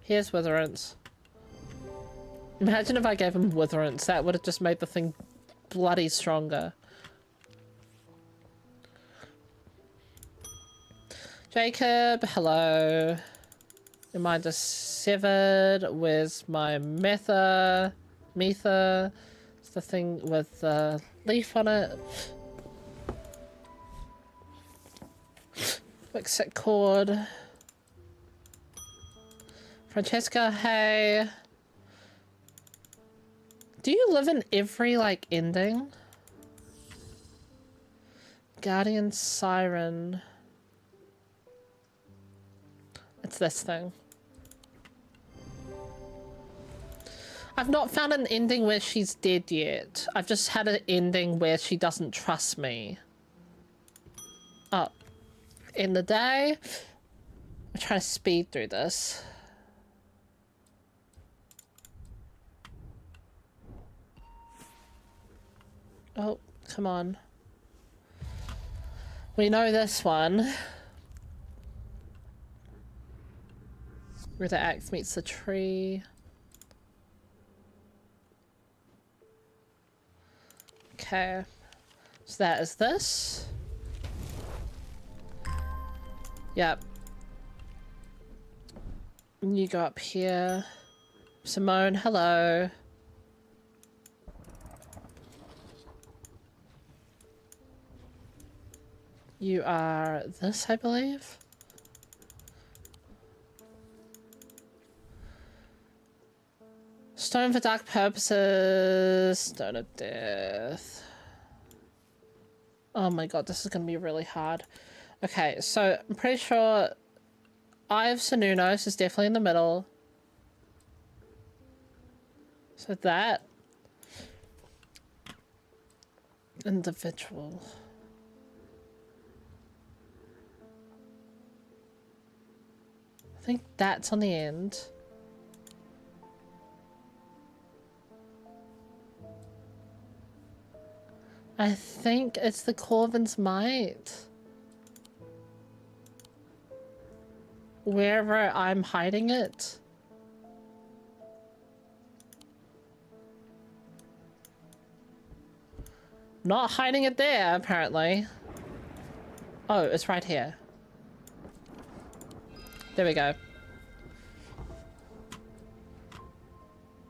Here's Witherance. Imagine if I gave him Witherance. That would have just made the thing bloody stronger. Jacob, hello. Your mind is severed. Where's my Metha? It's the thing with the leaf on it. Wixit cord. Francesca, hey. Do you live in every, like, ending? Guardian Siren. It's this thing. I've not found an ending where she's dead yet. I've just had an ending where she doesn't trust me. Oh. In the day. I'm trying to speed through this. Oh, come on. We know this one. Where the axe meets the tree. Okay. So that is this. Yep. You go up here. Simone, hello. You are this, I believe. Stone for dark purposes. Stone of death. Oh my god, this is gonna be really hard. Okay, so I'm pretty sure Eye of Sununos is definitely in the middle. So that. Individual. I think that's on the end. I think it's the Corvin's Might. Wherever I'm hiding it. Not hiding it there, apparently. Oh, it's right here. There we go.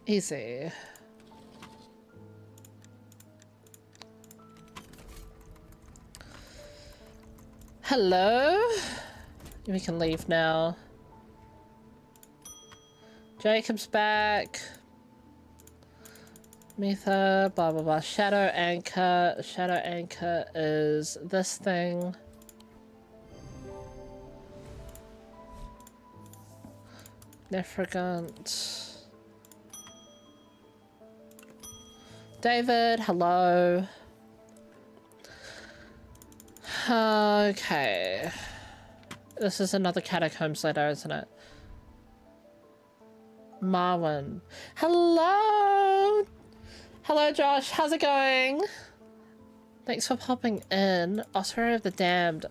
Easy. Hello? We can leave now. Jacob's back. Metha, blah blah blah. Shadow anchor. Shadow anchor is this thing. Nephregant. David, hello. Okay. This is another catacombs letter, isn't it? Marwin. Hello! Hello, Josh. How's it going? Thanks for popping in. Oscar of the Damned.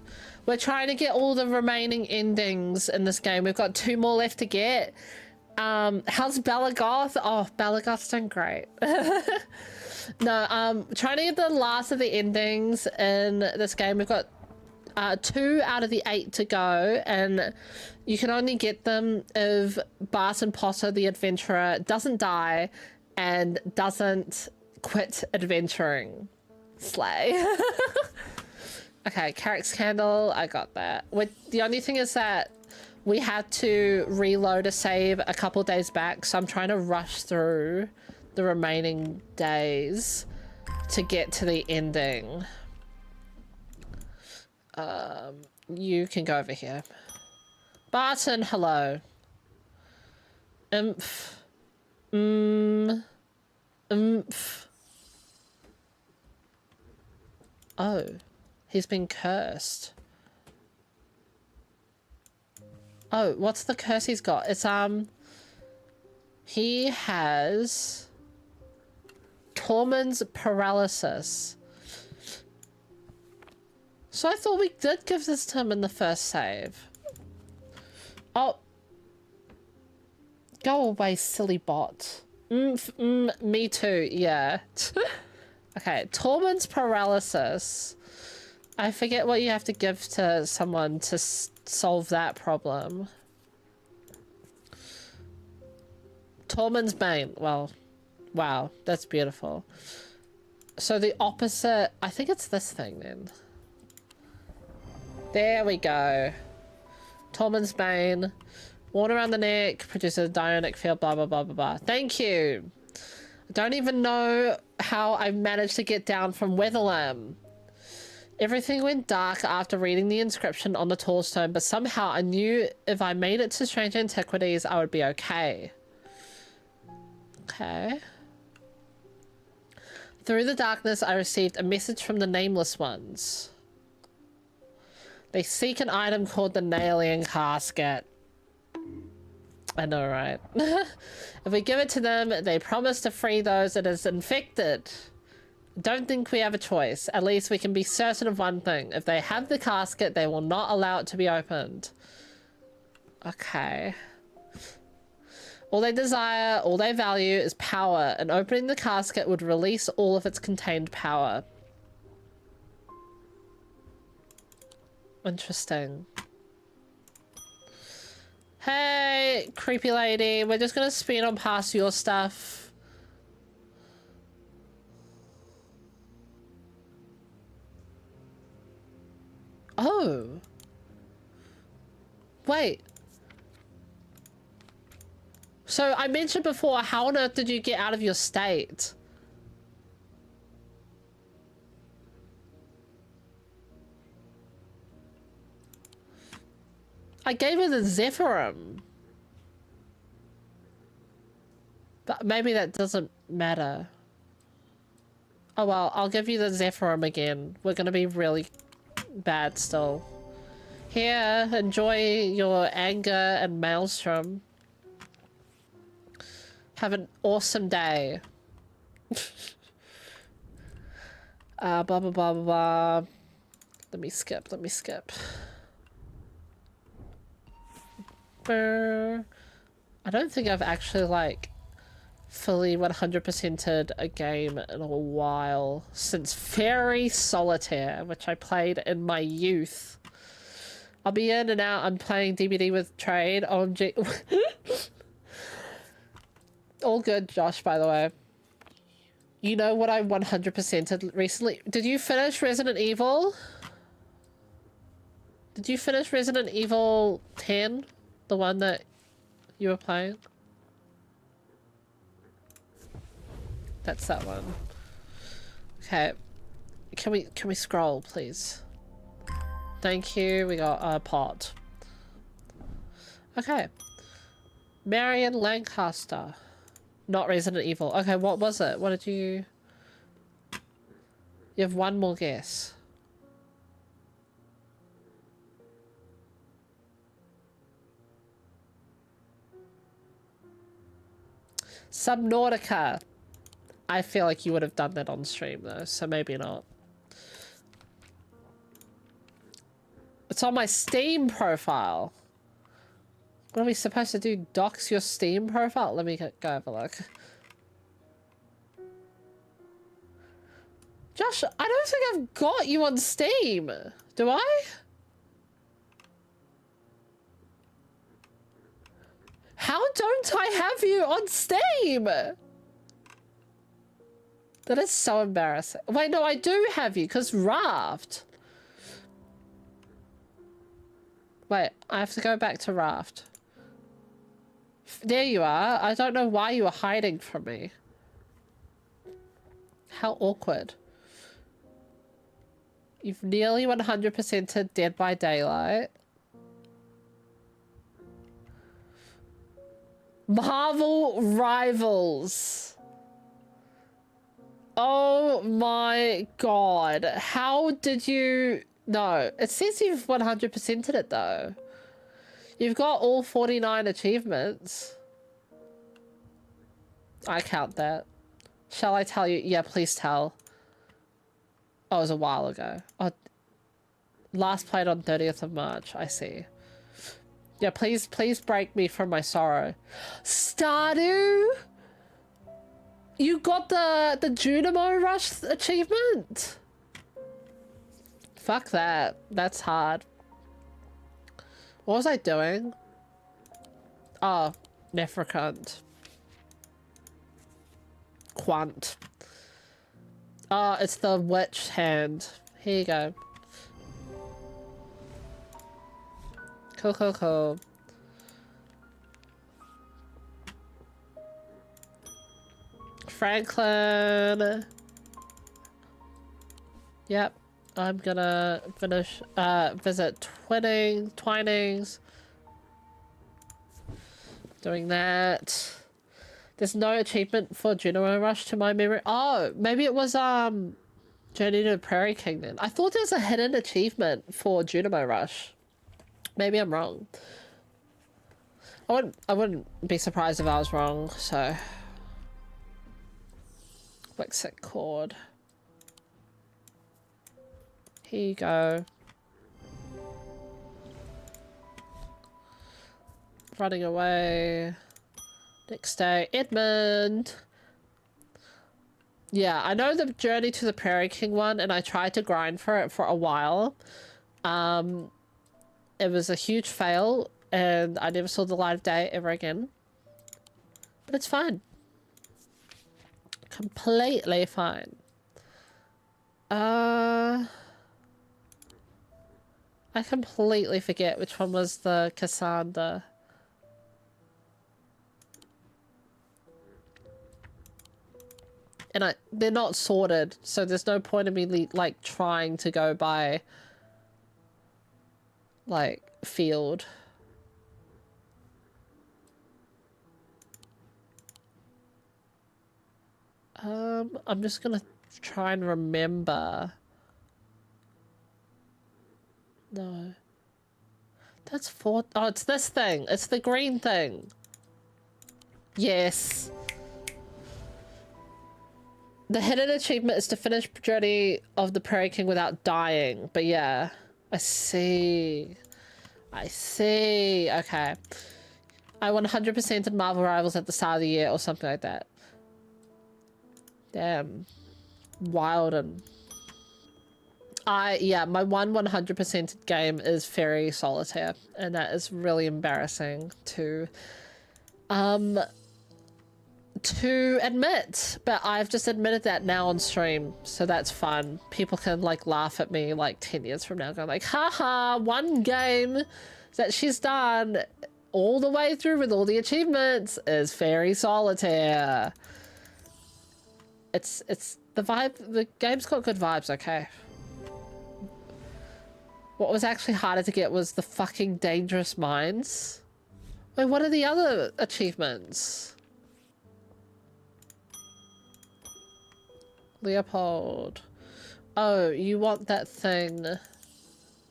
We're trying to get all the remaining endings in this game. We've got 2 more left to get. How's Balagoth? Oh, Balagoth's doing great. No, trying to get the last of the endings in this game. We've got 2 out of the 8 to go, and you can only get them if Barton Potter the adventurer doesn't die and doesn't quit adventuring. Slay. Okay, Carrick's Candle, I got that. The only thing is that we had to reload a save a couple days back, so I'm trying to rush through the remaining days to get to the ending. You can go over here. Barton, hello. Oh, he's been cursed. Oh, what's the curse he's got? It's, he has Tormund's paralysis. So I thought we did give this to him in the first save. Oh. Go away, silly bot. Me too, yeah. Okay, Tormund's paralysis. I forget what you have to give to someone to solve that problem. Tormund's Bane. Well, wow, that's beautiful. So the opposite, I think it's this thing then. There we go. Tormund's Bane. Worn around the neck, produces a dionic field, blah, blah, blah, blah, blah. Thank you. I don't even know how I managed to get down from Weatherlam. Everything went dark after reading the inscription on the tombstone, but somehow I knew if I made it to Strange Antiquities, I would be okay. Okay. Through the darkness, I received a message from the Nameless Ones. They seek an item called the Nailian Casket. I know, right? If we give it to them, they promise to free those it is infected. Don't think we have a choice. At least we can be certain of one thing. If they have the casket, they will not allow it to be opened. Okay. All they desire, all they value is power, and opening the casket would release all of its contained power. Interesting. Hey, creepy lady. We're just gonna speed on past your stuff. Oh. Wait. So I mentioned before, how on earth did you get out of your state? I gave her the Zephyrum. But maybe that doesn't matter. Oh well, I'll give you the Zephyrum again. We're gonna be really bad still. Here, enjoy your anger and maelstrom. Have an awesome day. Blah blah blah blah blah. Let me skip. I don't think I've actually, like, fully 100%ed a game in a while since Fairy Solitaire, which I played in my youth. I'll be in and out. I'm playing DBD with trade. OMG. All good, Josh, by the way. You know what I 100%ed recently? Did you finish Resident Evil? Did you finish Resident Evil 10? The one that you were playing? That's that one. Okay. Can we scroll, please? Thank you. We got a pot. Okay. Marion Lancaster. Not Resident Evil. Okay, what was it? What did you... You have one more guess. Subnautica. I feel like you would have done that on stream though, so maybe not. It's on my Steam profile. What are we supposed to do? Dox your Steam profile? Let me go have a look. Josh, I don't think I've got you on Steam. Do I? How don't I have you on Steam? That is so embarrassing. Wait, no, I do have you, because Raft. Wait, I have to go back to Raft. There you are. I don't know why you were hiding from me. How awkward. You've nearly 100%ed Dead by Daylight. Marvel Rivals. Oh my god. How did you... No, it says you've 100%ed it though. You've got all 49 achievements. I count that. Shall I tell you? Yeah, please tell. Oh, it was a while ago. Oh, last played on 30th of March. I see. Yeah, please break me from my sorrow. Stardew? You got the Junimo Rush achievement? Fuck that. That's hard. What was I doing? Oh, Nephrocunt. Quant. Oh, it's the witch hand. Here you go. Cool, cool, cool. Franklin. Yep. I'm gonna finish, visit Twinings. Doing that. There's no achievement for Junimo Rush to my memory. Oh, maybe it was, Journey to the Prairie King then. I thought there was a hidden achievement for Junimo Rush. Maybe I'm wrong. I wouldn't be surprised if I was wrong, so. Wixit cord. Here you go. Running away. Next day, Edmund. Yeah, I know the Journey to the Prairie King one, and I tried to grind for it for a while. It was a huge fail, and I never saw the light of day ever again. But it's fine. Completely fine. I completely forget which one was the Cassandra. And they're not sorted, so there's no point in me like trying to go by like field. I'm just gonna try and remember. No. That's four. Oh, it's this thing. It's the green thing. Yes. The hidden achievement is to finish Journey of the Prairie King without dying. But yeah. I see. I see. Okay. I 100%ed Marvel Rivals at the start of the year or something like that. Damn. Wild. And yeah, my 100%ed game is Fairy Solitaire, and that is really embarrassing to admit, but I've just admitted that now on stream, so that's fun. People can like laugh at me like 10 years from now going like, haha, one game that she's done all the way through with all the achievements is Fairy Solitaire. It's the vibe, the game's got good vibes, okay. What was actually harder to get was the fucking Dangerous Minds. Wait, what are the other achievements? Leopold. Oh, you want that thing.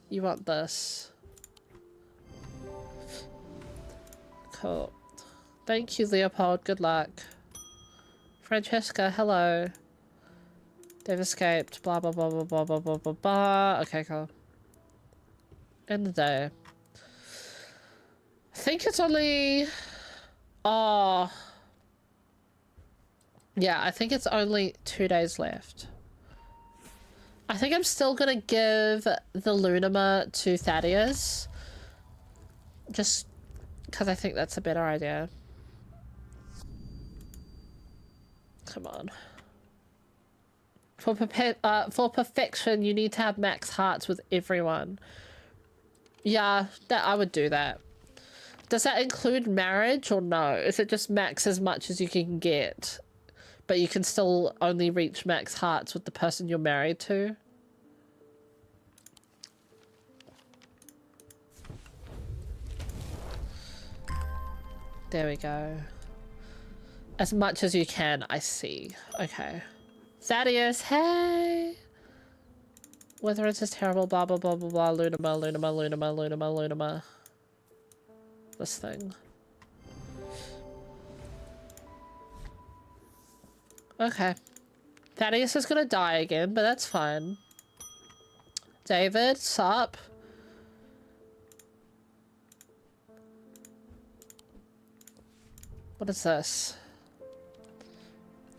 You want this. Cool. Thank you, Leopold. Good luck. Francesca, hello. They've escaped. Blah, blah, blah, blah, blah, blah, blah, blah, blah. Okay, cool. End the day. I think it's only... Oh... Yeah, I think it's only 2 days left. I think I'm still gonna give the Lunima to Thaddeus. Just because I think that's a better idea. Come on. For perfection, you need to have max hearts with everyone. Yeah, I would do that. Does that include marriage or no? Is it just max as much as you can get? But you can still only reach max hearts with the person you're married to? There we go. As much as you can, I see. Okay. Thaddeus, hey! Whether it's just terrible, blah, blah, blah, blah, blah, Lunima, Lunima, Lunima, Lunima, Lunima. This thing. Okay. Thaddeus is gonna die again, but that's fine. David, sup? What is this?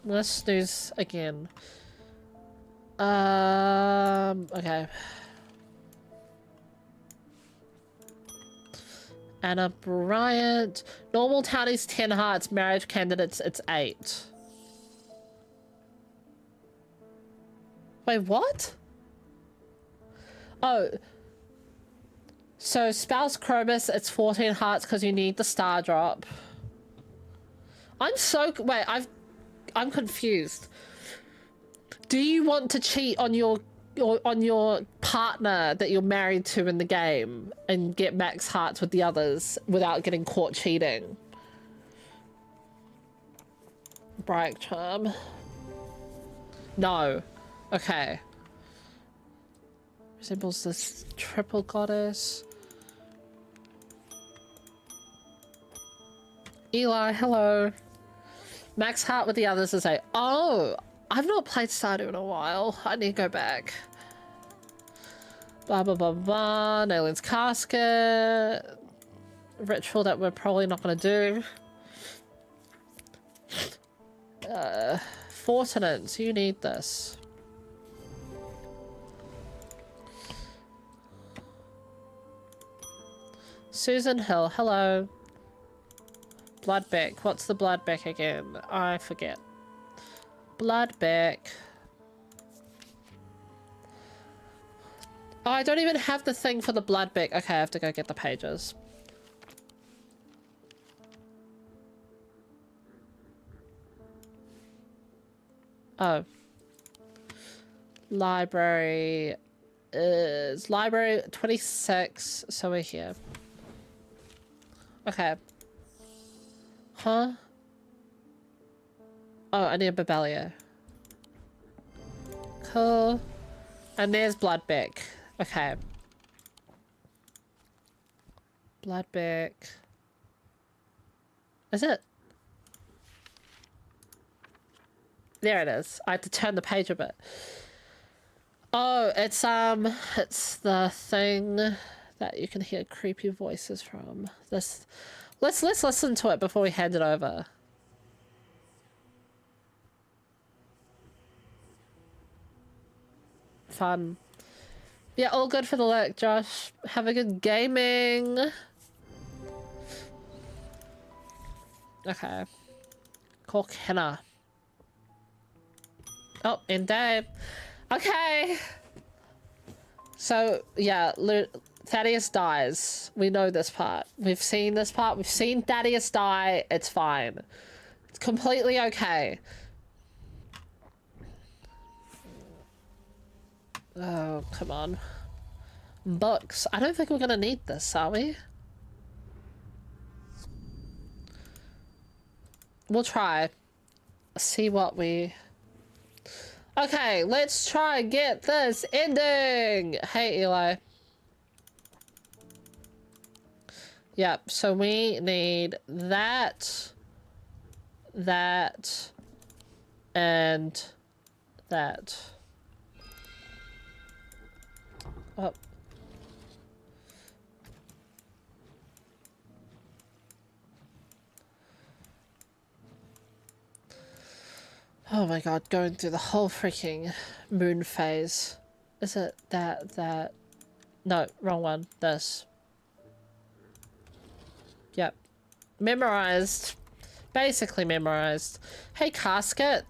Let's snooze again. Okay. Anna Bryant. Normal townies 10 hearts, marriage candidates it's 8. Wait, what? Oh. So spouse Chromis, it's 14 hearts because you need the star drop. Wait, I'm confused. Do you want to cheat on your partner that you're married to in the game and get max hearts with the others without getting caught cheating? Bright charm. No. Okay. Resembles this triple goddess. Eli, hello. Max heart with the others is 8. Oh, I've not played Stardew in a while. I need to go back. Blah, blah, blah, blah. Nalen's casket. Ritual that we're probably not going to do. Fortinance, you need this. Susan Hill, hello. Bloodbeck. What's the Bloodbeck again? I forget. Bloodbeck. Oh, I don't even have the thing for the Bloodbeck. Okay, I have to go get the pages. Oh. Library is library 26, so we're here. Okay. Huh? Oh, I need a Babelio. Cool. And there's Bloodbeck. Okay. Bloodbeck. Is it? There it is. I had to turn the page a bit. Oh, it's the thing that you can hear creepy voices from. This Let's listen to it before we hand it over. Fun. Yeah, all good for the lurk, Josh. Have a good gaming. Okay. Call Kenna. Oh, and Dave. Okay. So, yeah, Thaddeus dies. We know this part. We've seen this part. We've seen Thaddeus die. It's fine. It's completely okay. Oh, come on. Books. I don't think we're gonna need this, are we? We'll try. See what we... Okay, let's try and get this ending! Hey, Eli. Yep, so we need that, that, and that. Oh. Oh my god, going through the whole freaking moon phase. Is it that? No, wrong one. This. Yep. Memorized. Basically memorized. Hey, casket.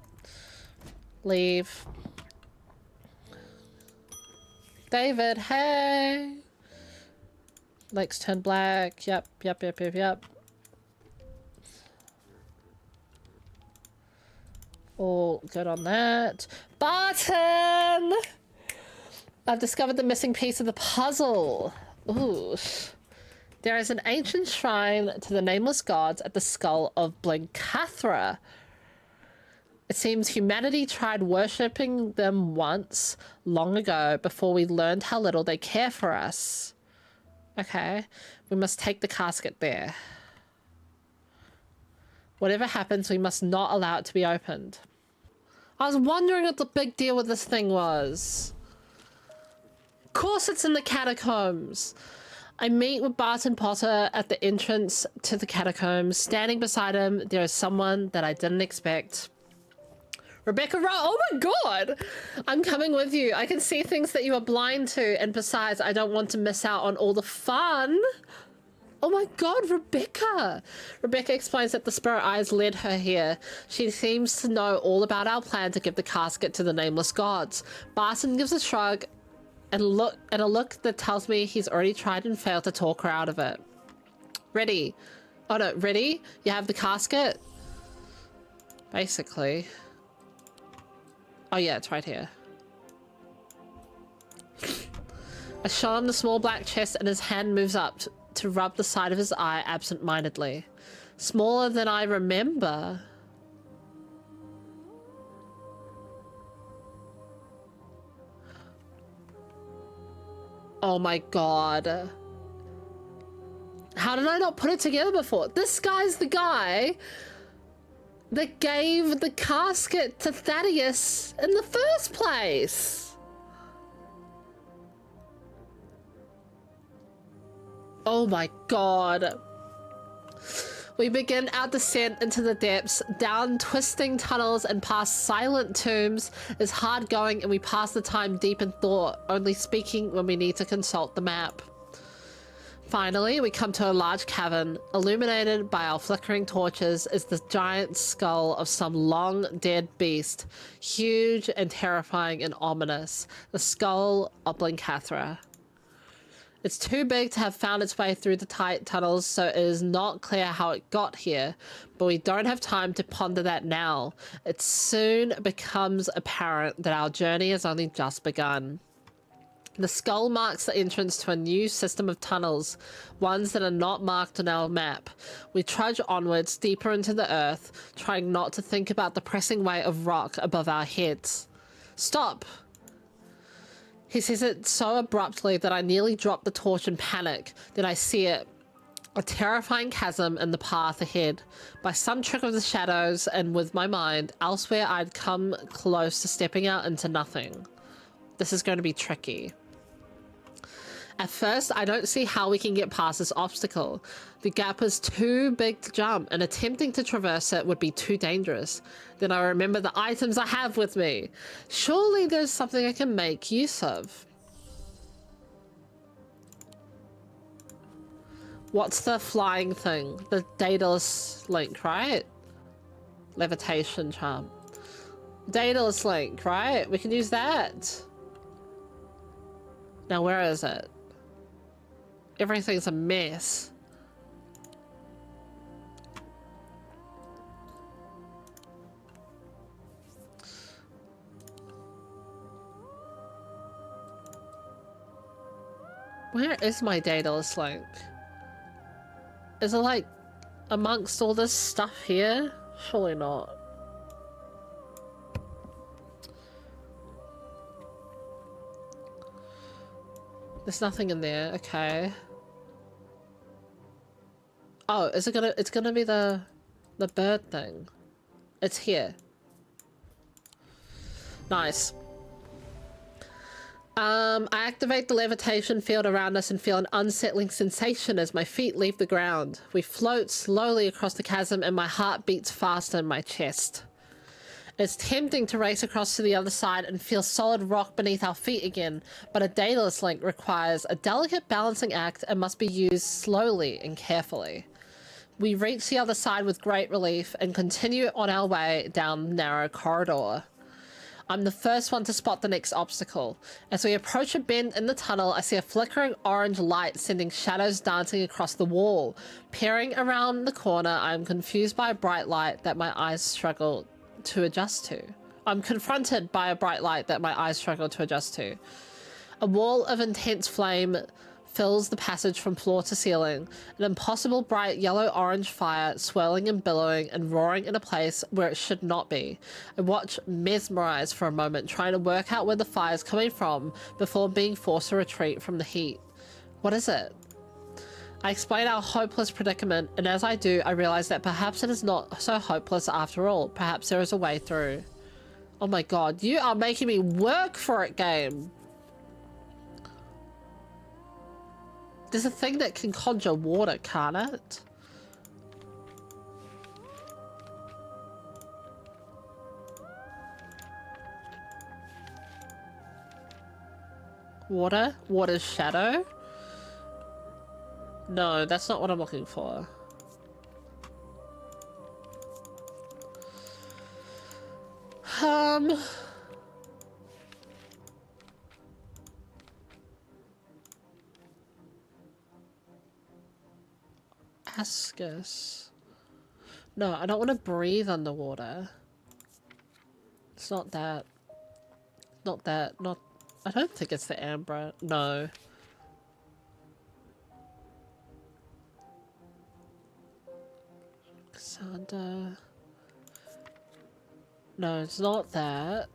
Leave. David, hey! Legs turn black. Yep. All good on that. Barton! I've discovered the missing piece of the puzzle. Ooh. There is an ancient shrine to the nameless gods at the skull of Blencathra. It seems humanity tried worshipping them once, long ago, before we learned how little they care for us. Okay, we must take the casket there. Whatever happens, we must not allow it to be opened. I was wondering what the big deal with this thing was. Of course it's in the catacombs. I meet with Barton Potter at the entrance to the catacombs. Standing beside him, there is someone that I didn't expect. Rebecca Rowe, oh my god! I'm coming with you. I can see things that you are blind to, and besides, I don't want to miss out on all the fun. Oh my god, Rebecca! Rebecca explains that the spirit eyes led her here. She seems to know all about our plan to give the casket to the nameless gods. Barton gives a shrug and a look that tells me he's already tried and failed to talk her out of it. Ready? Oh no, ready? You have the casket? Basically. Oh yeah, it's right here. I show him the small black chest and his hand moves up to rub the side of his eye absent-mindedly. Smaller than I remember. Oh my god. How did I not put it together before? This guy's the guy that gave the casket to Thaddeus in the first place. Oh my god. We begin our descent into the depths, down twisting tunnels and past silent tombs. It's hard going and we pass the time deep in thought, only speaking when we need to consult the map. Finally, we come to a large cavern. Illuminated by our flickering torches is the giant skull of some long dead beast, huge and terrifying and ominous. The skull of Blencathra. It's too big to have found its way through the tight tunnels, so it is not clear how it got here, but we don't have time to ponder that now. It soon becomes apparent that our journey has only just begun. The skull marks the entrance to a new system of tunnels, ones that are not marked on our map. We trudge onwards, deeper into the earth, trying not to think about the pressing weight of rock above our heads. Stop! He says it so abruptly that I nearly drop the torch in panic. Then I see it. A terrifying chasm in the path ahead. By some trick of the shadows and with my mind, elsewhere I'd come close to stepping out into nothing. This is going to be tricky. At first, I don't see how we can get past this obstacle. The gap is too big to jump, and attempting to traverse it would be too dangerous. Then I remember the items I have with me. Surely there's something I can make use of. What's the flying thing? The Daedalus link, right? Levitation charm. Daedalus link, right? We can use that. Now where is it? Everything's a mess. Where is my Daedalus link? Is it like amongst all this stuff here? Surely not. There's nothing in there, okay. Oh, is it gonna, it's gonna be the bird thing. It's here. Nice. I activate the levitation field around us and feel an unsettling sensation as my feet leave the ground. We float slowly across the chasm and my heart beats faster in my chest. It's tempting to race across to the other side and feel solid rock beneath our feet again, but a Daedalus link requires a delicate balancing act and must be used slowly and carefully. We reach the other side with great relief and continue on our way down the narrow corridor. I'm the first one to spot the next obstacle. As we approach a bend in the tunnel, I see a flickering orange light sending shadows dancing across the wall. Peering around the corner, I am confused by a bright light that my eyes struggle to adjust to. I'm confronted by a bright light that my eyes struggle to adjust to. A wall of intense flame fills the passage from floor to ceiling, an impossible bright yellow-orange fire swirling and billowing and roaring in a place where it should not be. I watch mesmerized for a moment, trying to work out where the fire is coming from before being forced to retreat from the heat. What is it? I explain our hopeless predicament, and as I do, I realize that perhaps it is not so hopeless after all. Perhaps there is a way through. Oh my god, you are making me work for it, game. There's a thing that can conjure water, can't it? Water? Water's shadow? No, that's not what I'm looking for. Ascus. No, I don't want to breathe underwater. It's not that. Not that. Not. I don't think it's the Ambra. No. Cassandra. No, it's not that.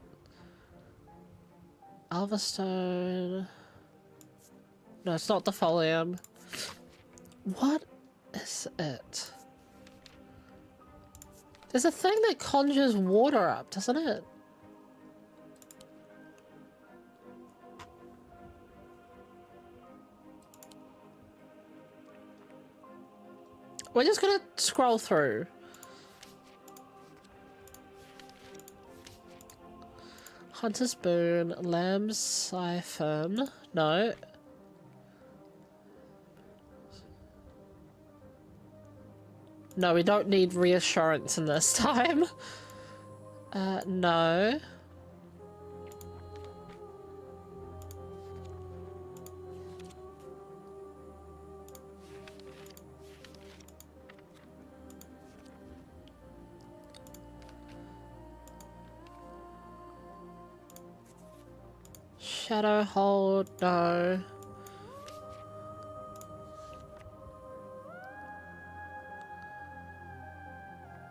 Alvastone. No, it's not the Folium. What is it? There's a thing that conjures water up, doesn't it? We're just gonna scroll through. Hunter's Boon, Lamb's Siphon. No. No, we don't need reassurance in this time. No. Shadow Hold, no.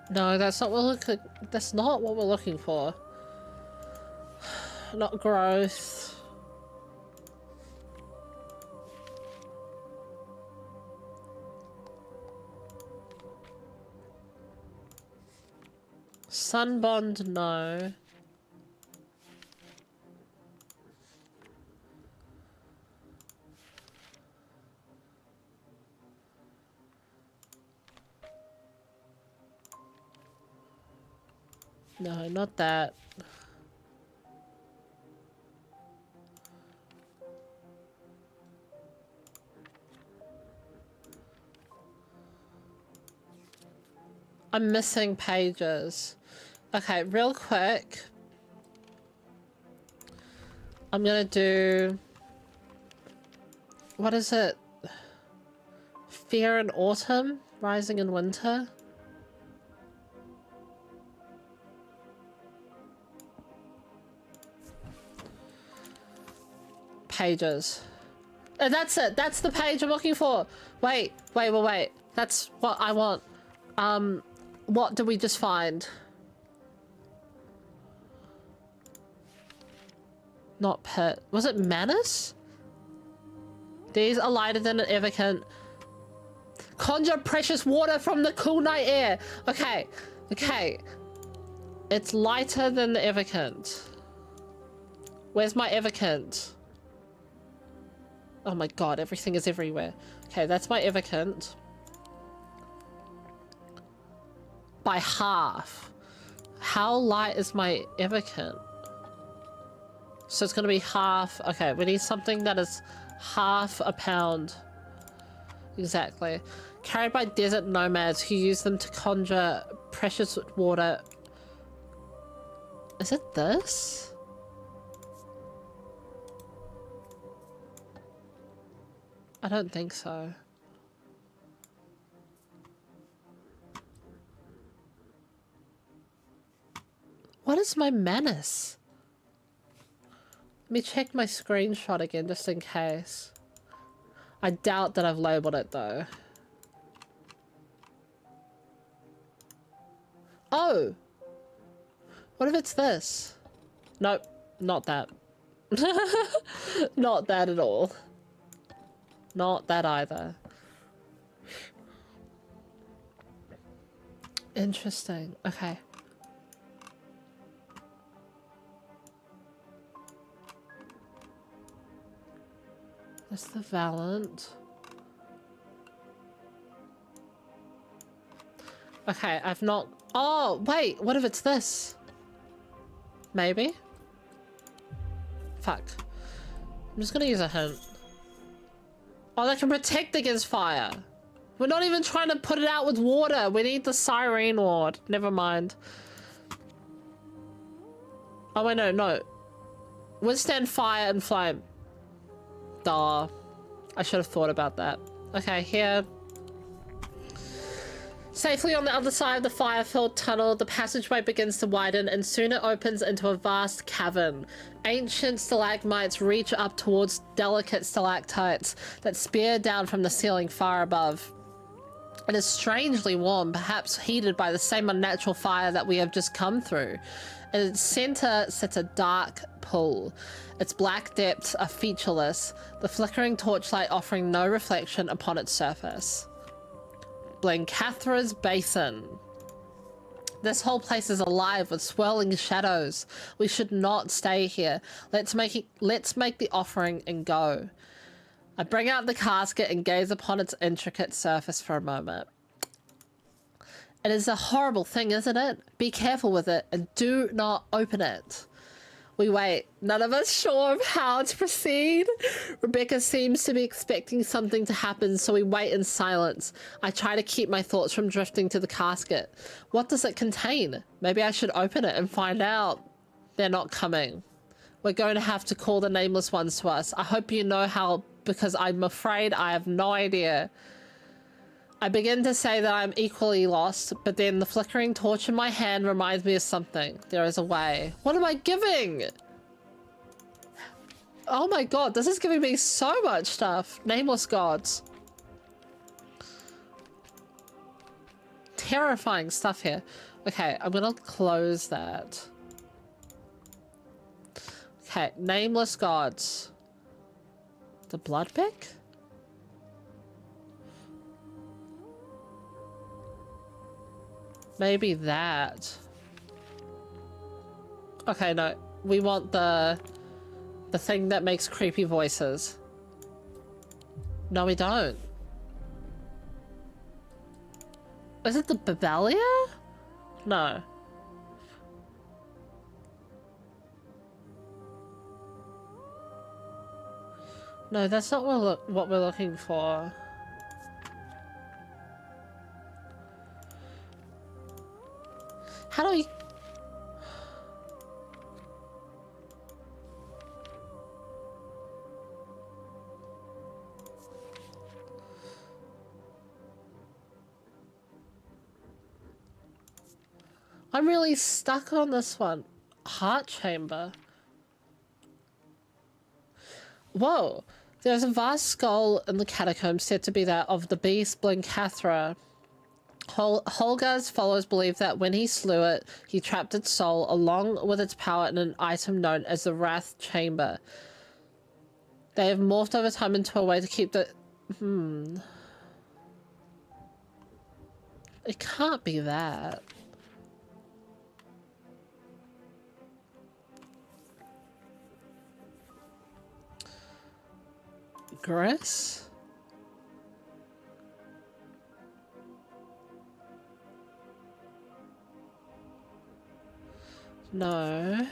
No, that's not what we're looking. That's not what we're looking for. Not growth. Sunbond, no. No, not that. I'm missing pages. Okay, real quick. I'm gonna do... What is it? Fear in Autumn? Rising in Winter? Pages. And that's it. That's the page I'm looking for. Wait. That's what I want. What did we just find? Not pit. Was it Manus? These are lighter than an Evercant. Conjure precious water from the cool night air. Okay. Okay. It's lighter than the Evercant. Where's my Evercant? Oh my god, everything is everywhere. Okay, that's my Evercant. By half. How light is my Evercant? So it's gonna be half. Okay, we need something that is half a pound. Exactly. Carried by desert nomads who use them to conjure precious water. Is it this? I don't think so. What is my menace? Let me check my screenshot again just in case. I doubt that I've labeled it though. Oh! What if it's this? Nope, not that. Not that at all. Not that either. Interesting. Okay. That's the Valiant. Okay, I've not... Oh, wait! What if it's this? Maybe? Fuck. I'm just gonna use a hint. Oh, that can protect against fire. We're not even trying to put it out with water. We need the Siren Ward. Never mind. Oh, wait, no. Withstand fire and flame. Duh. I should have thought about that. Okay, here. Safely on the other side of the fire-filled tunnel, the passageway begins to widen and soon it opens into a vast cavern. Ancient stalagmites reach up towards delicate stalactites that spear down from the ceiling far above. It is strangely warm, perhaps heated by the same unnatural fire that we have just come through. In its center sits a dark pool. Its black depths are featureless, the flickering torchlight offering no reflection upon its surface. Blencathra's Basin. This whole place is alive with swirling shadows. We should not stay here. Let's make the offering and go. I bring out the casket and gaze upon its intricate surface for a moment. It is a horrible thing, isn't it? Be careful with it and do not open it. We wait, none of us sure of how to proceed. Rebecca seems to be expecting something to happen, so we wait in silence. I try to keep my thoughts from drifting to the casket. What does it contain? Maybe I should open it and find out. They're not coming. We're going to have to call the nameless ones to us. I hope you know how, because I'm afraid I have no idea. I begin to say that I'm equally lost, but then the flickering torch in my hand reminds me of something. There is a way. What am I giving? Oh my god, this is giving me so much stuff. Nameless gods. Terrifying stuff here. Okay, I'm gonna close that. Okay, nameless gods. The blood pick? Maybe that. Okay, no. We want the thing that makes creepy voices. No, we don't. Is it the Babelia? No. No, that's not what we're looking for. How do we... I'm really stuck on this one. Heart chamber. Whoa. There's a vast skull in the catacombs said to be that of the beast Blencathra. Holgar's followers believe that when he slew it, he trapped its soul along with its power in an item known as the Wrath Chamber. They have morphed over time into a way to keep the... It can't be that. Gris? No.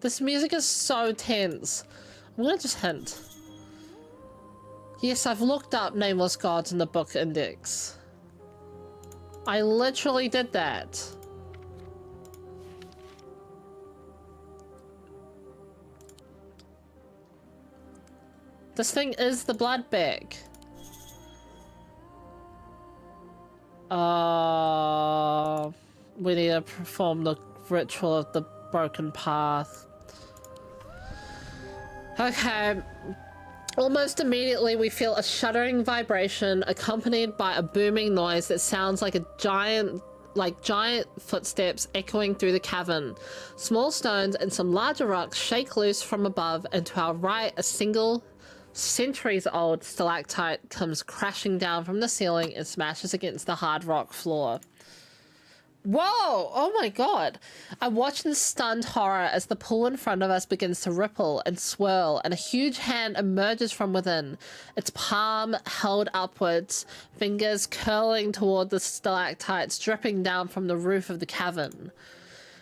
This music is so tense. I'm gonna just hint. Yes, I've looked up nameless gods in the book index. I literally did that. This thing is the blood bag. We need to perform the ritual of the broken path. Okay. Almost immediately we feel a shuddering vibration accompanied by a booming noise that sounds like giant footsteps echoing through the cavern. Small stones and some larger rocks shake loose from above, and to our right a single centuries-old stalactite comes crashing down from the ceiling and smashes against the hard rock floor. Whoa! Oh my god. I watch in stunned horror as the pool in front of us begins to ripple and swirl, and a huge hand emerges from within, its palm held upwards, fingers curling toward the stalactites dripping down from the roof of the cavern.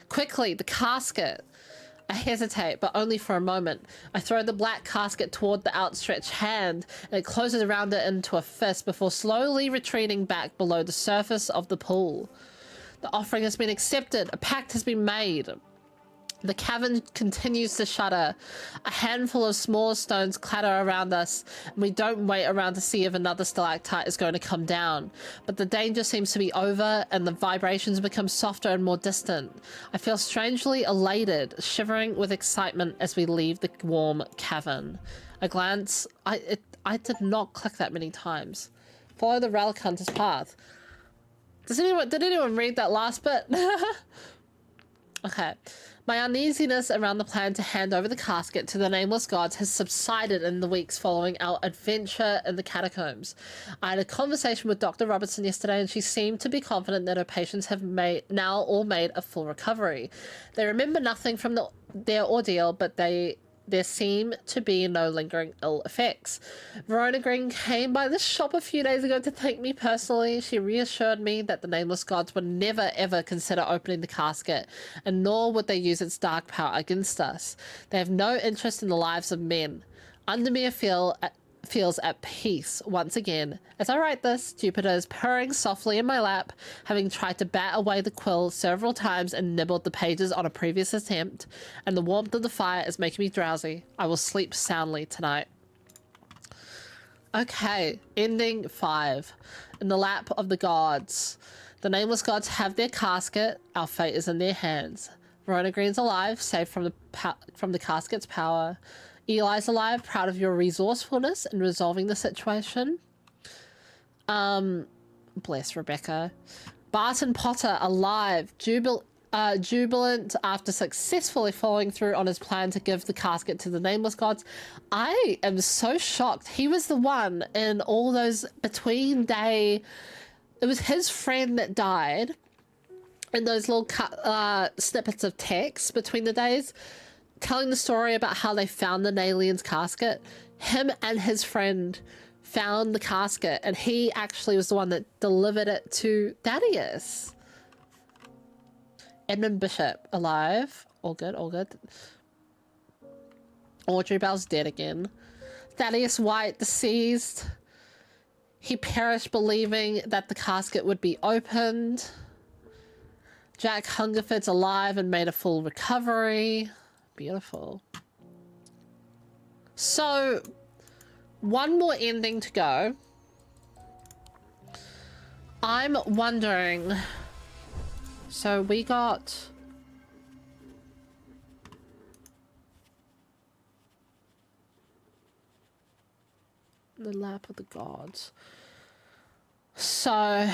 Quickly, the casket. I hesitate, but only for a moment. I throw the black casket toward the outstretched hand, and it closes around it into a fist before slowly retreating back below the surface of the pool. The offering has been accepted. A pact has been made. The cavern continues to shudder. A handful of smaller stones clatter around us, and we don't wait around to see if another stalactite is going to come down. But the danger seems to be over, and the vibrations become softer and more distant. I feel strangely elated, shivering with excitement as we leave the warm cavern. I glance. I did not click that many times. Follow the relic hunter's path. Did anyone read that last bit? Okay. My uneasiness around the plan to hand over the casket to the nameless gods has subsided in the weeks following our adventure in the catacombs. I had a conversation with Dr. Robertson yesterday, and she seemed to be confident that her patients have now all made a full recovery. They remember nothing from their ordeal, but there seem to be no lingering ill effects. Verona Green came by the shop a few days ago to thank me personally. She reassured me that the nameless gods would never ever consider opening the casket, and nor would they use its dark power against us. They have no interest in the lives of men. Undermere feels at peace once again. As I write this, Jupiter is purring softly in my lap, having tried to bat away the quill several times and nibbled the pages on a previous attempt, and the warmth of the fire is making me drowsy. I will sleep soundly tonight. Okay, ending 5. In the lap of the gods. The nameless gods have their casket. Our fate is in their hands. Verona Green's alive, safe from the casket's power. Eli's alive, proud of your resourcefulness in resolving the situation. Bless Rebecca. Barton Potter alive, jubilant after successfully following through on his plan to give the casket to the nameless gods. I am so shocked. He was the one in all those between day... It was his friend that died in those little snippets of text between the days, telling the story about how they found the alien's casket. Him and his friend found the casket, and he actually was the one that delivered it to Thaddeus. Edmund Bishop, alive. All good, all good. Audrey Bell's dead again. Thaddeus White, deceased. He perished believing that the casket would be opened. Jack Hungerford's alive and made a full recovery. Beautiful. So, one more ending to go. I'm wondering... So we got... the lap of the gods. So...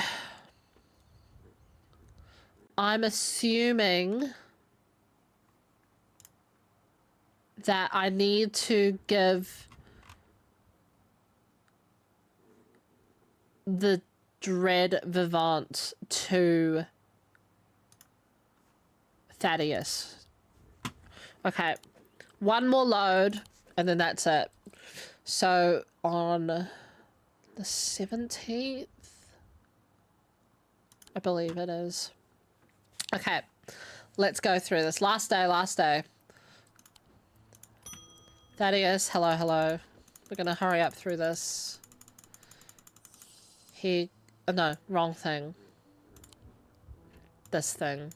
I'm assuming that I need to give the Dread Vivant to Thaddeus. Okay, one more load and then that's it. So on the 17th, I believe it is. Okay, let's go through this. Last day, last day. Thaddeus, hello, hello. We're gonna hurry up through this. He... oh, no, wrong thing. This thing.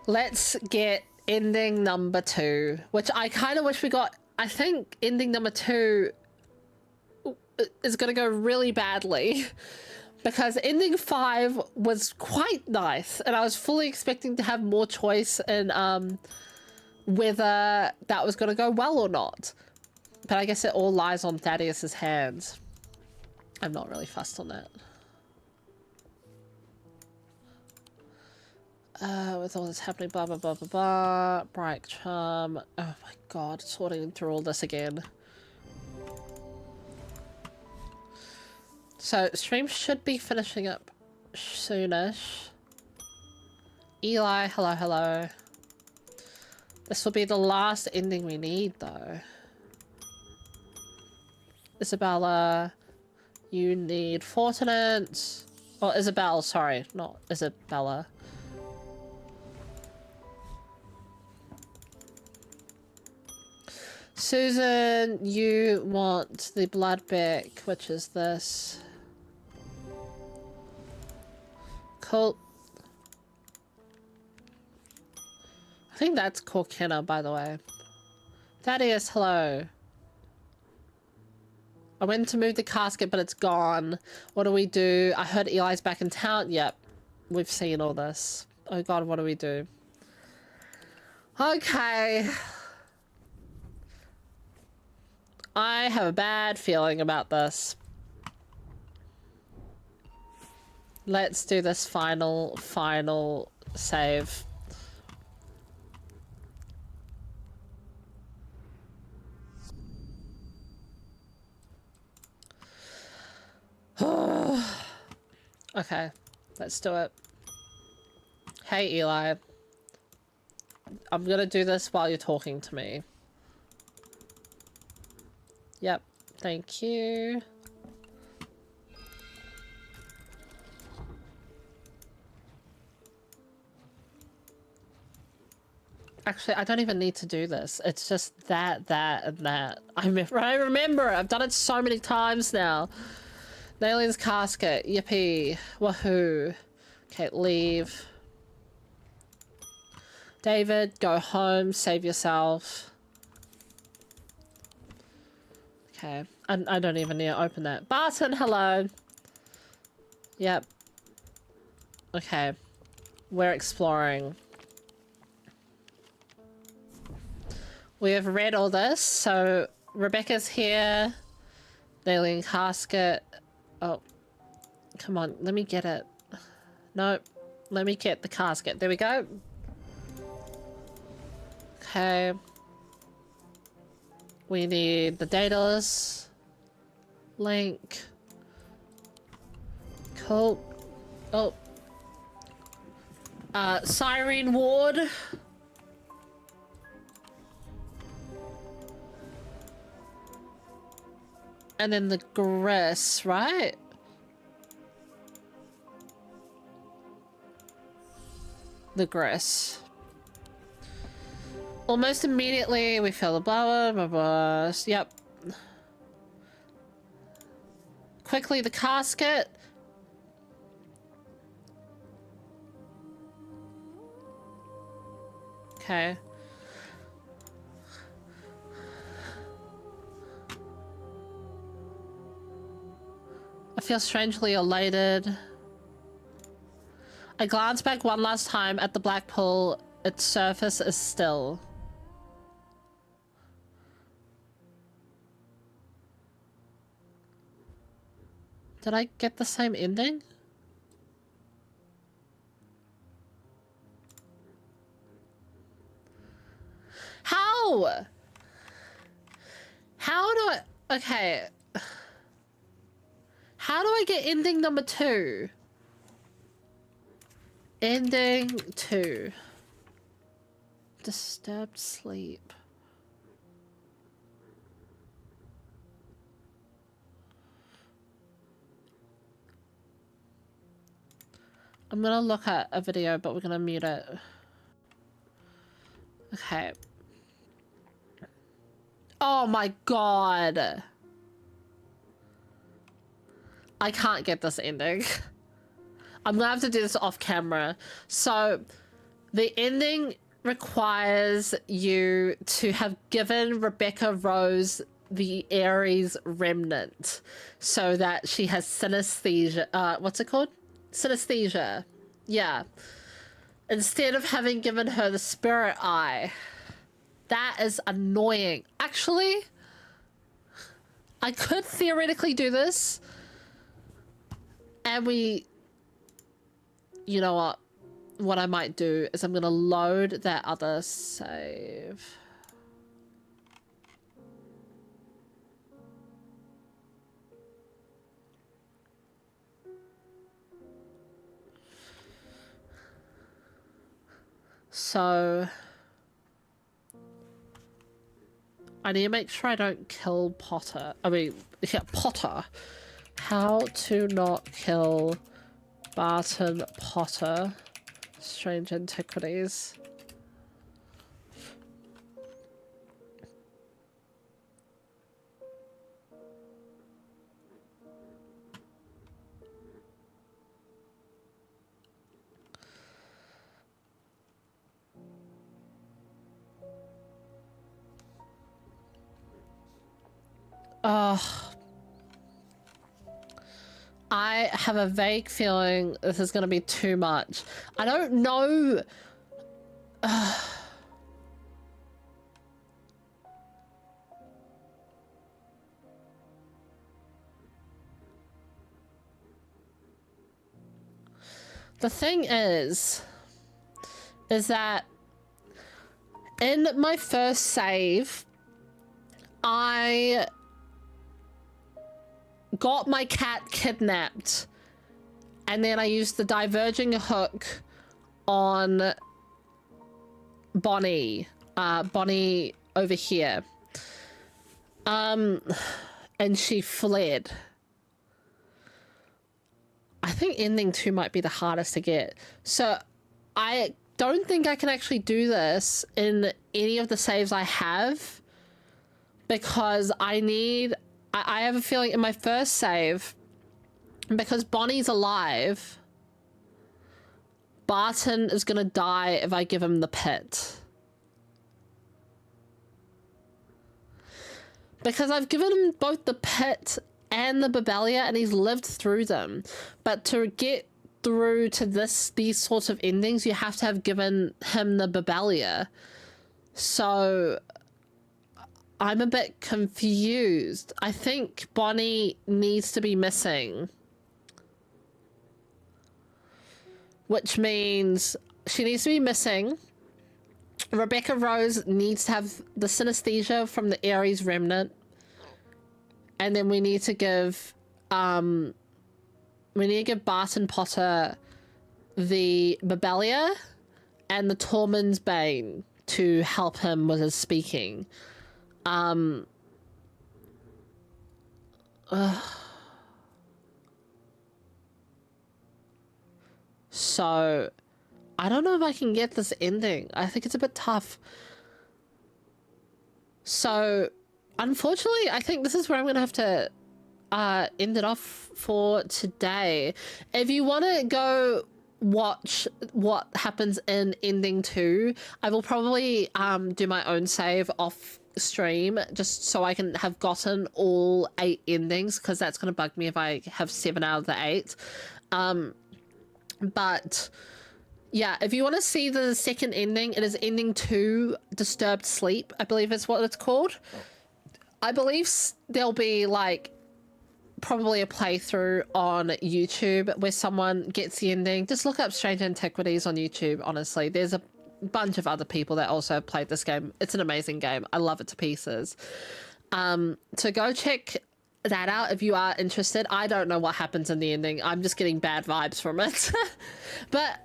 Let's get ending number 2, which I kind of wish we got. I think ending number 2 is gonna go really badly. Because ending 5 was quite nice, and I was fully expecting to have more choice in whether that was going to go well or not. But I guess it all lies on Thaddeus's hands. I'm not really fussed on that. With all this happening, blah, blah, blah, blah, blah. Bright Charm. Oh my god, sorting through all this again. So, stream should be finishing up soonish. Eli, hello, hello. This will be the last ending we need, though. Isabella, you need Fortunate. Oh, Isabel, sorry, not Isabella. Susan, you want the Bloodbeck, which is this. Cool. I think that's Corkina, by the way. Thaddeus, hello. I went to move the casket, but it's gone. What do we do? I heard Eli's back in town. Yep. We've seen all this. Oh god, what do we do? Okay. I have a bad feeling about this. Let's do this final save. Okay, let's do it. Hey, Eli. I'm gonna do this while you're talking to me. Yep, thank you. Actually, I don't even need to do this. It's just that, and that. I remember. I've done it so many times now. Naylin's casket. Yippee. Woohoo. Okay, leave. David, go home. Save yourself. Okay. I don't even need to open that. Barton, hello. Yep. Okay. We're exploring. We have read all this, so Rebecca's here. Naylin casket. Oh, come on, let me get it. No, let me get the casket. There we go. Okay. We need the Daedalus. Link. Cool. Oh. Siren Ward. and then the Gris, right? The Gris. Almost immediately we feel the blah, blah, blah. Yep. Quickly the casket. Okay. I feel strangely elated. I glance back one last time at the black pool. Its surface is still. Did I get the same ending? How? How do I... Okay. How do I get ending number 2? Ending 2. Disturbed sleep. I'm gonna look at a video, but we're gonna mute it. Okay. Oh my god. I can't get this ending. I'm gonna have to do this off camera. So, the ending requires you to have given Rebecca Rose the Aries remnant so that she has synesthesia. What's it called? Synesthesia. Yeah. Instead of having given her the spirit eye. That is annoying. Actually, I could theoretically do this. And you know what? What I might do is I'm going to load that other save. So I need to make sure I don't kill Potter. I mean, yeah, Potter. How to not kill Barton Potter. Strange Antiquities. I have a vague feeling this is going to be too much. I don't know. The thing is that in my first save, I got my cat kidnapped and then I used the diverging hook on Bonnie. Bonnie over here. And she fled. I think ending 2 might be the hardest to get. So I don't think I can actually do this in any of the saves I have because I have a feeling in my first save, because Bonnie's alive, Barton is gonna die if I give him the pit. Because I've given him both the pit and the Babelia and he's lived through them. But to get through to these sorts of endings, you have to have given him the Babelia. So I'm a bit confused. I think Bonnie needs to be missing. Which means she needs to be missing. Rebecca Rose needs to have the synesthesia from the Aries remnant. And then we need to give Barton Potter the Babelia and the Tormund's Bane to help him with his speaking. So, I don't know if I can get this ending. I think it's a bit tough. So, unfortunately, I think this is where I'm going to have to end it off for today. If you want to go watch what happens in ending 2, I will probably do my own save off stream just so I can have gotten all 8 endings, because that's going to bug me if I have 7 out of the 8. But yeah, if you want to see the second ending, it is ending 2, Disturbed Sleep, I believe is what it's called. I believe there'll be like probably a playthrough on YouTube where someone gets the ending. Just look up Strange Antiquities on YouTube, honestly. There's a bunch of other people that also have played this game. It's an amazing game. I love it to pieces. So go check that out if you are interested. I don't know what happens in the ending. I'm just getting bad vibes from it. But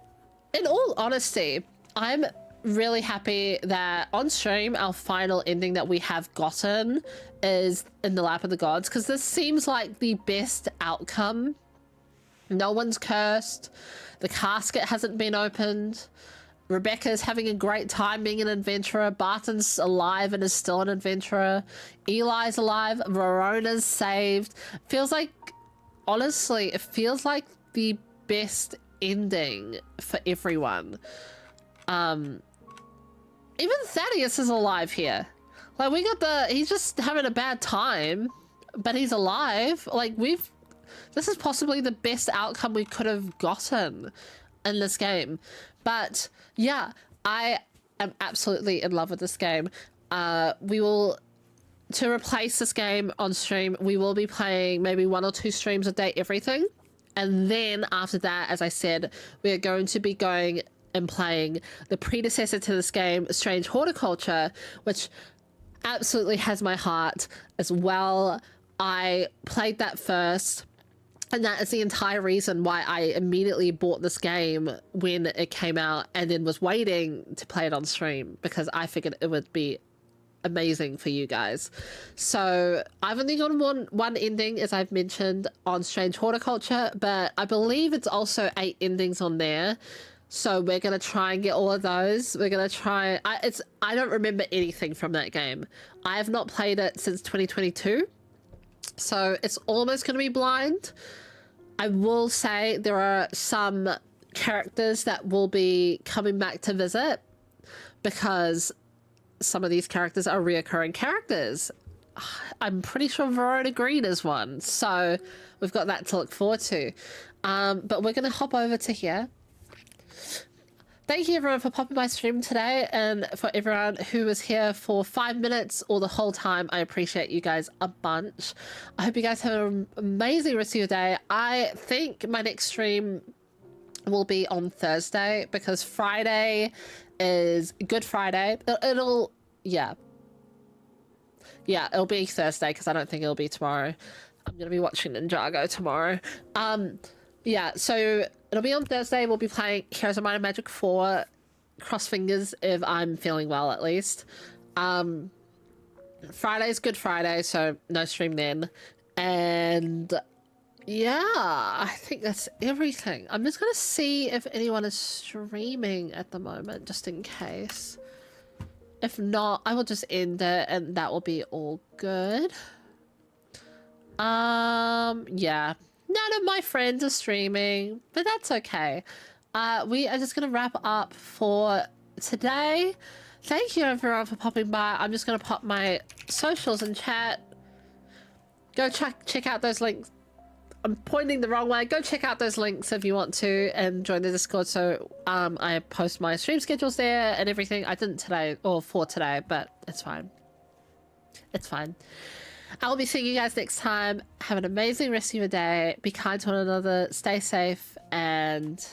in all honesty, I'm really happy that on stream our final ending that we have gotten is in the Lap of the Gods, because this seems like the best outcome. No one's cursed. The casket hasn't been opened. Rebecca's having a great time being an adventurer. Barton's alive and is still an adventurer. Eli's alive. Verona's saved. Feels like, honestly, it feels like the best ending for everyone. Even Thaddeus is alive here. Like, we got he's just having a bad time, but he's alive. Like, this is possibly the best outcome we could have gotten in this game. But yeah, I am absolutely in love with this game. To replace this game on stream, we will be playing maybe 1 or 2 streams a day, everything. And then after that, as I said, we are going to be going and playing the predecessor to this game, Strange Horticulture, which absolutely has my heart as well. I played that first, and that is the entire reason why I immediately bought this game when it came out, and then was waiting to play it on stream because I figured it would be amazing for you guys. So I've only got one ending, as I've mentioned, on Strange Horticulture, but I believe it's also 8 endings on there. So we're going to try and get all of those. We're going to try... I don't remember anything from that game. I have not played it since 2022. So it's almost going to be blind. I will say there are some characters that will be coming back to visit, because some of these characters are reoccurring characters. I'm pretty sure Verona Green is one. So we've got that to look forward to. But we're going to hop over to here. Thank you everyone for popping my stream today, and for everyone who was here for 5 minutes or the whole time. I appreciate you guys a bunch. I hope you guys have an amazing rest of your day. I think my next stream will be on Thursday, because Friday is Good Friday. It'll be Thursday, because I don't think it'll be tomorrow. I'm gonna be watching Ninjago tomorrow. So it'll be on Thursday. We'll be playing Heroes of Might and Magic 4. Cross fingers if I'm feeling well, at least. Friday's Good Friday, so no stream then. And yeah, I think that's everything. I'm just gonna see if anyone is streaming at the moment, just in case. If not, I will just end it, and that will be all good. Yeah. None of my friends are streaming, but that's okay. We are just going to wrap up for today. Thank you everyone for popping by. I'm just going to pop my socials in chat. Go check out those links. I'm pointing the wrong way. Go check out those links if you want to, and join the Discord. So I post my stream schedules there and everything. I didn't today, or for today, but it's fine. It's fine. I'll be seeing you guys next time. Have an amazing rest of your day. Be kind to one another. Stay safe. And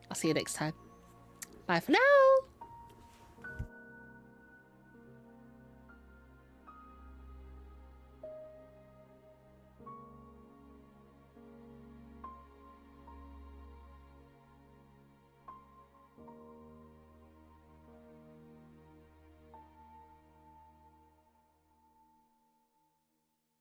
I'll see you next time. Bye for now.